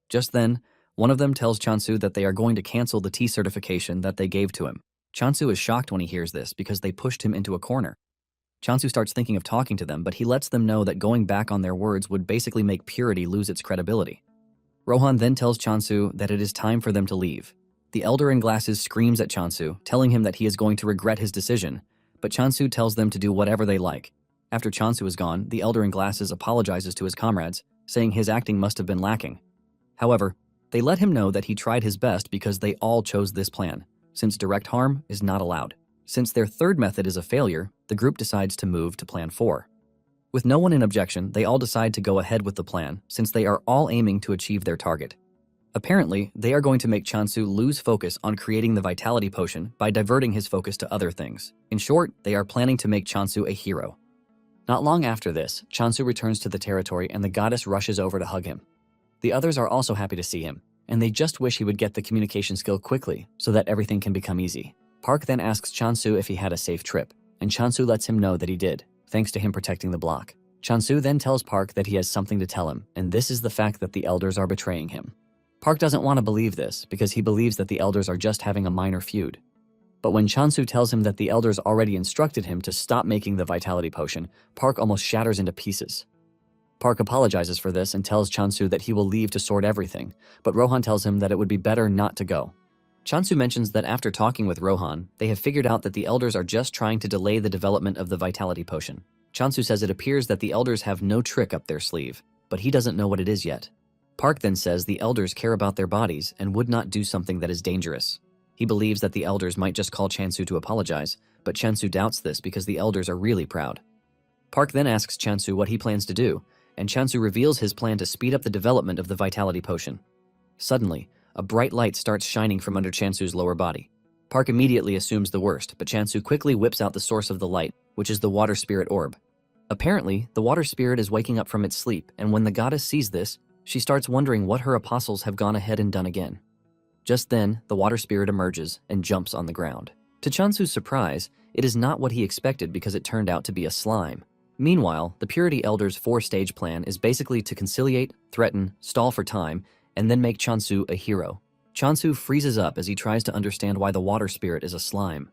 Just then, one of them tells Chansu that they are going to cancel the tea certification that they gave to him. Chansu is shocked when he hears this because they pushed him into a corner. Chansu starts thinking of talking to them, but he lets them know that going back on their words would basically make purity lose its credibility. Rohan then tells Chansu that it is time for them to leave. The elder in glasses screams at Chansu, telling him that he is going to regret his decision, but Chansu tells them to do whatever they like. After Chansu is gone, the elder in glasses apologizes to his comrades, saying his acting must have been lacking. However, they let him know that he tried his best because they all chose this plan, since direct harm is not allowed. Since their third method is a failure, the group decides to move to Plan 4. With no one in objection, they all decide to go ahead with the plan, since they are all aiming to achieve their target. Apparently, they are going to make Chansu lose focus on creating the vitality potion by diverting his focus to other things. In short, they are planning to make Chansu a hero. Not long after this, Chansu returns to the territory and the goddess rushes over to hug him. The others are also happy to see him, and they just wish he would get the communication skill quickly so that everything can become easy. Park then asks Chansu if he had a safe trip, and Chansu lets him know that he did, thanks to him protecting the block. Chansu then tells Park that he has something to tell him, and this is the fact that the elders are betraying him. Park doesn't want to believe this because he believes that the elders are just having a minor feud. But when Chansu tells him that the elders already instructed him to stop making the vitality potion, Park almost shatters into pieces. Park apologizes for this and tells Chansu that he will leave to sort everything, but Rohan tells him that it would be better not to go. Chansu mentions that after talking with Rohan, they have figured out that the elders are just trying to delay the development of the vitality potion. Chansu says it appears that the elders have no trick up their sleeve, but he doesn't know what it is yet. Park then says the elders care about their bodies and would not do something that is dangerous. He believes that the elders might just call Chansu to apologize, but Chansu doubts this because the elders are really proud. Park then asks Chansu what he plans to do, and Chansu reveals his plan to speed up the development of the vitality potion. Suddenly, a bright light starts shining from under Chansu's lower body. Park immediately assumes the worst, but Chansu quickly whips out the source of the light, which is the water spirit orb. Apparently, the water spirit is waking up from its sleep, and when the goddess sees this, she starts wondering what her apostles have gone ahead and done again. Just then, the water spirit emerges and jumps on the ground. To Chansu's surprise, it is not what he expected because it turned out to be a slime. Meanwhile, the Purity Elder's 4-stage plan is basically to conciliate, threaten, stall for time, and then make Chansu a hero. Chansu freezes up as he tries to understand why the water spirit is a slime.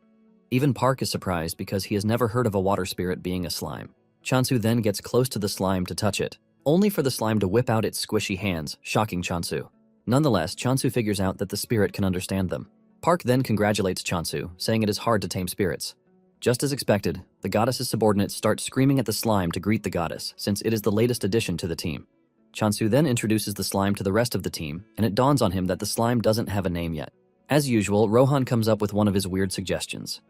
Even Park is surprised because he has never heard of a water spirit being a slime. Chansu then gets close to the slime to touch it, only for the slime to whip out its squishy hands, shocking Chansu. Nonetheless, Chansu figures out that the spirit can understand them. Park then congratulates Chansu, saying it is hard to tame spirits. Just as expected, the goddess's subordinates start screaming at the slime to greet the goddess, since it is the latest addition to the team. Chansu then introduces the slime to the rest of the team, and it dawns on him that the slime doesn't have a name yet. As usual, Rohan comes up with one of his weird suggestions.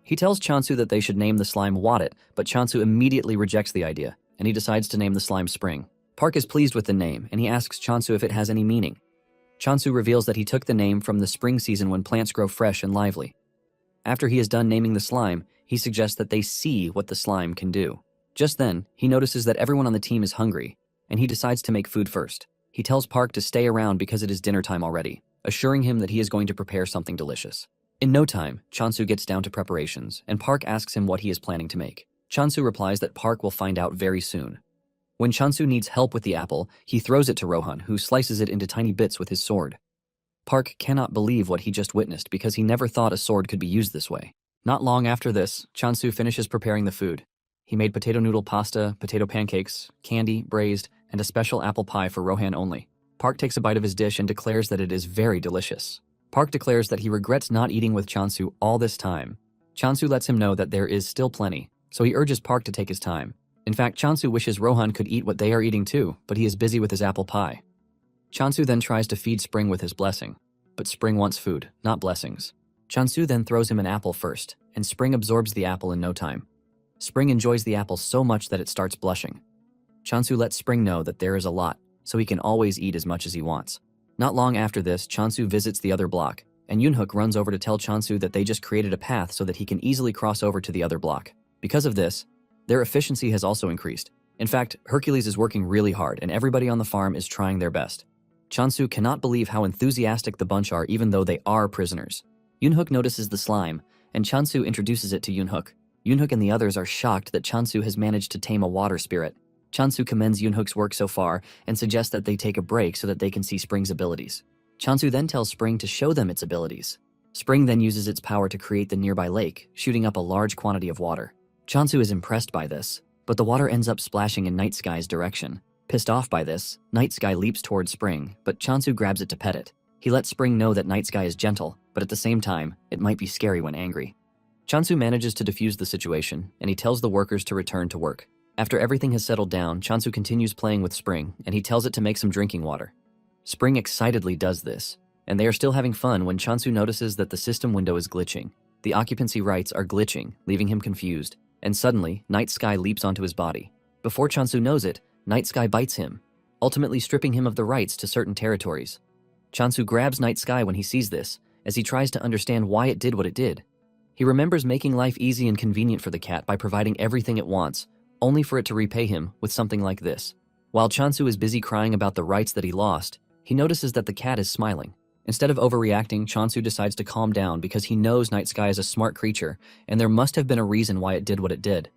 He tells Chansu that they should name the slime Wadit, but Chansu immediately rejects the idea, and he decides to name the slime Spring. Park is pleased with the name, and he asks Chansu if it has any meaning. Chansu reveals that he took the name from the spring season when plants grow fresh and lively. After he is done naming the slime, he suggests that they see what the slime can do. Just then, he notices that everyone on the team is hungry, and he decides to make food first. He tells Park to stay around because it is dinner time already, assuring him that he is going to prepare something delicious. In no time, Chansu gets down to preparations, and Park asks him what he is planning to make. Chansu replies that Park will find out very soon. When Chansu needs help with the apple, he throws it to Rohan, who slices it into tiny bits with his sword. Park cannot believe what he just witnessed because he never thought a sword could be used this way. Not long after this, Chansu finishes preparing the food. He made potato noodle pasta, potato pancakes, candy, braised, and a special apple pie for Rohan only. Park takes a bite of his dish and declares that it is very delicious. Park declares that he regrets not eating with Chansu all this time. Chansu lets him know that there is still plenty, so he urges Park to take his time. In fact, Chansu wishes Rohan could eat what they are eating too, but he is busy with his apple pie. Chansu then tries to feed Spring with his blessing, but Spring wants food, not blessings. Chansu then throws him an apple first, and Spring absorbs the apple in no time. Spring enjoys the apple so much that it starts blushing. Chansu lets Spring know that there is a lot, so he can always eat as much as he wants. Not long after this, Chansu visits the other block, and Yoonhook runs over to tell Chansu that they just created a path so that he can easily cross over to the other block. Because of this, their efficiency has also increased. In fact, Hercules is working really hard, and everybody on the farm is trying their best. Chansu cannot believe how enthusiastic the bunch are even though they are prisoners. Yoonhook notices the slime, and Chansu introduces it to Yoonhook. Yoonhook and the others are shocked that Chansu has managed to tame a water spirit. Chansu commends Yoonhook's work so far and suggests that they take a break so that they can see Spring's abilities. Chansu then tells Spring to show them its abilities. Spring then uses its power to create the nearby lake, shooting up a large quantity of water. Chansu is impressed by this, but the water ends up splashing in Night Sky's direction. Pissed off by this, Night Sky leaps towards Spring, but Chansu grabs it to pet it. He lets Spring know that Night Sky is gentle, but at the same time, it might be scary when angry. Chansu manages to defuse the situation, and he tells the workers to return to work. After everything has settled down, Chansu continues playing with Spring, and he tells it to make some drinking water. Spring excitedly does this, and they are still having fun when Chansu notices that the system window is glitching. The occupancy rights are glitching, leaving him confused, and suddenly, Night Sky leaps onto his body. Before Chansu knows it, Night Sky bites him, ultimately stripping him of the rights to certain territories. Chansu grabs Night Sky when he sees this, as he tries to understand why it did what it did. He remembers making life easy and convenient for the cat by providing everything it wants, only for it to repay him with something like this. While Chansu is busy crying about the rights that he lost, He notices that the cat is smiling. Instead of overreacting, Chansu decides to calm down because he knows Night Sky is a smart creature and there must have been a reason why it did what it did.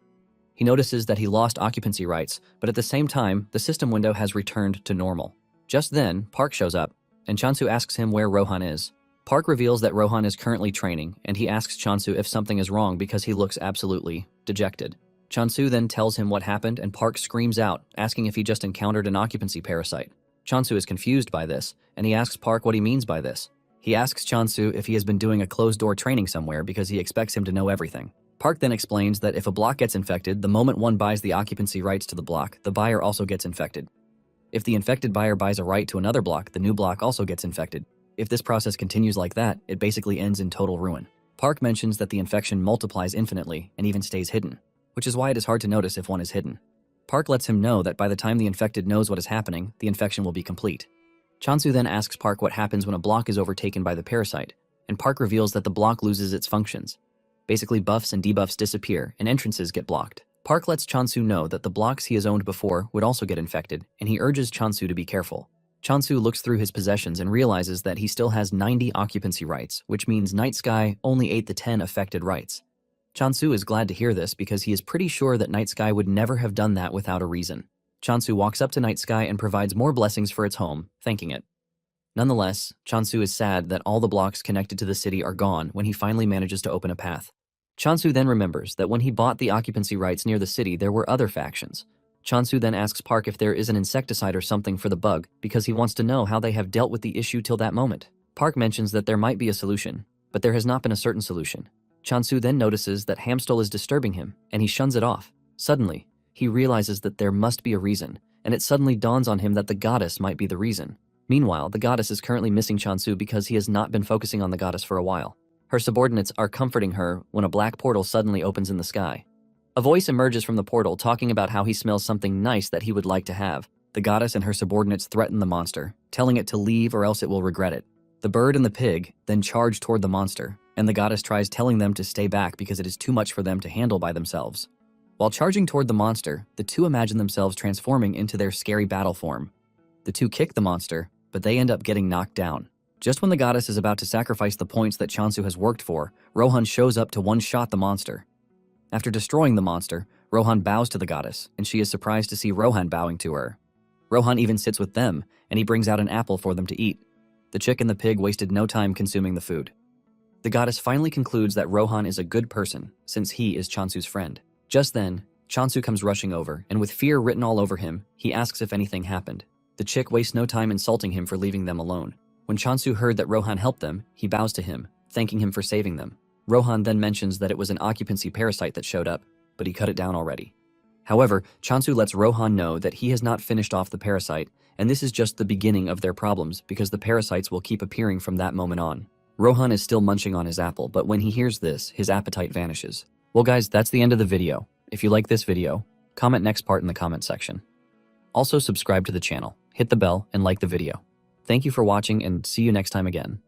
He notices that he lost occupancy rights, but at the same time, the system window has returned to normal. Just then, Park shows up, and Chansu asks him where Rohan is. Park reveals that Rohan is currently training, and he asks Chansu if something is wrong because he looks absolutely dejected. Chansu then tells him what happened, and Park screams out, asking if he just encountered an occupancy parasite. Chansu is confused by this, and he asks Park what he means by this. He asks Chansu if he has been doing a closed-door training somewhere because he expects him to know everything. Park then explains that if a block gets infected, the moment one buys the occupancy rights to the block, the buyer also gets infected. If the infected buyer buys a right to another block, the new block also gets infected. If this process continues like that, it basically ends in total ruin. Park mentions that the infection multiplies infinitely and even stays hidden, which is why it is hard to notice if one is hidden. Park lets him know that by the time the infected knows what is happening, the infection will be complete. Chansu then asks Park what happens when a block is overtaken by the parasite, and Park reveals that the block loses its functions. Basically, buffs and debuffs disappear and entrances get blocked. Park lets Chansu know that the blocks he has owned before would also get infected, and he urges Chansu to be careful. Chansu looks through his possessions and realizes that he still has 90 occupancy rights, which means Night Sky only ate the 10 affected rights. Chansu is glad to hear this because he is pretty sure that Night Sky would never have done that without a reason. Chansu walks up to Night Sky and provides more blessings for its home, thanking it. Nonetheless, Chansu is sad that all the blocks connected to the city are gone when he finally manages to open a path. Chansu then remembers that when he bought the occupancy rights near the city, there were other factions. Chansu then asks Park if there is an insecticide or something for the bug because he wants to know how they have dealt with the issue till that moment. Park mentions that there might be a solution, but there has not been a certain solution. Chansu then notices that Hamstol is disturbing him, and he shuns it off. Suddenly, he realizes that there must be a reason, and it suddenly dawns on him that the goddess might be the reason. Meanwhile, the goddess is currently missing Chansu because he has not been focusing on the goddess for a while. Her subordinates are comforting her when a black portal suddenly opens in the sky. A voice emerges from the portal talking about how he smells something nice that he would like to have. The goddess and her subordinates threaten the monster, telling it to leave or else it will regret it. The bird and the pig then charge toward the monster, and the goddess tries telling them to stay back because it is too much for them to handle by themselves. While charging toward the monster, the two imagine themselves transforming into their scary battle form. The two kick the monster, but they end up getting knocked down. Just when the goddess is about to sacrifice the points that Chansu has worked for, Rohan shows up to one-shot the monster. After destroying the monster, Rohan bows to the goddess, and she is surprised to see Rohan bowing to her. Rohan even sits with them, and he brings out an apple for them to eat. The chick and the pig wasted no time consuming the food. The goddess finally concludes that Rohan is a good person, since he is Chansu's friend. Just then, Chansu comes rushing over, and with fear written all over him, he asks if anything happened. The chick wastes no time insulting him for leaving them alone. When Chansu heard that Rohan helped them, he bows to him, thanking him for saving them. Rohan then mentions that it was an occupancy parasite that showed up, but he cut it down already. However, Chansu lets Rohan know that he has not finished off the parasite, and this is just the beginning of their problems because the parasites will keep appearing from that moment on. Rohan is still munching on his apple, but when he hears this, his appetite vanishes. Well guys, that's the end of the video. If you like this video, comment next part in the comment section. Also subscribe to the channel, hit the bell, and like the video. Thank you for watching and see you next time again.